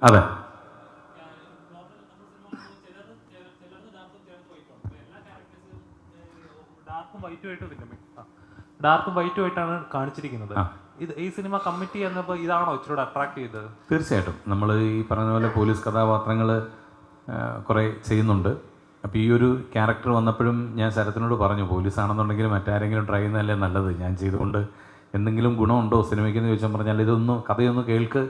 അതെ. ഡാർക്കും വൈറ്റുമായിട്ടാണ് കാണിച്ചിരിക്കുന്നത്. ഈ സിനിമ കമ്മിറ്റ് ചെയ്യുന്നപ്പോൾ ഇതാണോ ഇച്ചിരൂടെ അട്രാക്ട് ചെയ്തത്? തീർച്ചയായിട്ടും. നമ്മൾ ഈ പറഞ്ഞ പോലെ പോലീസ് കഥാപാത്രങ്ങൾ കുറേ ചെയ്യുന്നുണ്ട്. അപ്പോൾ ഈ ഒരു ക്യാരക്ടർ വന്നപ്പോഴും ഞാൻ ശരത്തിനോട് പറഞ്ഞു, പോലീസാണെന്നുണ്ടെങ്കിൽ മറ്റാരെങ്കിലും ട്രൈ ചെയ്യുന്നതല്ലേ നല്ലത്, ഞാൻ ചെയ്തുകൊണ്ട് എന്തെങ്കിലും ഗുണമുണ്ടോ സിനിമയ്ക്കെന്ന് ചോദിച്ചാൽ പറഞ്ഞാൽ ഇതൊന്ന് കഥയൊന്ന് കേൾക്ക്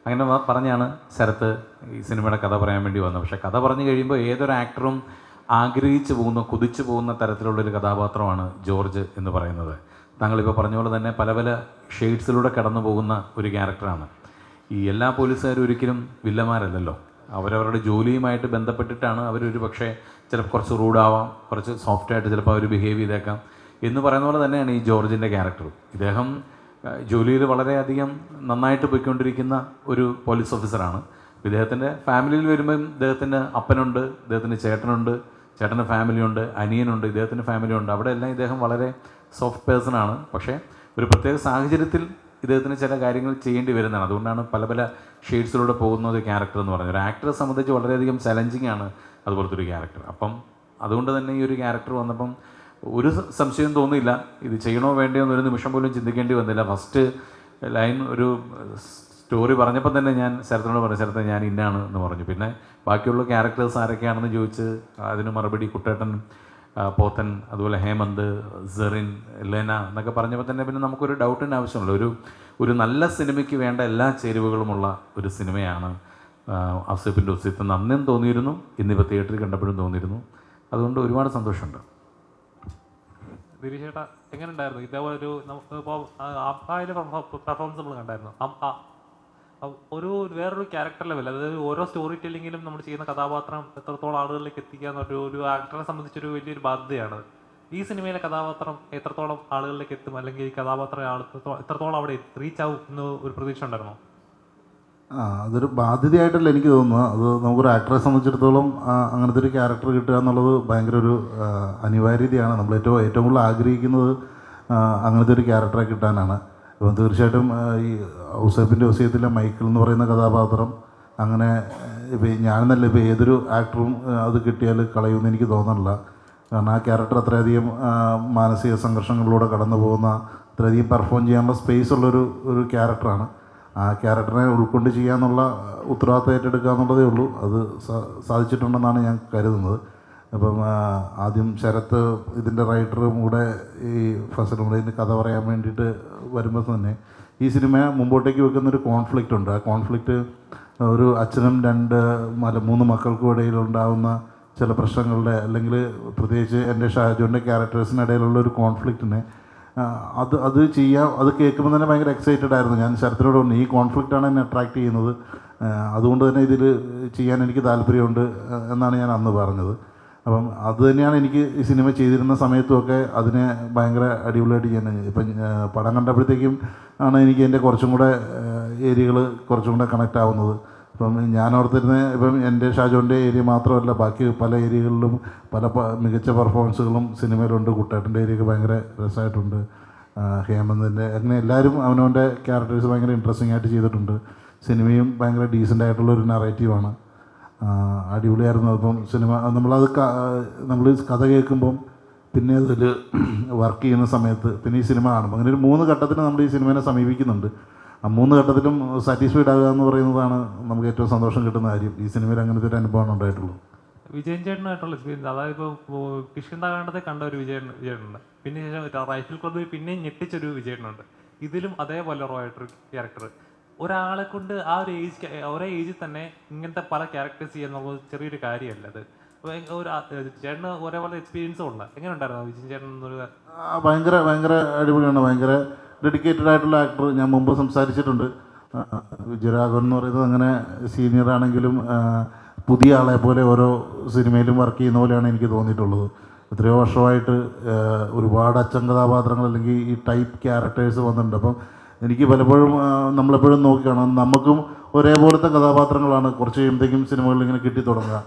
അങ്ങനെ പറഞ്ഞാണ് ശരത്ത് ഈ സിനിമയുടെ കഥ പറയാൻ വേണ്ടി വന്നത്. പക്ഷേ കഥ പറഞ്ഞു കഴിയുമ്പോൾ ഏതൊരു ആക്ടറും ആഗ്രഹിച്ചു പോകുന്ന, കുതിച്ചു പോകുന്ന തരത്തിലുള്ളൊരു കഥാപാത്രമാണ് ജോർജ് എന്ന് പറയുന്നത്. താങ്കളിപ്പോൾ പറഞ്ഞ പോലെ തന്നെ പല പല ഷെയ്ഡ്സിലൂടെ കടന്നു പോകുന്ന ഒരു ക്യാരക്ടറാണ്. ഈ എല്ലാ പോലീസുകാരും ഒരിക്കലും വില്ലന്മാരല്ലല്ലോ. അവരവരുടെ ജോലിയുമായിട്ട് ബന്ധപ്പെട്ടിട്ടാണ് അവരൊരു പക്ഷേ ചിലപ്പോൾ കുറച്ച് റൂഡാവാം, കുറച്ച് സോഫ്റ്റായിട്ട് ചിലപ്പോൾ അവർ ബിഹേവ് ചെയ്തേക്കാം എന്ന് പറയുന്ന പോലെ തന്നെയാണ് ഈ ജോർജിൻ്റെ ക്യാരക്ടർ. ഇദ്ദേഹം ജോലിയിൽ വളരെയധികം നന്നായിട്ട് പോയിക്കൊണ്ടിരിക്കുന്ന ഒരു പോലീസ് ഓഫീസറാണ്. ഇദ്ദേഹത്തിൻ്റെ ഫാമിലിയിൽ വരുമ്പം ഇദ്ദേഹത്തിന് അപ്പനുണ്ട്, ഇദ്ദേഹത്തിന് ചേട്ടനുണ്ട്, ചേട്ടൻ്റെ ഫാമിലിയുണ്ട്, അനിയനുണ്ട്, ഇദ്ദേഹത്തിൻ്റെ ഫാമിലിയുണ്ട്. അവിടെ എല്ലാം ഇദ്ദേഹം വളരെ സോഫ്റ്റ് പേഴ്സണാണ്. പക്ഷേ ഒരു പ്രത്യേക സാഹചര്യത്തിൽ ഇദ്ദേഹത്തിന് ചില കാര്യങ്ങൾ ചെയ്യേണ്ടി വരുന്നതാണ്. അതുകൊണ്ടാണ് പല പല ഷെയ്ഡ്സിലൂടെ പോകുന്ന ഒരു ക്യാരക്ടർ എന്ന് പറയുന്നത്. ഒരു ആക്ടറെ സംബന്ധിച്ച് വളരെയധികം ചലഞ്ചിങ് ആണ് അതുപോലത്തെ ഒരു ക്യാരക്ടർ. അപ്പം അതുകൊണ്ട് തന്നെ ഈ ഒരു ക്യാരക്ടർ വന്നപ്പം ഒരു സംശയം തോന്നിയില്ല, ഇത് ചെയ്യണോ വേണ്ടയോ എന്നൊരു നിമിഷം പോലും ചിന്തിക്കേണ്ടി വന്നില്ല. ഫസ്റ്റ് ലൈൻ ഒരു സ്റ്റോറി പറഞ്ഞപ്പോൾ തന്നെ ഞാൻ ശരത്തിനോട് പറഞ്ഞു, ശരത്തെ ഞാൻ ഇന്നാണ് എന്ന് പറഞ്ഞു. പിന്നെ ബാക്കിയുള്ള ക്യാരക്ടേഴ്സ് ആരൊക്കെയാണെന്ന് ചോദിച്ച് അതിന് മറുപടി കുട്ടേട്ടൻ, പോത്തൻ, അതുപോലെ ഹേമന്ത്, സെറിൻ, ലെന എന്നൊക്കെ പറഞ്ഞപ്പോൾ തന്നെ പിന്നെ നമുക്കൊരു ഡൗട്ടിന് ആവശ്യമുള്ള ഒരു നല്ല സിനിമയ്ക്ക് വേണ്ട എല്ലാ ചേരുവകളുമുള്ള ഒരു സിനിമയാണ് ഔസേപ്പിൻ്റെ ഒസ്യത്ത്. അന്നും തോന്നിയിരുന്നു, ഇന്നിപ്പോൾ തിയേറ്ററിൽ കണ്ടപ്പോഴും തോന്നിയിരുന്നു. അതുകൊണ്ട് ഒരുപാട് സന്തോഷമുണ്ട്. ദിലീഷേട്ടാ എങ്ങനെ ഉണ്ടായിരുന്നു ഇതേപോലെ ഒരു ഇപ്പോൾ അബ്ബായിലെ പെർഫോമൻസ് നമ്മൾ കണ്ടായിരുന്നു. ഒരു വേറൊരു ക്യാരക്ടർ ലെവൽ, അതായത് ഓരോ സ്റ്റോറി ടെല്ലിങ്ങിലും നമ്മൾ ചെയ്യുന്ന കഥാപാത്രം എത്രത്തോളം ആളുകളിലേക്ക് എത്തിക്കുക എന്നൊരു ആക്ടറെ സംബന്ധിച്ചൊരു വലിയൊരു ബാധ്യതയാണ്. ഈ സിനിമയിലെ കഥാപാത്രം എത്രത്തോളം ആളുകളിലേക്ക് എത്തും, അല്ലെങ്കിൽ ഈ കഥാപാത്രം എത്രത്തോളം അവിടെ റീച്ച് ആവും എന്ന് ഒരു പ്രതീക്ഷ ഉണ്ടായിരുന്നോ? അതൊരു ബാധ്യതയായിട്ടല്ല എനിക്ക് തോന്നുന്നത്. അത് നമുക്കൊരു ആക്ടറെ സംബന്ധിച്ചിടത്തോളം അങ്ങനത്തെ ഒരു ക്യാരക്ടർ കിട്ടുക എന്നുള്ളത് ഭയങ്കര ഒരു അനിവാര്യതയാണ്. നമ്മൾ ഏറ്റവും കൂടുതൽ ആഗ്രഹിക്കുന്നത് അങ്ങനത്തെ ഒരു ക്യാരക്ടറെ കിട്ടാനാണ്. അപ്പം തീർച്ചയായിട്ടും ഈ ഔസേപ്പിൻ്റെ ഒസ്യത്തിലെ മൈക്കിൾ എന്ന് പറയുന്ന കഥാപാത്രം അങ്ങനെ ഇപ്പോൾ ഞാനെന്നല്ല, ഇപ്പോൾ ഏതൊരു ആക്ടറും അത് കിട്ടിയാൽ കളയുമെന്ന് എനിക്ക് തോന്നുന്നില്ല. കാരണം ആ ക്യാരക്ടർ അത്രയധികം മാനസിക സംഘർഷങ്ങളിലൂടെ കടന്നു പോകുന്ന, അത്രയധികം പെർഫോം ചെയ്യാനുള്ള സ്പേസ് ഉള്ളൊരു ക്യാരക്ടറാണ്. ആ ക്യാരക്ടറിനെ ഉൾക്കൊണ്ട് ചെയ്യാന്നുള്ള ഉത്തരവാദിത്തം ഏറ്റെടുക്കുക എന്നുള്ളതേ ഉള്ളൂ. അത് സാധിച്ചിട്ടുണ്ടെന്നാണ് ഞാൻ കരുതുന്നത്. അപ്പം ആദ്യം ശരത്ത് ഇതിൻ്റെ റൈറ്ററും കൂടെ ഈ ഫസലും കൂടെ ഇതിൻ്റെ കഥ പറയാൻ വേണ്ടിയിട്ട് വരുമ്പോൾ തന്നെ ഈ സിനിമ മുമ്പോട്ടേക്ക് വെക്കുന്നൊരു കോൺഫ്ലിക്റ്റ് ഉണ്ട്. ആ കോൺഫ്ലിക്റ്റ് ഒരു അച്ഛനും 3 മക്കൾക്കും ഇടയിലുണ്ടാകുന്ന ചില പ്രശ്നങ്ങളുടെ, അല്ലെങ്കിൽ പ്രത്യേകിച്ച് എൻ്റെ ഷാജുവിൻ്റെ ക്യാരക്ടേഴ്സിനിടയിലുള്ള ഒരു കോൺഫ്ലിക്റ്റിനെ അത് ചെയ്യാം. അത് കേൾക്കുമ്പോൾ തന്നെ ഭയങ്കര എക്സൈറ്റഡ് ആയിരുന്നു. ഞാൻ ശരത്തിനോട് പറഞ്ഞു, ഈ കോൺഫ്ലിക്റ്റാണ് എന്നെ അട്രാക്റ്റ് ചെയ്യുന്നത്, അതുകൊണ്ട് തന്നെ ഇതിൽ ചെയ്യാൻ എനിക്ക് താല്പര്യമുണ്ട് എന്നാണ് ഞാൻ അന്ന് പറഞ്ഞത്. അപ്പം അത് തന്നെയാണ് എനിക്ക് ഈ സിനിമ ചെയ്തിരുന്ന സമയത്തുമൊക്കെ അതിനെ ഭയങ്കര അടിപൊളിയായിട്ട് ചെയ്യാൻ. ഇപ്പം പടം കണ്ടപ്പോഴത്തേക്കും ആണ് എനിക്ക് എൻ്റെ കുറച്ചും കൂടെ ഏരിയകൾ കുറച്ചും കൂടെ കണക്റ്റ് ആവുന്നത്. ഇപ്പം ഞാൻ ഓർത്തിരുന്നത് ഇപ്പം എൻ്റെ ഷാജോൻ്റെ ഏരിയ മാത്രമല്ല, ബാക്കി പല ഏരിയകളിലും പല മികച്ച പെർഫോമൻസുകളും സിനിമയിലുണ്ട്. കുട്ടേട്ടൻ്റെ ഏരിയയൊക്കെ ഭയങ്കര രസമായിട്ടുണ്ട്. ഹേമന്തിൻ്റെ, അങ്ങനെ എല്ലാവരും അവനവൻ്റെ ക്യാരക്ടേഴ്സ് ഭയങ്കര ഇൻട്രസ്റ്റിംഗ് ആയിട്ട് ചെയ്തിട്ടുണ്ട്. സിനിമയും ഭയങ്കര ഡീസൻ്റ് ആയിട്ടുള്ളൊരു നറേറ്റീവാണ്. അടിപൊളിയായിരുന്നു. അപ്പം സിനിമ നമ്മൾ കഥ കേൾക്കുമ്പം പിന്നെ അതിൽ വർക്ക് ചെയ്യുന്ന സമയത്ത് പിന്നെ ഈ സിനിമ കാണുമ്പോൾ അങ്ങനെ ഒരു 3 ഘട്ടത്തിൽ നമ്മൾ ഈ സിനിമയെ സമീപിക്കുന്നുണ്ട്. ആ 3 ഘട്ടത്തിലും സാറ്റിസ്ഫൈഡ് ആകുക എന്ന് പറയുന്നതാണ് നമുക്ക് ഏറ്റവും സന്തോഷം കിട്ടുന്ന കാര്യം. ഈ സിനിമയിൽ അങ്ങനത്തെ ഒരു അനുഭവമാണ് ഉണ്ടായിട്ടുള്ളൂ. വിജയൻ ചേട്ടനായിട്ടുള്ള എക്സ്പീരിയൻസ്, അതായത് ഇപ്പോൾ കിഷ്കിന്താകാണ്ഡത്തെ കണ്ട ഒരു വിജയനുണ്ട്, പിന്നെ റൈഫിൾ ക്ലബ്ബിൽ പിന്നെയും ഞെട്ടിച്ചൊരു വിജയനുണ്ട്. ഇതിലും അതേപോലെ ആയിട്ടൊരു ക്യാരക്ടർ. ഒരാളെ കൊണ്ട് ആ ഒരു ഒരേ ഏജിൽ തന്നെ ഇങ്ങനത്തെ പല ക്യാരക്ടേഴ്സ് ചെയ്യുന്നത് ചെറിയൊരു കാര്യമല്ല. അത് ചേട്ടന് ഒരേപോലെ എക്സ്പീരിയൻസും ഉണ്ട്. എങ്ങനെ ഉണ്ടായിരുന്നു വിജയൻ ചേട്ടൻ എന്നൊരു? ഭയങ്കര അടിപൊളിയാണ്. ഭയങ്കര ഡെഡിക്കേറ്റഡ് ആയിട്ടുള്ള ആക്ടർ. ഞാൻ മുമ്പ് സംസാരിച്ചിട്ടുണ്ട്. വിജയരാഘവൻ എന്ന് പറയുന്നത് അങ്ങനെ സീനിയർ ആണെങ്കിലും പുതിയ ആളെ പോലെ ഓരോ സിനിമയിലും വർക്ക് ചെയ്യുന്ന പോലെയാണ് എനിക്ക് തോന്നിയിട്ടുള്ളത്. എത്രയോ വർഷമായിട്ട് ഒരുപാട് അച്ഛൻ കഥാപാത്രങ്ങൾ അല്ലെങ്കിൽ ഈ ടൈപ്പ് ക്യാരക്ടേഴ്സ് വന്നിട്ടുണ്ട്. അപ്പം എനിക്ക് പലപ്പോഴും നമ്മളെപ്പോഴും നോക്കിക്കാണാം, നമുക്കും ഒരേപോലത്തെ കഥാപാത്രങ്ങളാണ് കുറച്ച് കഴിയുമ്പോഴത്തേക്കും സിനിമകളിൽ ഇങ്ങനെ കിട്ടി തുടങ്ങുക.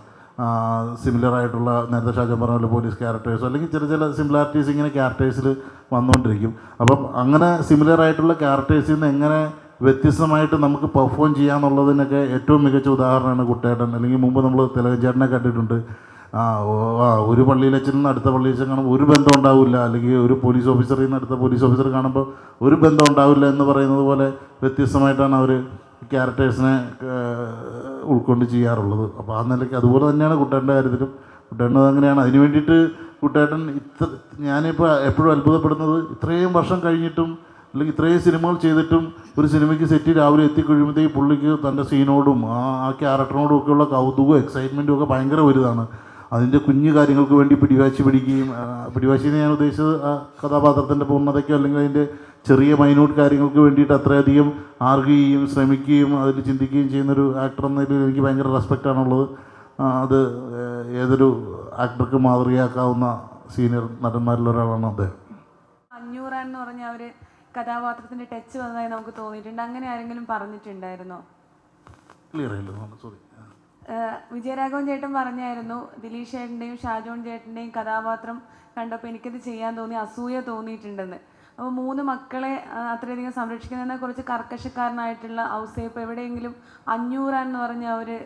സിമിലർ ആയിട്ടുള്ള നേരത്തെ ഷാജൻ പറഞ്ഞ പോലെ പോലീസ് ക്യാരക്ടേഴ്സോ അല്ലെങ്കിൽ ചില സിമിലാരിറ്റീസ് ഇങ്ങനെ ക്യാരക്ടേഴ്സിൽ വന്നുകൊണ്ടിരിക്കും. അപ്പം അങ്ങനെ സിമിലർ ആയിട്ടുള്ള ക്യാരക്ടേഴ്സിൽ നിന്ന് എങ്ങനെ വ്യത്യസ്തമായിട്ട് നമുക്ക് പെർഫോം ചെയ്യാന്നുള്ളതിനൊക്കെ ഏറ്റവും മികച്ച ഉദാഹരണമാണ് കുട്ടേട്ടൻ. അല്ലെങ്കിൽ മുമ്പ് നമ്മൾ തിലകൻ ചേട്ടനെ കണ്ടിട്ടുണ്ട്. ഒരു പള്ളിയിലച്ഛൻ നിന്ന് അടുത്ത പള്ളിയിലച്ഛൻ കാണുമ്പോൾ ഒരു ബന്ധം ഉണ്ടാവില്ല, അല്ലെങ്കിൽ ഒരു പോലീസ് ഓഫീസറിൽ നിന്ന് അടുത്ത പോലീസ് ഓഫീസർ കാണുമ്പോൾ ഒരു ബന്ധം ഉണ്ടാവില്ല എന്ന് പറയുന്നത് പോലെ വ്യത്യസ്തമായിട്ടാണ് അവർ ക്യാരക്ടേഴ്സിനെ ഉൾക്കൊണ്ട് ചെയ്യാറുള്ളത്. അപ്പോൾ ആ നിലയ്ക്ക് അതുപോലെ തന്നെയാണ് കുട്ടേട്ടൻ്റെ കാര്യത്തിലും. കുട്ടേട്ടൻ അങ്ങനെയാണ്. അതിന് വേണ്ടിയിട്ട് കുട്ടേട്ടൻ ഞാനിപ്പോൾ എപ്പോഴും അത്ഭുതപ്പെടുന്നത്, ഇത്രയും വർഷം കഴിഞ്ഞിട്ടും അല്ലെങ്കിൽ ഇത്രയും സിനിമകൾ ചെയ്തിട്ടും ഒരു സിനിമയ്ക്ക് സെറ്റ് രാവിലെ എത്തിക്കഴിയുമ്പോഴത്തേക്ക് പുള്ളിക്ക് തൻ്റെ സീനോടും ആ ക്യാരക്ടറിനോടും ഒക്കെയുള്ള കൗതുകവും എക്സൈറ്റ്മെൻറ്റും ഒക്കെ ഭയങ്കര വലുതാണ്. അതിൻ്റെ കുഞ്ഞു കാര്യങ്ങൾക്ക് വേണ്ടി പിടിവാശിന്ന് ഞാൻ ഉദ്ദേശിച്ചത് ആ കഥാപാത്രത്തിൻ്റെ പൂർണ്ണതയ്ക്കോ അല്ലെങ്കിൽ അതിൻ്റെ ചെറിയ മൈന്യൂട്ട് കാര്യങ്ങൾക്ക് വേണ്ടിയിട്ട് അത്രയധികം ആർഗ്യൂ ചെയ്യുകയും ശ്രമിക്കുകയും അതിൽ ചിന്തിക്കുകയും ചെയ്യുന്നൊരു ആക്ടർ എന്നതിൽ എനിക്ക് ഭയങ്കര റെസ്പെക്റ്റാണുള്ളത്. അത് ഏതൊരു ആക്ടർക്ക് മാതൃകയാക്കാവുന്ന സീനിയർ നടന്മാരിൽ ഒരാളാണ് അദ്ദേഹം. 500 എന്ന് പറഞ്ഞ ഒരു കഥാപാത്രത്തിൻ്റെ ടച്ച് വന്നതായി നമുക്ക് തോന്നിയിട്ടുണ്ട്. അങ്ങനെ ആരെങ്കിലും പറഞ്ഞിട്ടുണ്ടായിരുന്നോ? ക്ലിയർ ആയില്ലോ, സോറി. വിജയരാഘവൻ ചേട്ടൻ പറഞ്ഞായിരുന്നു, ദിലീഷ് ചേട്ടൻ്റെയും ഷാജോൺ ചേട്ടൻ്റെയും കഥാപാത്രം കണ്ടപ്പോൾ എനിക്കത് ചെയ്യാൻ തോന്നി, അസൂയ തോന്നിയിട്ടുണ്ടെന്ന്. അപ്പോൾ 3 മക്കളെ അത്രയധികം സംരക്ഷിക്കുന്നതിനെ കുറിച്ച് കർക്കശക്കാരനായിട്ടുള്ള ഔസേപ്പ് എവിടെയെങ്കിലും 500 എന്ന് പറഞ്ഞ ഒരു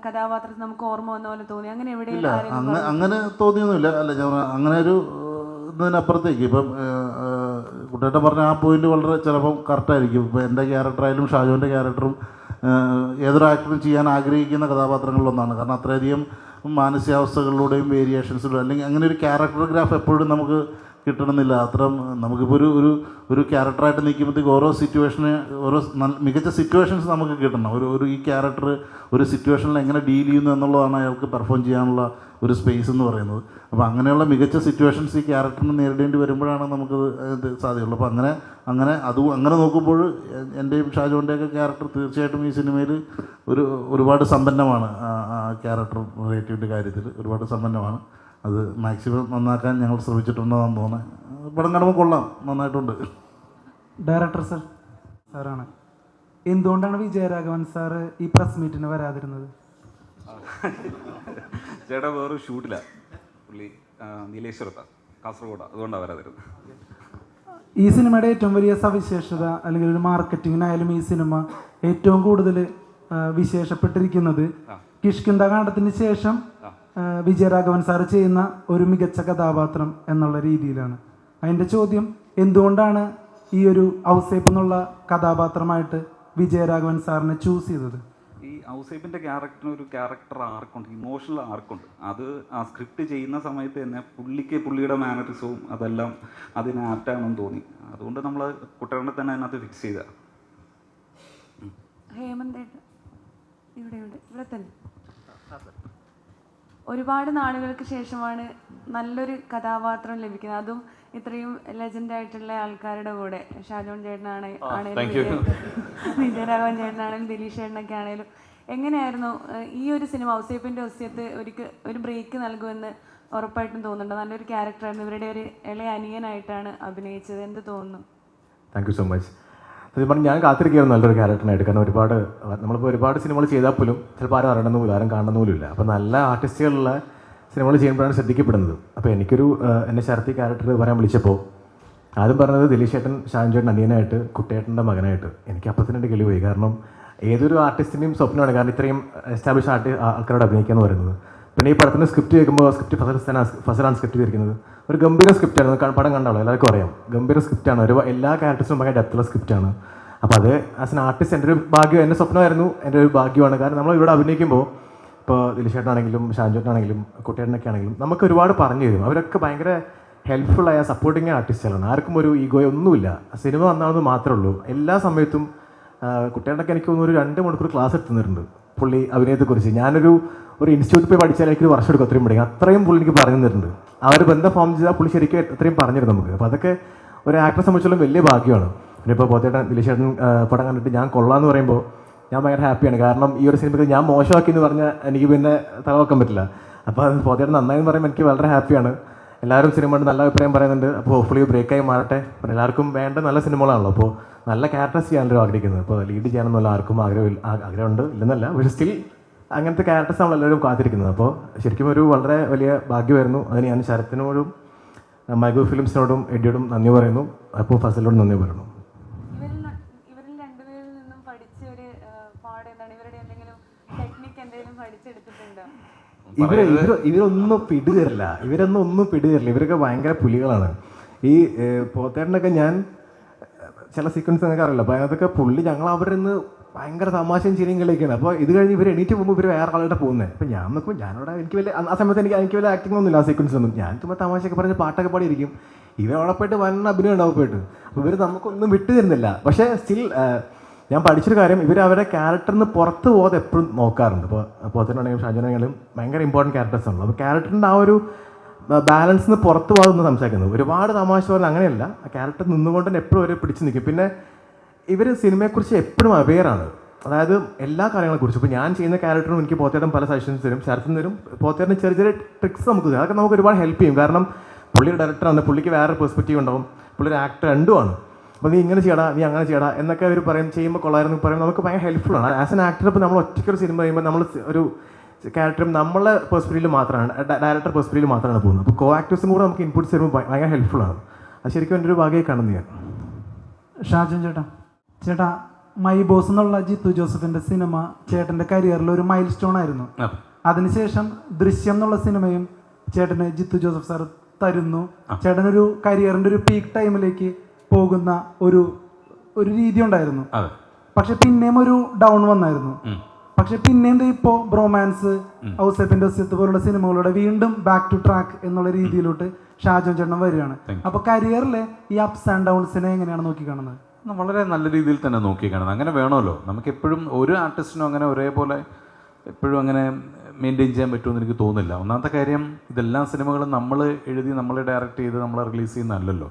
കഥാപാത്രത്തിൽ നമുക്ക് ഓർമ്മ വന്ന പോലെ തോന്നി? അങ്ങനെ എവിടെയെങ്കിലും അങ്ങനെ തോന്നിയൊന്നുമില്ല. അല്ല, ഞാൻ അങ്ങനെ ഒരു ഇതിനപ്പുറത്തേക്ക് ഇപ്പം കുട്ടേട്ടൻ പറഞ്ഞ ആ പോയിന്റ് വളരെ ചിലപ്പം കറക്റ്റായിരിക്കും. ഇപ്പോൾ എൻ്റെ ക്യാരക്ടറായാലും ഷാജോൻ്റെ ക്യാരക്ടറും ഏതൊരു ആക്ടറും ചെയ്യാൻ ആഗ്രഹിക്കുന്ന കഥാപാത്രങ്ങളിലൊന്നാണ്. കാരണം അത്രയധികം മാനസികാവസ്ഥകളിലൂടെയും വേരിയേഷൻസിലൂടെ അല്ലെങ്കിൽ അങ്ങനെ ഒരു ക്യാരക്ടർ ഗ്രാഫ് എപ്പോഴും നമുക്ക് കിട്ടണമെന്നില്ല. അത്രയും നമുക്കിപ്പോൾ ഒരു ക്യാരക്ടറായിട്ട് നിൽക്കുമ്പോഴത്തേക്ക് ഓരോ സിറ്റുവേഷന് മികച്ച സിറ്റുവേഷൻസ് നമുക്ക് കിട്ടണം. ഈ ക്യാരക്ടർ ഒരു സിറ്റുവേഷനിൽ എങ്ങനെ ഡീൽ ചെയ്യുന്നു എന്നുള്ളതാണ് അയാൾക്ക് പെർഫോം ചെയ്യാനുള്ള ഒരു സ്പേസ് എന്ന് പറയുന്നത്. അപ്പോൾ അങ്ങനെയുള്ള മികച്ച സിറ്റുവേഷൻസ് ഈ ക്യാരക്ടറിന് നേരിടേണ്ടി വരുമ്പോഴാണ് നമുക്കത് സാധ്യതയുള്ളൂ. അപ്പോൾ അങ്ങനെ നോക്കുമ്പോൾ എൻ്റെയും ഷാജോൻ്റെയൊക്കെ ക്യാരക്ടർ തീർച്ചയായിട്ടും ഈ സിനിമയിൽ ഒരുപാട് സമ്പന്നമാണ്. ആ ക്യാരക്ടർ റിലേറ്റീവിൻ്റെ കാര്യത്തിൽ ഒരുപാട് സമ്പന്നമാണ്. അത് മാക്സിമം നന്നാക്കാൻ ഞങ്ങൾ ശ്രമിച്ചിട്ടുണ്ടെന്നാണ് തോന്നുന്നത്. പടം കാണുമ്പോൾ കൊള്ളാം, നന്നായിട്ടുണ്ട്. ഡയറക്ടർ സാറാണ്. എന്തുകൊണ്ടാണ് വിജയരാഘവൻ സാറ് ഈ പ്രസ് മീറ്റിന് വരാതിരുന്നത്? ചേട്ടാ വേറൊരു ഷൂട്ടിലാണ്, പുള്ളി നീലേശ്വരത്താണ്, കാസർഗോഡാണ്, അതുകൊണ്ടാണ് വരാതിരുന്നത്. ഈ സിനിമയുടെ ഏറ്റവും വലിയ സവിശേഷത അല്ലെങ്കിൽ ഒരു മാർക്കറ്റിങ്ങിനായാലും ഈ സിനിമ ഏറ്റവും കൂടുതൽ വിശേഷപ്പെട്ടിരിക്കുന്നത് കിഷ്കിന്ധാകാന്ഡത്തിന് ശേഷം വിജയരാഘവൻ സാറ് ചെയ്യുന്ന ഒരു മികച്ച കഥാപാത്രം എന്നുള്ള രീതിയിലാണ്. അതിൻ്റെ ചോദ്യം, എന്തുകൊണ്ടാണ് ഈ ഒരു ഔസേപ്പ് എന്നുള്ള കഥാപാത്രമായിട്ട് വിജയരാഘവൻ സാറിനെ ചൂസ് ചെയ്തത്? ഈ ഔസേപ്പിൻ്റെ ക്യാരക്ടറിന് ഒരു ക്യാരക്ടർ ആർക്കുണ്ട്, ഇമോഷണൽ ആർക്കുണ്ട്. അത് ആ സ്ക്രിപ്റ്റ് ചെയ്യുന്ന സമയത്ത് തന്നെ പുള്ളിയുടെ മാനറിസവും അതെല്ലാം അതിന് ആപ്റ്റാണെന്ന് തോന്നി. അതുകൊണ്ട് നമ്മൾ കുട്ടേട്ടനെ തന്നെ അതിനകത്ത് ഫിക്സ് ചെയ്ത. ഹേമന്തേട്ടൻ ഇവിടെ തന്നെ ഒരുപാട് നാളുകൾക്ക് ശേഷമാണ് നല്ലൊരു കഥാപാത്രം ലഭിക്കുന്നത്, അതും ഇത്രയും ലെജൻഡായിട്ടുള്ള ആൾക്കാരുടെ കൂടെ. ഷാജോൺ ചേട്ടനാണെങ്കിലും വിജയരാഘവൻ ചേട്ടനാണെങ്കിലും ദിലീഷ് ചേട്ടനൊക്കെ ആണെങ്കിലും. എങ്ങനെയായിരുന്നു ഈ ഒരു സിനിമ ഔസേപ്പിൻ്റെ ഒസ്യത്ത് ഒരു ബ്രേക്ക് നൽകുമെന്ന് ഉറപ്പായിട്ടും തോന്നുന്നുണ്ടോ? നല്ലൊരു ക്യാരക്ടറായിരുന്നു, ഇവരുടെ ഒരു ഇളയ അനിയനായിട്ടാണ് അഭിനയിച്ചത്. എന്ത് തോന്നുന്നു? Thank you so much. സത്യം പറഞ്ഞാൽ ഞാൻ കാത്തിരിക്കുകയായിരുന്നു നല്ലൊരു ക്യാരക്ടറിനായിട്ട്. കാരണം നമ്മളിപ്പോൾ ഒരുപാട് സിനിമകൾ ചെയ്താൽ പോലും ചിലപ്പോൾ ആരും അറിയണമെന്ന് പോലും ആരും കാണണമെന്നില്ല. അപ്പോൾ നല്ല ആർട്ടിസ്റ്റുകളുള്ള സിനിമകൾ ചെയ്യുമ്പോഴാണ് ശ്രദ്ധിക്കപ്പെടുന്നത്. അപ്പോൾ എന്നെ ശരത്തി ക്യാരക്ടർ പറയാൻ വിളിച്ചപ്പോൾ ആദ്യം പറഞ്ഞത് ദിലീഷ് ചേട്ടൻ ഷാജോൺ ചേട്ടൻ അനിയനായിട്ട്, കുട്ടേട്ടൻ്റെ മകനായിട്ട്. എനിക്ക് അപ്പം തന്നെ കിളി പോയി. കാരണം ഏതൊരു ആർട്ടിസ്റ്റിൻ്റെയും സ്വപ്നമാണ്, കാരണം ഇത്രയും എസ്റ്റാബ്ലിഷ് ആൾക്കാരോട് അഭിനയിക്കുക എന്ന് പറയുന്നത്. പിന്നെ ഈ പടത്തിൻ്റെ സ്ക്രിപ്റ്റ് കേൾക്കുമ്പോൾ ഫസലാണ് സ്ക്രിപ്റ്റ് ചെയ്തിരിക്കുന്നത്. ഒരു ഗംഭീര സ്ക്രിപ്റ്റാണ്, പടം കണ്ടാലോ എല്ലാവർക്കും അറിയാം. ഗംഭീര സ്ക്രിപ്റ്റാണ്, എല്ലാ ക്യാരക്ടേഴ്സും ഭയങ്കര ഡെപ്തുള്ള സ്ക്രിപ്റ്റാണ്. അപ്പോൾ അത് ആസ് എൻ ആർട്ടിസ്റ്റ് എൻ്റെ ഒരു ഭാഗ്യം, എൻ്റെ സ്വപ്നമായിരുന്നു, എൻ്റെ ഒരു ഭാഗ്യമാണ്. കാരണം നമ്മൾ ഇവിടെ അഭിനയിക്കുമ്പോൾ ഇപ്പോൾ ദിലീഷ് ചേട്ടനാണെങ്കിലും ഷാജോട്ടനാണെങ്കിലും കുട്ടേട്ടനൊക്കെ ആണെങ്കിലും നമുക്ക് ഒരുപാട് പറഞ്ഞു തരും. അവരൊക്കെ ഭയങ്കര ഹെൽപ്ഫുള്ളായ സപ്പോർട്ടിങ് ആർട്ടിസ്റ്റുകളാണ്. ആർക്കും ഒരു ഈഗോയോ ഒന്നുമില്ല. സിനിമ വന്നാണെന്ന് മാത്രമേ ഉള്ളൂ. എല്ലാ സമയത്തും കുട്ടേട്ടനൊക്കെ എനിക്ക് തോന്നുന്നു ഒരു 2 മണിക്കൂർ ക്ലാസ് എടുത്തുന്നിട്ടുണ്ട് പുള്ളി അഭിനയത്തെക്കുറിച്ച്. ഞാനൊരു ഇൻസ്റ്റിറ്റ്യൂട്ടിൽ പോയി പഠിച്ചാൽ എനിക്ക് 1 വർഷം എടുക്കും അത്രയും പഠിക്കും. അത്രയും പുള്ളി എനിക്ക് പറഞ്ഞു തന്നിട്ടുണ്ട്. ആ ഒരു ബന്ധം ഫോം ചെയ്താൽ പുള്ളി ശരിക്കും അത്രയും പറഞ്ഞിരുന്നു നമുക്ക്. അപ്പോൾ അതൊക്കെ ഒരു ആക്ടറെ സംബന്ധിച്ചുള്ള വലിയ ഭാഗ്യമാണ്. പിന്നെ ഇപ്പോൾ പോത്തേട്ടൻ ദിലീഷ് ചേട്ടൻ പടം കണ്ടിട്ട് ഞാൻ കൊള്ളാമെന്ന് പറയുമ്പോൾ ഞാൻ ഭയങ്കര ഹാപ്പിയാണ്. കാരണം ഈ ഒരു സിനിമയ്ക്ക് ഞാൻ മോശമാക്കി എന്ന് പറഞ്ഞാൽ എനിക്ക് പിന്നെ തലവെക്കാൻ പറ്റില്ല. അപ്പോൾ അത് പോത്തേട്ടൻ നന്നായി എന്ന് പറയുമ്പോൾ എനിക്ക് വളരെ ഹാപ്പിയാണ്. എല്ലാവരും സിനിമ കൊണ്ട് നല്ല അഭിപ്രായം പറയുന്നുണ്ട്. അപ്പോൾ ഹോപ്പ്ഫുള്ളി ബ്രേക്കായി മാറട്ടെ. അപ്പോൾ എല്ലാവർക്കും വേണ്ട നല്ല സിനിമകളാണല്ലോ. അപ്പോൾ നല്ല ക്യാരക്ടേഴ്സ് ചെയ്യാനല്ലോ ആഗ്രഹിക്കുന്നത്. അപ്പോൾ ലീഡ് ചെയ്യാനൊന്നുമല്ല ആർക്കും ആഗ്രഹമുണ്ട്, ഇല്ലെന്നല്ല. പക്ഷേ സ്റ്റിൽ അങ്ങനത്തെ ക്യാരക്ടേഴ്സ് നമ്മളെല്ലാവരും കാത്തിരിക്കുന്നത്. അപ്പോൾ ശരിക്കും ഒരു വളരെ വലിയ ഭാഗ്യമായിരുന്നു. അതിന് ഞാൻ ശരത്തിനോടും മൈഗോ ഫിലിംസിനോടും എഡിയോടും നന്ദി പറയുന്നു. അപ്പോൾ ഫസലിനോടും നന്ദി പറയുന്നു. ഇവരിൽ രണ്ടുപേരിൽ നിന്നും പഠിച്ച ഒരു പാഠം എന്താണ്? ഇവരുടെ എന്തെങ്കിലും ടെക്നിക്ക് എന്തെങ്കിലും പഠിച്ചെടുത്തിട്ടുണ്ടോ? ഇവരൊന്നും പിടിതരില്ല. ഒന്നും പിടിതരില്ല. ഇവരൊക്കെ ഭയങ്കര പുലികളാണ്. ഈ പോത്തേട്ടനൊക്കെ ഞാൻ ചില സീക്വൻസ് നിങ്ങൾക്ക് അറിയില്ല. അപ്പോൾ അതിനകത്തൊക്കെ പുള്ളി ഞങ്ങൾ അവരിൽ നിന്ന് ഭയങ്കര തമാശയും ചിരിയും കളിയൊക്കെയാണ്. അപ്പോൾ ഇത് കഴിഞ്ഞ് ഇവർ എണീറ്റ് പോകുമ്പോൾ ഇവർ വേറെ ആളുടെ പോകുന്നത്. അപ്പോൾ ഞാൻ നോക്കുമ്പോൾ ഞാനവിടെ എനിക്ക് വലിയ ആ സമയത്ത് എനിക്ക് വലിയ ആക്ടിംഗ് ഒന്നുമില്ല ആ സീക്വൻസ് ഒന്നും. ഞാൻ ചുമ്മാ തമാശയൊക്കെ പറഞ്ഞ് പാട്ടൊക്കെ പാടിയിരിക്കും. ഇവരവിടെ പോയിട്ട് വൻ അഭിനയം ഉണ്ടാവും പോയിട്ട്. അപ്പോൾ ഇവർ നമുക്കൊന്നും വിട്ടു തരുന്നില്ല. പക്ഷേ സ്റ്റിൽ ഞാൻ പഠിച്ചൊരു കാര്യം, ഇവർ അവരുടെ ക്യാരക്ടറിന് പുറത്ത് പോകാതെ എപ്പോഴും നോക്കാറുണ്ട്. ഇപ്പോൾ പോത്തനാണെങ്കിലും ഷാജനാണെങ്കിലും ഭയങ്കര ഇമ്പോർട്ടൻറ്റ് ക്യാരക്ടേഴ്സ് ആണല്ലോ. അപ്പോൾ ക്യാരക്ടറിൻ്റെ ആ ഒരു ബാലൻസിന് പുറത്ത് പോകാതെ സംസാരിക്കുന്നത്. ഒരുപാട് തമാശ പറഞ്ഞാൽ അങ്ങനെയല്ല, ആ ക്യാരക്ടർ നിന്നുകൊണ്ട് തന്നെ എപ്പോഴും അവരെ പിടിച്ച് നിൽക്കും. പിന്നെ ഇവർ സിനിമയെക്കുറിച്ച് എപ്പോഴും അവെയറാണ്. അതായത് എല്ലാ കാര്യങ്ങളെക്കുറിച്ചും. ഇപ്പോൾ ഞാൻ ചെയ്യുന്ന ക്യാരക്ടറും എനിക്ക് പോത്തേട്ടൻ പല സജഷൻസ് തരും, ശരത്തിന് തരും. പോത്തേട്ടന് ചെറിയ ചെറിയ ട്രിക്സ് നമുക്ക് തരും. അതൊക്കെ നമുക്ക് ഒരുപാട് ഹെൽപ്പ് ചെയ്യും. കാരണം പുള്ളി ഒരു ഡയറക്ടറാണ്, പുള്ളിക്ക് വേറെ പെർസ്പെക്റ്റീവ് ഉണ്ടാവും. പുള്ളി ഒരു ആക്ടർ രണ്ടുമാണ്. അപ്പോൾ നീ ഇങ്ങനെ ചെയ്യടാ, നീ അങ്ങനെ ചെയ്യടാ എന്നൊക്കെ അവർ പറയും. ചെയ്യുമ്പോൾ കൊള്ളായിരുന്നു പറയും. നമുക്ക് ഭയങ്കര ഹെൽപ്ഫുള്ളാണ്. ആസ് എൻ ആക്ടർ ഇപ്പോൾ നമ്മൾ ഒറ്റയ്ക്കൊരു സിനിമ ചെയ്യുമ്പോൾ നമ്മൾ ഒരു ക്യാരക്ടറും നമ്മളെ പെർസ്പെക്റ്റീവിൽ മാത്രമാണ്, ഡയറക്ടർ പെർസ്പെക്റ്റീവിൽ മാത്രമാണ് പോകുന്നത്. അപ്പോൾ കോ ആക്ടേഴ്സും കൂടെ നമുക്ക് ഇൻപുട്ട്സ് തരുമ്പോൾ ഭയങ്കര ഹെൽപ്ഫുള്ളാണ്. അത് ശരിക്കും എൻ്റെ ഒരു ഭാഗ്യമായി കാണുന്നു ഞാൻ. ഷാജൻ ചേട്ടാ മൈ ബോസ് എന്നുള്ള ജിത്തു ജോസഫിന്റെ സിനിമ ചേട്ടന്റെ കരിയറിൽ ഒരു മൈൽ സ്റ്റോൺ ആയിരുന്നു. അതിനുശേഷം ദൃശ്യം എന്നുള്ള സിനിമയും ചേട്ടന് ജിത്തു ജോസഫ് സാർ തരുന്നു. ചേട്ടനൊരു കരിയറിന്റെ ഒരു പീക്ക് ടൈമിലേക്ക് പോകുന്ന ഒരു രീതി ഉണ്ടായിരുന്നു. പക്ഷെ പിന്നെയും ഒരു ഡൗൺ വന്നായിരുന്നു. പക്ഷെ പിന്നെയും ഇപ്പോൾ ബ്രോമാൻസ്, ഔസേപ്പിന്റെ ഒസ്യത്ത് പോലുള്ള സിനിമകളുടെ വീണ്ടും ബാക്ക് ടു ട്രാക്ക് എന്നുള്ള രീതിയിലോട്ട് ഷാജോൺ ചേട്ടൻ വരികയാണ്. അപ്പൊ കരിയറിലെ ഈ അപ്സ് ആൻഡ് ഡൗൺസിനെ എങ്ങനെയാണ് നോക്കിക്കാണുന്നത്? വളരെ നല്ല രീതിയിൽ തന്നെ നോക്കിക്കാണുന്നത്. അങ്ങനെ വേണമല്ലോ. നമുക്കെപ്പോഴും ഒരു ആർട്ടിസ്റ്റിനും അങ്ങനെ ഒരേപോലെ എപ്പോഴും അങ്ങനെ മെയിൻറ്റെയിൻ ചെയ്യാൻ പറ്റുമെന്ന് എനിക്ക് തോന്നുന്നില്ല. ഒന്നാമത്തെ കാര്യം, ഇതെല്ലാ സിനിമകളും നമ്മൾ എഴുതി നമ്മൾ ഡയറക്റ്റ് ചെയ്ത് നമ്മൾ റിലീസ് ചെയ്യുന്നതല്ലല്ലോ.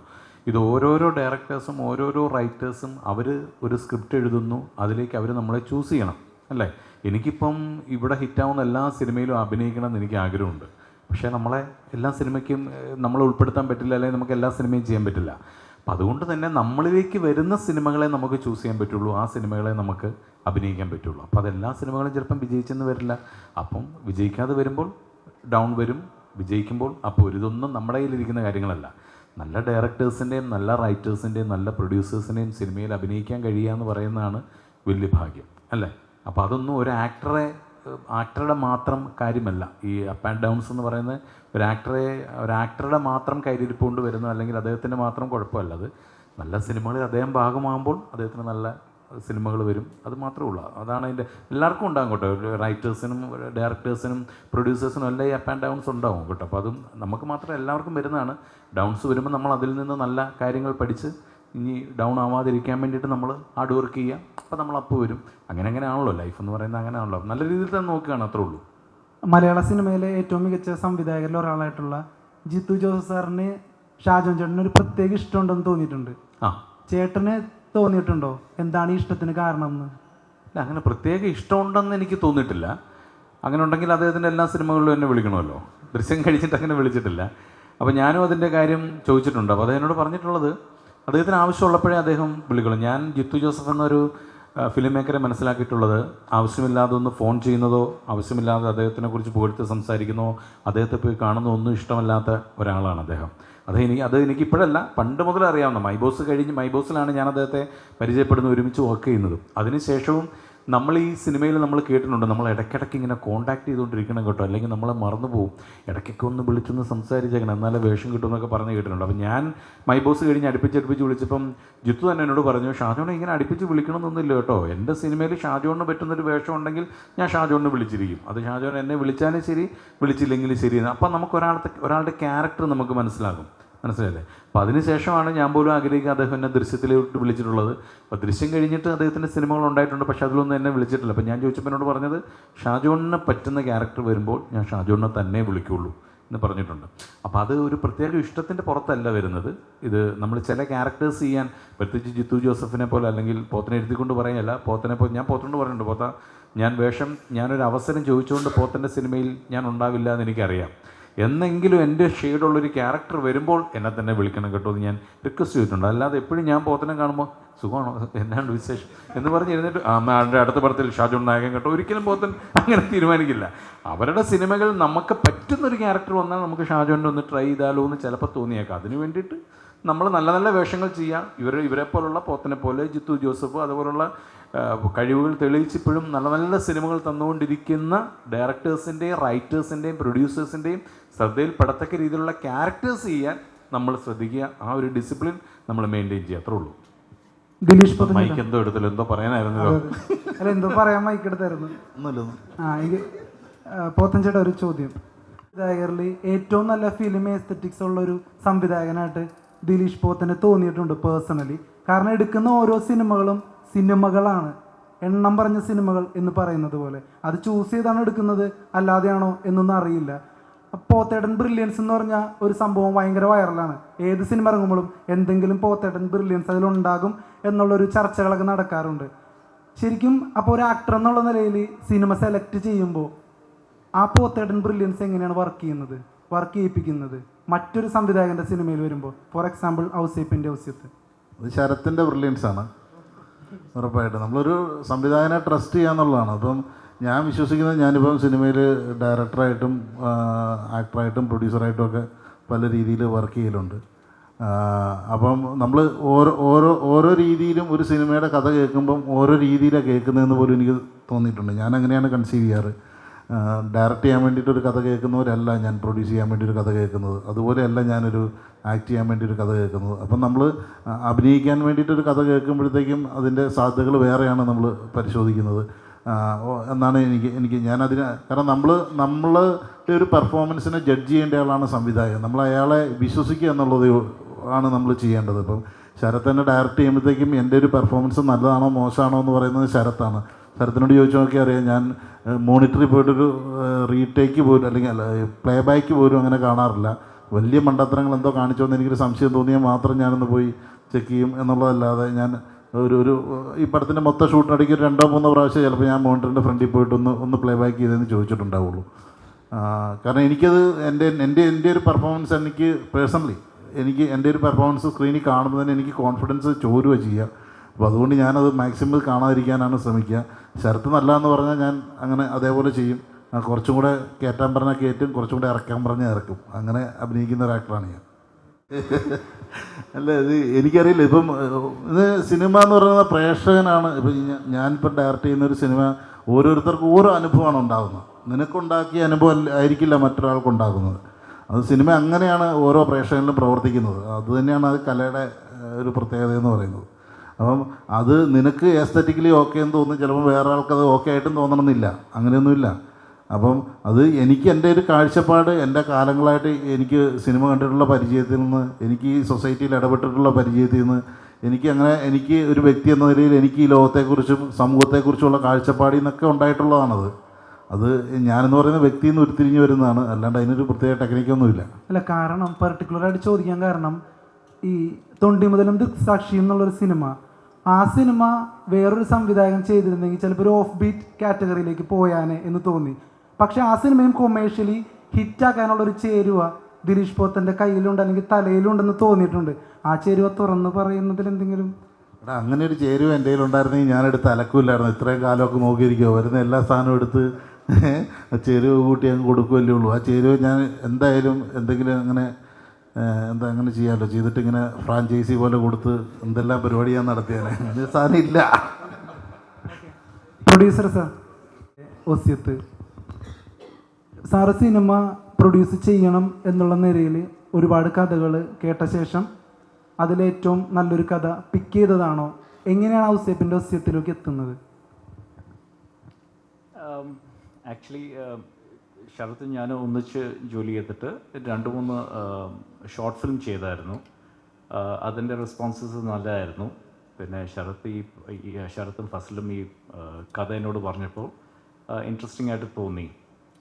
ഇത് ഓരോരോ ഡയറക്ടേഴ്സും ഓരോരോ റൈറ്റേഴ്സും അവർ ഒരു സ്ക്രിപ്റ്റ് എഴുതുന്നു, അതിലേക്ക് അവർ നമ്മളെ ചൂസ് ചെയ്യണം അല്ലേ. എനിക്കിപ്പം ഇവിടെ ഹിറ്റാവുന്ന എല്ലാ സിനിമയിലും അഭിനയിക്കണം എന്ന് എനിക്ക് ആഗ്രഹമുണ്ട്. പക്ഷേ നമ്മളെ എല്ലാ സിനിമയ്ക്കും നമ്മളെ ഉൾപ്പെടുത്താൻ പറ്റില്ല, അല്ലെങ്കിൽ നമുക്ക് എല്ലാ സിനിമയും ചെയ്യാൻ പറ്റില്ല. അപ്പം അതുകൊണ്ട് തന്നെ നമ്മളിലേക്ക് വരുന്ന സിനിമകളെ നമുക്ക് ചൂസ് ചെയ്യാൻ പറ്റുള്ളൂ, ആ സിനിമകളെ നമുക്ക് അഭിനയിക്കാൻ പറ്റുള്ളൂ. അപ്പോൾ അതെല്ലാ സിനിമകളും ചിലപ്പം വിജയിച്ചെന്ന് വരില്ല. അപ്പം വിജയിക്കാതെ വരുമ്പോൾ ഡൗൺ വരും, വിജയിക്കുമ്പോൾ അപ്പോൾ ഇതൊന്നും നമ്മുടെ കയ്യിലിരിക്കുന്ന കാര്യങ്ങളല്ല. നല്ല ഡയറക്ടേഴ്സിൻ്റെയും നല്ല റൈറ്റേഴ്സിൻ്റെയും നല്ല പ്രൊഡ്യൂസേഴ്സിൻ്റെയും സിനിമയിൽ അഭിനയിക്കാൻ കഴിയുക എന്ന് പറയുന്നതാണ് വലിയ ഭാഗ്യം അല്ലേ. അപ്പോൾ അതൊന്നും ഒരു ആക്ടറുടെ മാത്രം കാര്യമല്ല. ഈ അപ്പ് ആൻഡ് ഡൗൺസ് എന്ന് പറയുന്നത് ഒരു ആക്ടറുടെ മാത്രം കയ്യിലിരിപ്പ് കൊണ്ട് വരുന്ന, അല്ലെങ്കിൽ അദ്ദേഹത്തിൻ്റെ മാത്രം കുഴപ്പമല്ല. അത് നല്ല സിനിമകളിൽ അദ്ദേഹം ഭാഗമാകുമ്പോൾ അദ്ദേഹത്തിന് നല്ല സിനിമകൾ വരും, അത് മാത്രമേ ഉള്ളൂ. അതാണ് അതിൻ്റെ എല്ലാവർക്കും ഉണ്ടാകും കേട്ടോ. റൈറ്റേഴ്സിനും ഡയറക്ടേഴ്സിനും പ്രൊഡ്യൂസേഴ്സിനും എല്ലാം ഈ അപ്പ് ആൻഡ് ഡൗൺസ് ഉണ്ടാവും കേട്ടോ. അപ്പോൾ അതും നമുക്ക് മാത്രം എല്ലാവർക്കും വരുന്നതാണ്. ഡൗൺസ് വരുമ്പോൾ നമ്മൾ അതിൽ നിന്ന് നല്ല കാര്യങ്ങൾ പഠിച്ച് ഇനി ഡൗൺ ആവാതിരിക്കാൻ വേണ്ടിയിട്ട് നമ്മൾ ഹാർഡ് വർക്ക് ചെയ്യുക. അപ്പോൾ നമ്മൾ അപ്പോൾ വരും. അങ്ങനെയാണല്ലോ ലൈഫ് എന്ന് പറയുന്നത്. അങ്ങനെയാണല്ലോ. നല്ല രീതിയിൽ തന്നെ നോക്കുകയാണ്, അത്രേ ഉള്ളൂ. മലയാള സിനിമയിലെ ഏറ്റവും മികച്ച സംവിധായകരിൽ ഒരാളായിട്ടുള്ള ജിത്തു ജോസഫ് സാറിന് ഷാജോൺ ചേട്ടന് ഒരു പ്രത്യേക ഇഷ്ടമുണ്ടെന്ന് തോന്നിയിട്ടുണ്ട്. ചേട്ടന് തോന്നിയിട്ടുണ്ടോ? എന്താണ് ഈ ഇഷ്ടത്തിന് കാരണം എന്ന്? അല്ല, അങ്ങനെ പ്രത്യേക ഇഷ്ടമുണ്ടെന്ന് എനിക്ക് തോന്നിയിട്ടില്ല. അങ്ങനെ ഉണ്ടെങ്കിൽ അദ്ദേഹത്തിൻ്റെ എല്ലാ സിനിമകളിലും എന്നെ വിളിക്കണമല്ലോ. ദൃശ്യം കഴിച്ചിട്ട് അങ്ങനെ വിളിച്ചിട്ടില്ല. അപ്പോൾ ഞാനും അതിൻ്റെ കാര്യം ചോദിച്ചിട്ടുണ്ട്. അപ്പോൾ അദ്ദേഹം എന്നോട് പറഞ്ഞിട്ടുള്ളത്, അദ്ദേഹത്തിന് ആവശ്യമുള്ളപ്പോഴേ അദ്ദേഹം വിളിക്കുള്ളൂ. ഞാൻ ജിത്തു ജോസഫ് എന്നൊരു ഫിലിം മേക്കറെ മനസ്സിലാക്കിയിട്ടുള്ളത്, ആവശ്യമില്ലാതെ ഒന്ന് ഫോൺ ചെയ്യുന്നതോ ആവശ്യമില്ലാതെ അദ്ദേഹത്തിനെ കുറിച്ച് പുകഴ്ത്തി സംസാരിക്കുന്നതോ അദ്ദേഹത്തെ പോയി കാണുന്നതോ ഒന്നും ഇഷ്ടമല്ലാത്ത ഒരാളാണ് അദ്ദേഹം. അത് എനിക്കിപ്പോഴല്ല, പണ്ട് മുതലേ അറിയാവുന്ന. മൈ ബോസിലാണ് ഞാൻ അദ്ദേഹത്തെ പരിചയപ്പെടുന്നത്, ഒരുമിച്ച് വർക്ക് ചെയ്യുന്നതും. അതിനുശേഷവും നമ്മൾ ഈ സിനിമയിൽ നമ്മൾ കേട്ടിട്ടുണ്ട്, നമ്മൾ ഇടയ്ക്കിടയ്ക്ക് ഇങ്ങനെ കോൺടാക്ട് ചെയ്തുകൊണ്ടിരിക്കണം കേട്ടോ, അല്ലെങ്കിൽ നമ്മളെ മറന്നു പോകും. ഇടയ്ക്കൊക്കെ ഒന്ന് വിളിച്ചൊന്ന് സംസാരിച്ചേക്കണം, എന്നാലേ വേഷം കിട്ടുമെന്നൊക്കെ പറഞ്ഞ് കേട്ടിട്ടുണ്ട്. അപ്പം ഞാൻ മൈ ബോസ് കഴിഞ്ഞ് അടുപ്പിച്ച് വിളിച്ചപ്പം ജിത്തു തന്നെ എന്നോട് പറഞ്ഞു, ഷാജോനെ ഇങ്ങനെ അടുപ്പിച്ച് വിളിക്കണമെന്നൊന്നുമില്ല കേട്ടോ. എൻ്റെ സിനിമയിൽ ഷാജോണിന് പറ്റുന്നൊരു വേഷം ഉണ്ടെങ്കിൽ ഞാൻ ഷാജോണിനെ വിളിച്ചിരിക്കും. അത് ഷാജോൻ എന്നെ വിളിച്ചാലും ശരി, വിളിച്ചില്ലെങ്കിലും ശരി. അപ്പം നമുക്ക് ഒരാളുടെ ക്യാരക്ടർ നമുക്ക് മനസ്സിലായില്ലേ. അപ്പോൾ അതിനുശേഷമാണ് ഞാൻ പോലും ആഗ്രഹിക്കുക അദ്ദേഹം എന്നെ ദൃശ്യത്തിലോട്ട് വിളിച്ചിട്ടുള്ളത്. അപ്പോൾ ദൃശ്യം കഴിഞ്ഞിട്ട് അദ്ദേഹത്തിൻ്റെ സിനിമകൾ ഉണ്ടായിട്ടുണ്ട്, പക്ഷേ അതിലൊന്നും എന്നെ വിളിച്ചിട്ടില്ല. അപ്പോൾ ഞാൻ ചോദിച്ചപ്പോൾ എന്നോട് പറഞ്ഞത്, ഷാജോണിന് പറ്റുന്ന ക്യാരക്ടർ വരുമ്പോൾ ഞാൻ ഷാജോണിനെ തന്നെ വിളിക്കുകയുള്ളൂ എന്ന് പറഞ്ഞിട്ടുണ്ട്. അപ്പോൾ അത് ഒരു പ്രത്യേക ഇഷ്ടത്തിൻ്റെ പുറത്തല്ല വരുന്നത്. ഇത് നമ്മൾ ചില ക്യാരക്ടേഴ്സ് ചെയ്യാൻ, പ്രത്യേകിച്ച് ജിത്തു ജോസഫിനെ പോലെ, അല്ലെങ്കിൽ പോത്തനെ എഴുതിക്കൊണ്ട് പറയല്ല, ഞാൻ പോത്തനോട് പറയുന്നുണ്ട്, ഞാനൊരു അവസരം ചോദിച്ചുകൊണ്ട് പോത്തൻ്റെ സിനിമയിൽ ഞാൻ ഉണ്ടാവില്ല എന്ന് എനിക്കറിയാം. എന്നെങ്കിലും എൻ്റെ ഷെയ്ഡുള്ളൊരു ക്യാരക്ടർ വരുമ്പോൾ എന്നെ തന്നെ വിളിക്കണം കേട്ടോ എന്ന് ഞാൻ റിക്വസ്റ്റ് ചെയ്തിട്ടുണ്ട്. അല്ലാതെ എപ്പോഴും ഞാൻ പോത്തനെ കാണുമ്പോൾ സുഖമാണോ, എന്നാണ്ട് വിശേഷം എന്ന് പറഞ്ഞ് ഇരുന്നിട്ട് അമ്മയുടെ അടുത്ത പടത്തിൽ ഷാജോൺ നായകൻ കേട്ടോ, ഒരിക്കലും പോത്തൻ അങ്ങനെ തീരുമാനിക്കില്ല. അവരുടെ സിനിമകൾ നമുക്ക് പറ്റുന്നൊരു ക്യാരക്ടർ വന്നാൽ നമുക്ക് ഷാജോൻ്റെ ഒന്ന് ട്രൈ ചെയ്താലോ എന്ന് ചിലപ്പോൾ തോന്നിയേക്കാം. അതിന് വേണ്ടിയിട്ട് നമ്മൾ നല്ല നല്ല വേഷങ്ങൾ ചെയ്യാം. ഇവരെ പോലുള്ള പോത്തനെ പോലെ ജിത്തു ജോസഫ് അതുപോലുള്ള കഴിവുകൾ തെളിയിച്ചിപ്പോഴും നല്ല നല്ല സിനിമകൾ തന്നുകൊണ്ടിരിക്കുന്ന ഡയറക്ടേഴ്സിൻ്റെയും റൈറ്റേഴ്സിൻ്റെയും പ്രൊഡ്യൂസേഴ്സിൻ്റെയും ശ്രദ്ധയിൽപ്പെടത്തക്ക രീതിയിലുള്ള ക്യാരക്ടേഴ്സ് ചെയ്യാൻ നമ്മൾ ശ്രദ്ധിക്കുക. ആ ഒരു ഡിസിപ്ലിൻ നമ്മൾ മെയിൻറ്റെയിൻ ചെയ്യുക, അത്രേ ഉള്ളൂ. ദിലീഷ് മൈക്ക് എന്തോ എടുത്തല്ലോ, എന്തോ പറയാനായിരുന്നല്ലോ. അല്ല, എന്തോ പറയാൻ മൈക്ക് എടുത്തായിരുന്നു. എനിക്ക് പോത്തൻ ചേട്ടാ ഒരു ചോദ്യം. സംവിധായകരിൽ ഏറ്റവും നല്ല ഫിലിം എസ്തെറ്റിക്സ് ഉള്ള ഒരു സംവിധായകനായിട്ട് ദിലീഷ് പോത്തനെ തോന്നിയിട്ടുണ്ട് പേഴ്സണലി. കാരണം എടുക്കുന്ന ഓരോ സിനിമകളാണ്, എണ്ണം പറഞ്ഞ സിനിമകൾ എന്ന് പറയുന്നത് പോലെ. അത് ചൂസ് ചെയ്താണ് എടുക്കുന്നത്, അല്ലാതെയാണോ എന്നൊന്നും അറിയില്ല. പോത്തേട്ടൻ ബ്രില്യൻസ് എന്ന് പറഞ്ഞാൽ ഒരു സംഭവം ഭയങ്കര വൈറലാണ്. ഏത് സിനിമ ഇറങ്ങുമ്പോഴും എന്തെങ്കിലും പോത്തേട്ടൻ ബ്രില്യൻസ് അതിലുണ്ടാകും എന്നുള്ളൊരു ചർച്ചകളൊക്കെ നടക്കാറുണ്ട്. ശരിക്കും അപ്പോൾ ഒരു ആക്ടർ എന്നുള്ള നിലയിൽ സിനിമ സെലക്ട് ചെയ്യുമ്പോൾ ആ പോത്തേട്ടൻ ബ്രില്യൻസ് എങ്ങനെയാണ് വർക്ക് ചെയ്യിപ്പിക്കുന്നത് മറ്റൊരു സംവിധായകൻ്റെ സിനിമയിൽ വരുമ്പോൾ? ഫോർ എക്സാമ്പിൾ ഔസേപ്പിൻ്റെ ഔസ്യത്ത്. അത് ശരത്തിൻ്റെ ബ്രില്യൻസാണ് ഉറപ്പായിട്ടും. നമ്മളൊരു സംവിധായകനെ ട്രസ്റ്റ് ചെയ്യുക എന്നുള്ളതാണ്. അപ്പം ഞാൻ വിശ്വസിക്കുന്നത്, ഞാനിപ്പം സിനിമയിൽ ഡയറക്ടറായിട്ടും ആക്ടറായിട്ടും പ്രൊഡ്യൂസറായിട്ടും ഒക്കെ പല രീതിയിൽ വർക്ക് ചെയ്യലുണ്ട്. അപ്പം നമ്മൾ ഓരോ രീതിയിലും ഒരു സിനിമയുടെ കഥ കേൾക്കുമ്പം ഓരോ രീതിയിലാണ് കേൾക്കുന്നതെന്ന് പോലും എനിക്ക് തോന്നിയിട്ടുണ്ട്. ഞാൻ അങ്ങനെയാണ് കൺസീവ് ചെയ്യാറ്. ഡയറക്റ്റ് ചെയ്യാൻ വേണ്ടിയിട്ടൊരു കഥ കേൾക്കുന്നവരല്ല ഞാൻ പ്രൊഡ്യൂസ് ചെയ്യാൻ വേണ്ടി ഒരു കഥ കേൾക്കുന്നത്. അതുപോലെയല്ല ഞാനൊരു ആക്ട് ചെയ്യാൻ വേണ്ടി ഒരു കഥ കേൾക്കുന്നത്. അപ്പം നമ്മൾ അഭിനയിക്കാൻ വേണ്ടിയിട്ടൊരു കഥ കേൾക്കുമ്പോഴത്തേക്കും അതിൻ്റെ സാധ്യതകൾ വേറെയാണ് നമ്മൾ പരിശോധിക്കുന്നത് എന്നാണ് ഞാനതിന്. കാരണം നമ്മളുടെ ഒരു പെർഫോമൻസിനെ ജഡ്ജ് ചെയ്യേണ്ട ആളാണ് സംവിധായകൻ. നമ്മൾ അയാളെ വിശ്വസിക്കുക എന്നുള്ളത് ആണ് നമ്മൾ ചെയ്യേണ്ടത്. ഇപ്പം ശരത്ത് തന്നെ ഡയറക്റ്റ് ചെയ്യുമ്പോഴത്തേക്കും എൻ്റെ ഒരു പെർഫോമൻസ് നല്ലതാണോ മോശമാണോ എന്ന് പറയുന്നത് ശരത്താണ്. ശരത്തിനോട് ചോദിച്ചു നോക്കിയാൽ അറിയാം, ഞാൻ മോണിറ്ററിൽ പോയിട്ടൊരു റീടേക്ക് പോലും അല്ലെങ്കിൽ പ്ലേ ബാക്ക് പോലും അങ്ങനെ കാണാറില്ല. വലിയ മണ്ടത്തരങ്ങൾ എന്തോ കാണിച്ചോന്ന് എനിക്കൊരു സംശയം തോന്നിയാൽ മാത്രം ഞാനൊന്ന് പോയി ചെക്ക് ചെയ്യും എന്നുള്ളതല്ലാതെ ഞാൻ ഒരു ഈ പടത്തിൻ്റെ മൊത്തം ഷൂട്ടിനിടയ്ക്ക് ഒരു 2-3 പ്രാവശ്യം ചിലപ്പോൾ ഞാൻ മോണിറ്ററിൻ്റെ ഫ്രണ്ടിൽ പോയിട്ട് ഒന്ന് പ്ലേ ബാക്ക് ചെയ്തതെന്ന് ചോദിച്ചിട്ടുണ്ടാവുള്ളൂ. കാരണം എനിക്കത് എൻ്റെ ഒരു പെർഫോമൻസ് എനിക്ക് പേഴ്സണലി എൻ്റെ ഒരു പെർഫോമൻസ് സ്ക്രീനിൽ കാണുമ്പോൾ തന്നെ എനിക്ക് കോൺഫിഡൻസ് ചോരുക ചെയ്യുക. അപ്പോൾ അതുകൊണ്ട് ഞാനത് മാക്സിമം കാണാതിരിക്കാനാണ് ശ്രമിക്കുക. ശരത്ത് നല്ല എന്ന് പറഞ്ഞാൽ ഞാൻ അങ്ങനെ അതേപോലെ ചെയ്യും. കുറച്ചും കൂടെ കയറ്റാൻ പറഞ്ഞാൽ കയറ്റും, കുറച്ചും കൂടെ ഇറക്കാൻ പറഞ്ഞാൽ ഇറക്കും. അങ്ങനെ അഭിനയിക്കുന്ന ഒരു ആക്ടറാണ് ഞാൻ. അല്ല, ഇത് എനിക്കറിയില്ല. ഇപ്പം ഇത് സിനിമ എന്ന് പറയുന്ന പ്രേക്ഷകനാണ്. ഇപ്പം ഞാനിപ്പം ഡയറക്റ്റ് ചെയ്യുന്നൊരു സിനിമ ഓരോരുത്തർക്കും ഓരോ അനുഭവമാണ് ഉണ്ടാകുന്നത്. നിനക്കുണ്ടാക്കിയ അനുഭവം ആയിരിക്കില്ല മറ്റൊരാൾക്കുണ്ടാകുന്നത്. അത് സിനിമ അങ്ങനെയാണ് ഓരോ പ്രേക്ഷകനിലും പ്രവർത്തിക്കുന്നത്. അതുതന്നെയാണ് അത് കലയുടെ ഒരു പ്രത്യേകത എന്ന് പറയുന്നത്. അപ്പം അത് നിനക്ക് എസ്തറ്റിക്കലി ഓക്കെ എന്ന് തോന്നും, ചിലപ്പോൾ വേറെ ആൾക്കത് ഓക്കെ ആയിട്ടും തോന്നണമെന്നില്ല, അങ്ങനെയൊന്നുമില്ല. അപ്പം അത് എൻ്റെ ഒരു കാഴ്ചപ്പാട്, എൻ്റെ കാലങ്ങളായിട്ട് എനിക്ക് സിനിമ കണ്ടിട്ടുള്ള പരിചയത്തിൽ നിന്ന്, എനിക്ക് ഈ സൊസൈറ്റിയിൽ ഇടപെട്ടിട്ടുള്ള പരിചയത്തിൽ നിന്ന്, എനിക്ക് ഒരു വ്യക്തി എന്ന നിലയിൽ എനിക്ക് ഈ ലോകത്തെക്കുറിച്ചും സമൂഹത്തെക്കുറിച്ചുള്ള കാഴ്ചപ്പാടിൽ നിന്നൊക്കെ ഉണ്ടായിട്ടുള്ളതാണത്. അത് ഞാനെന്ന് പറയുന്ന വ്യക്തിയിൽ നിന്ന് ഉരുത്തിരിഞ്ഞ് വരുന്നതാണ്, അല്ലാണ്ട് അതിനൊരു പ്രത്യേക ടെക്നിക്കൊന്നുമില്ല. അല്ല, കാരണം പെർട്ടിക്കുലറായിട്ട് ചോദിക്കാൻ കാരണം ഈ തൊണ്ടി മുതലും ദൃക്സാക്ഷി എന്നുള്ളൊരു സിനിമ, ആ സിനിമ വേറൊരു സംവിധായകൻ ചെയ്തിരുന്നെങ്കിൽ ചിലപ്പോൾ ഒരു ഓഫ് ബീറ്റ് കാറ്റഗറിയിലേക്ക് പോയാനെ എന്ന് തോന്നി. പക്ഷെ ആ സിനിമയും കൊമേഴ്ഷ്യലി ഹിറ്റാക്കാനുള്ളൊരു ചേരുവ ദിലീഷ് പോത്തൻ്റെ കയ്യിലുണ്ട് അല്ലെങ്കിൽ തലയിലുണ്ടെന്ന് തോന്നിയിട്ടുണ്ട്. ആ ചേരുവ തുറന്ന് പറയുന്നതിൽ എന്തെങ്കിലും? അങ്ങനെ ഒരു ചേരുവ എൻ്റെ കയ്യിലുണ്ടായിരുന്നെങ്കിൽ ഞാനെടുത്ത് അലക്കില്ലായിരുന്നു. ഇത്രയും കാലമൊക്കെ നോക്കിയിരിക്കുമോ, വരുന്ന എല്ലാ സാധനവും എടുത്ത് ചേരുവ കൂട്ടി അങ്ങ് കൊടുക്കുകയല്ലേ ഉള്ളൂ. ആ ചേരുവ ഞാൻ എന്തായാലും എന്തെങ്കിലും അങ്ങനെ ചെയ്യാമല്ലോ, ചെയ്തിട്ട് ഇങ്ങനെ ഫ്രാഞ്ചൈസി പോലെ കൊടുത്ത് എന്തെല്ലാം പരിപാടി ഞാൻ നടത്തിയാലേ. അങ്ങനെ സാധനം ഇല്ല. പ്രൊഡ്യൂസർ സാർ, ഒസ്യത്ത് സാറ് സിനിമ പ്രൊഡ്യൂസ് ചെയ്യണം എന്നുള്ള നിലയിൽ ഒരുപാട് കഥകൾ കേട്ട ശേഷം അതിലേറ്റവും നല്ലൊരു കഥ പിക്ക് ചെയ്തതാണോ? എങ്ങനെയാണ് ഔസേപ്പിൻ്റെ ഒസ്യത്തിലേക്ക് എത്തുന്നത്? ആക്ച്വലി ശരത്ത് ഞാൻ ഒന്നിച്ച് ജോലി ചെയ്തിട്ട് 2-3 ഷോർട്ട് ഫിലിം ചെയ്തായിരുന്നു. അതിൻ്റെ റെസ്പോൺസസ് നല്ലതായിരുന്നു. പിന്നെ ശരത്തും ഫസലും ഈ കഥ എന്നോട് പറഞ്ഞപ്പോൾ ഇൻട്രസ്റ്റിംഗ് ആയിട്ട് തോന്നി.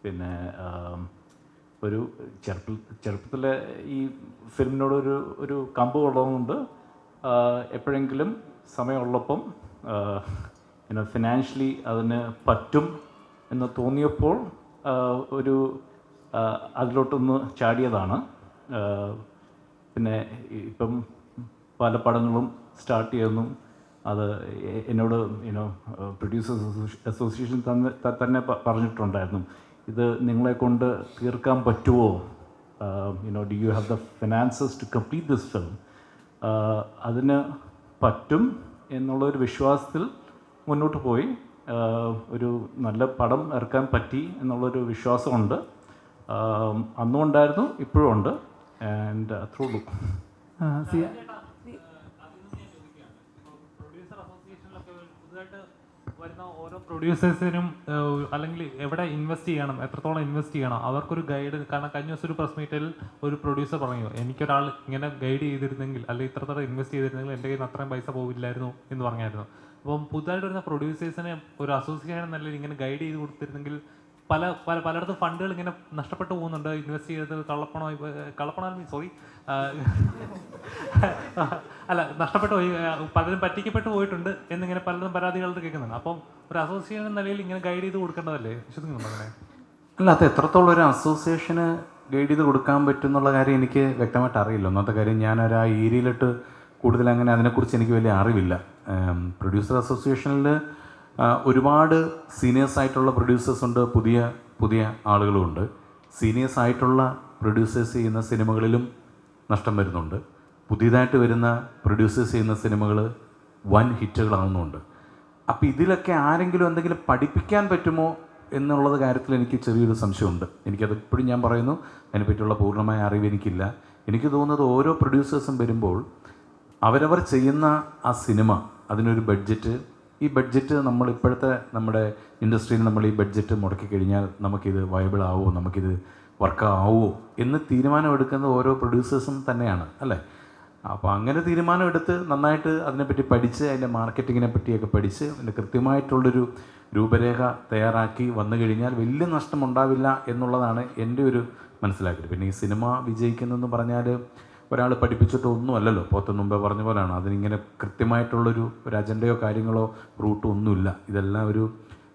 പിന്നെ ഒരു ചെറുപ്പത്തിലെ ഈ ഫിലിമിനോട് ഒരു കമ്പ് ഉള്ളതുകൊണ്ട് എപ്പോഴെങ്കിലും സമയമുള്ളപ്പം ഫിനാൻഷ്യലി അതിന് പറ്റും എന്ന് തോന്നിയപ്പോൾ അതിലോട്ടൊന്ന് ചാടിയതാണ്. പിന്നെ ഇപ്പം പല പടങ്ങളും സ്റ്റാർട്ട് ചെയ്യുന്നു. അത് എന്നോട് പ്രൊഡ്യൂസേഴ്സ് അസോസിയേഷൻ തന്നെ പറഞ്ഞിട്ടുണ്ടായിരുന്നു, ഇത് നിങ്ങളെ കൊണ്ട് തീർക്കാൻ പറ്റുമോ, do you have the finances to complete this film. അതിന് പറ്റും എന്നുള്ളൊരു വിശ്വാസത്തിൽ മുന്നോട്ട് പോയി. ഒരു നല്ല പടം ഇറക്കാൻ പറ്റി എന്നുള്ളൊരു വിശ്വാസമുണ്ട്. അന്നും ഉണ്ടായിരുന്നു, ഇപ്പോഴും ഉണ്ട്. ആൻഡ് അത്രേ ഉള്ളൂ. വരുന്ന ഓരോ പ്രൊഡ്യൂസേഴ്സിനും അല്ലെങ്കിൽ എവിടെ ഇൻവെസ്റ്റ് ചെയ്യണം, എത്രത്തോളം ഇൻവെസ്റ്റ് ചെയ്യണം, അവർക്കൊരു ഗൈഡ്. കാരണം കഴിഞ്ഞ ദിവസം ഒരു പ്രസ് മീറ്റിൽ ഒരു പ്രൊഡ്യൂസർ പറഞ്ഞു, എനിക്കൊരാൾ ഇങ്ങനെ ഗൈഡ് ചെയ്തിരുന്നെങ്കിൽ അല്ലെങ്കിൽ ഇത്രത്തോളം ഇൻവെസ്റ്റ് ചെയ്തിരുന്നെങ്കിൽ എൻ്റെ കയ്യിൽ നിന്ന് അത്രയും പൈസ പോവില്ലായിരുന്നു എന്ന് പറഞ്ഞായിരുന്നു. അപ്പം പുതുതായിട്ട് വരുന്ന പ്രൊഡ്യൂസേഴ്സിനെ ഒരു അസോസിയേഷൻ നല്ല ഇങ്ങനെ ഗൈഡ് ചെയ്ത് കൊടുത്തിരുന്നെങ്കിൽ പലയിടത്തും ഫണ്ടുകൾ ഇങ്ങനെ നഷ്ടപ്പെട്ടു പോകുന്നുണ്ട്. ഇൻവെസ്റ്റ് ചെയ്തത് നഷ്ടപ്പെട്ടു പോയി, പലരും പറ്റിക്കപ്പെട്ടു പോയിട്ടുണ്ട് എന്നിങ്ങനെ പലരും പരാതികളുടെ കേൾക്കുന്നുണ്ട്. അപ്പം ഒരു അസോസിയേഷൻ നിലയിൽ ഇങ്ങനെ ഗൈഡ് ചെയ്ത് കൊടുക്കേണ്ടതല്ലേ, വിശ്വസിക്കുന്നുണ്ടോ അങ്ങനെ? അല്ല, അത് എത്രത്തോളം ഒരു അസോസിയേഷന് ഗൈഡ് ചെയ്ത് കൊടുക്കാൻ പറ്റും എന്നുള്ള കാര്യം എനിക്ക് വ്യക്തമായിട്ട് അറിയില്ല. ഒന്നാമത്തെ കാര്യം, ഞാനൊരു ആ ഏരിയയിലിട്ട് കൂടുതൽ അങ്ങനെ അതിനെക്കുറിച്ച് എനിക്ക് വലിയ അറിവില്ല. പ്രൊഡ്യൂസർ അസോസിയേഷനിൽ ഒരുപാട് സീനിയേഴ്സായിട്ടുള്ള പ്രൊഡ്യൂസേഴ്സ് ഉണ്ട്, പുതിയ ആളുകളുമുണ്ട്. സീനിയേഴ്സായിട്ടുള്ള പ്രൊഡ്യൂസേഴ്സ് ചെയ്യുന്ന സിനിമകളിലും നഷ്ടം വരുന്നുണ്ട്. പുതിയതായിട്ട് വരുന്ന പ്രൊഡ്യൂസേഴ്സ് ചെയ്യുന്ന സിനിമകൾ വൻ ഹിറ്റുകളാവുന്നുണ്ട്. അപ്പോൾ ഇതിലൊക്കെ ആരെങ്കിലും എന്തെങ്കിലും പഠിപ്പിക്കാൻ പറ്റുമോ എന്നുള്ളത് കാര്യത്തിൽ എനിക്ക് ചെറിയൊരു സംശയമുണ്ട്. എനിക്കത് ഇപ്പോഴും ഞാൻ പറയുന്നു, അതിനെപ്പറ്റിയുള്ള പൂർണ്ണമായ അറിവ് എനിക്കില്ല. എനിക്ക് തോന്നുന്നത് ഓരോ പ്രൊഡ്യൂസേഴ്സും വരുമ്പോൾ അവരവർ ചെയ്യുന്ന ആ സിനിമ, അതിനൊരു ബഡ്ജറ്റ്, ഈ ബഡ്ജറ്റ് നമ്മൾ ഇപ്പോഴത്തെ നമ്മുടെ ഇൻഡസ്ട്രിയിൽ നമ്മൾ ഈ ബഡ്ജറ്റ് മുടക്കി കഴിഞ്ഞാൽ നമുക്കിത് വയബിൾ ആവുമോ, നമുക്കിത് വർക്കാവുമോ എന്ന് തീരുമാനമെടുക്കുന്നത് ഓരോ പ്രൊഡ്യൂസേഴ്സും തന്നെയാണ്, അല്ലേ? അപ്പോൾ അങ്ങനെ തീരുമാനമെടുത്ത് നന്നായിട്ട് അതിനെപ്പറ്റി പഠിച്ച് അതിൻ്റെ മാർക്കറ്റിങ്ങിനെ പറ്റിയൊക്കെ പഠിച്ച് അതിൻ്റെ കൃത്യമായിട്ടുള്ളൊരു രൂപരേഖ തയ്യാറാക്കി വന്നു കഴിഞ്ഞാൽ വലിയ നഷ്ടമുണ്ടാവില്ല എന്നുള്ളതാണ് എൻ്റെ ഒരു മനസ്സിലാക്കൽ. പിന്നെ ഈ സിനിമ വിജയിക്കുന്നതെന്ന് പറഞ്ഞാൽ ഒരാൾ പഠിപ്പിച്ചിട്ട് ഒന്നും അല്ലല്ലോ, പോത്ത മുമ്പേ പറഞ്ഞ പോലെയാണ്. അതിനിങ്ങനെ കൃത്യമായിട്ടുള്ളൊരു അജണ്ടയോ കാര്യങ്ങളോ റൂട്ടോ ഒന്നുമില്ല. ഇതെല്ലാം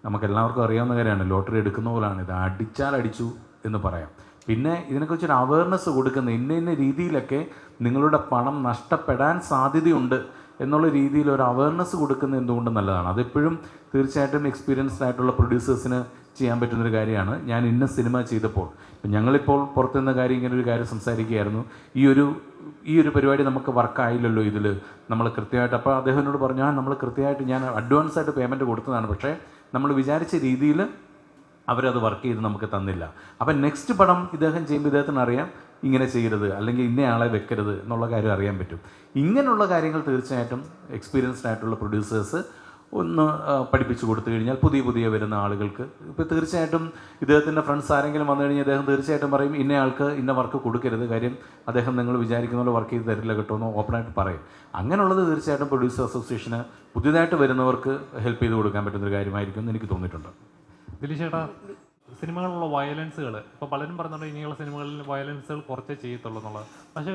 നമുക്കെല്ലാവർക്കും അറിയാവുന്ന കാര്യമാണ്. ലോട്ടറി എടുക്കുന്ന പോലെയാണ്. ഇത് അടിച്ചാൽ അടിച്ചു എന്ന് പറയാം. പിന്നെ ഇതിനെക്കുറിച്ചൊരു അവയർനെസ് കൊടുക്കുന്ന ഇന്ന രീതിയിലൊക്കെ നിങ്ങളുടെ പണം നഷ്ടപ്പെടാൻ സാധ്യതയുണ്ട് എന്നുള്ള രീതിയിൽ ഒരു അവയർനെസ് കൊടുക്കുന്നത് എന്തുകൊണ്ടും നല്ലതാണ്. അതെപ്പോഴും തീർച്ചയായിട്ടും എക്സ്പീരിയൻസ്ഡ് ആയിട്ടുള്ള പ്രൊഡ്യൂസേഴ്സിന് ചെയ്യാൻ പറ്റുന്നൊരു കാര്യമാണ്. ഞാൻ ഇന്ന സിനിമ ചെയ്തപ്പോൾ, ഞങ്ങളിപ്പോൾ പുറത്തുനിന്ന കാര്യം ഇങ്ങനെ ഒരു കാര്യം സംസാരിക്കുകയായിരുന്നു, ഈ ഒരു പരിപാടി നമുക്ക് വർക്കായില്ലല്ലോ ഇതിൽ നമ്മൾ കൃത്യമായിട്ട്. അപ്പോൾ അദ്ദേഹം എന്നോട് പറഞ്ഞു, നമ്മൾ കൃത്യമായിട്ട് ഞാൻ അഡ്വാൻസായിട്ട് പേയ്മെൻറ്റ് കൊടുത്തതാണ്, പക്ഷേ നമ്മൾ വിചാരിച്ച രീതിയിൽ അവരത് വർക്ക് ചെയ്ത് നമുക്ക് തന്നില്ല. അപ്പം നെക്സ്റ്റ് പടം ഇദ്ദേഹം ചെയ്യുമ്പോൾ ഇദ്ദേഹത്തിന് അറിയാം ഇങ്ങനെ ചെയ്യരുത്, അല്ലെങ്കിൽ ഇന്നയാളെ വെക്കരുത് എന്നുള്ള കാര്യം അറിയാൻ പറ്റും. ഇങ്ങനെയുള്ള കാര്യങ്ങൾ തീർച്ചയായിട്ടും എക്സ്പീരിയൻസ്ഡ് ആയിട്ടുള്ള പ്രൊഡ്യൂസേഴ്സ് ഒന്ന് പഠിപ്പിച്ചു കൊടുത്തു കഴിഞ്ഞാൽ പുതിയ വരുന്ന ആളുകൾക്ക്, ഇപ്പോൾ തീർച്ചയായിട്ടും ഇദ്ദേഹത്തിൻ്റെ ഫ്രണ്ട്സ് ആരെങ്കിലും വന്നു കഴിഞ്ഞാൽ അദ്ദേഹം തീർച്ചയായിട്ടും പറയും ഇന്നയാൾക്ക് ഇന്ന വർക്ക് കൊടുക്കരുത്, കാര്യം അദ്ദേഹം നിങ്ങൾ വിചാരിക്കുന്ന പോലെ വർക്ക് ചെയ്ത് തരില്ല കേട്ടോ എന്ന് ഓപ്പണായിട്ട് പറയും. അങ്ങനെയുള്ളത് തീർച്ചയായിട്ടും പ്രൊഡ്യൂസർ അസോസിയേഷന് പുതിയതായിട്ട് വരുന്നവർക്ക് ഹെൽപ്പ് ചെയ്ത് കൊടുക്കാൻ പറ്റുന്നൊരു കാര്യമായിരിക്കും എന്ന് എനിക്ക് തോന്നിയിട്ടുണ്ട്. ദിലീഷേട്ടാ, സിനിമകളിലുള്ള വയലൻസുകൾ ഇപ്പോൾ പലരും പറയുന്നുണ്ട് ഇനിയുള്ള സിനിമകളിൽ വയലൻസുകൾ കുറച്ചേ ചെയ്യത്തുള്ളൂ എന്നുള്ളത്. പക്ഷേ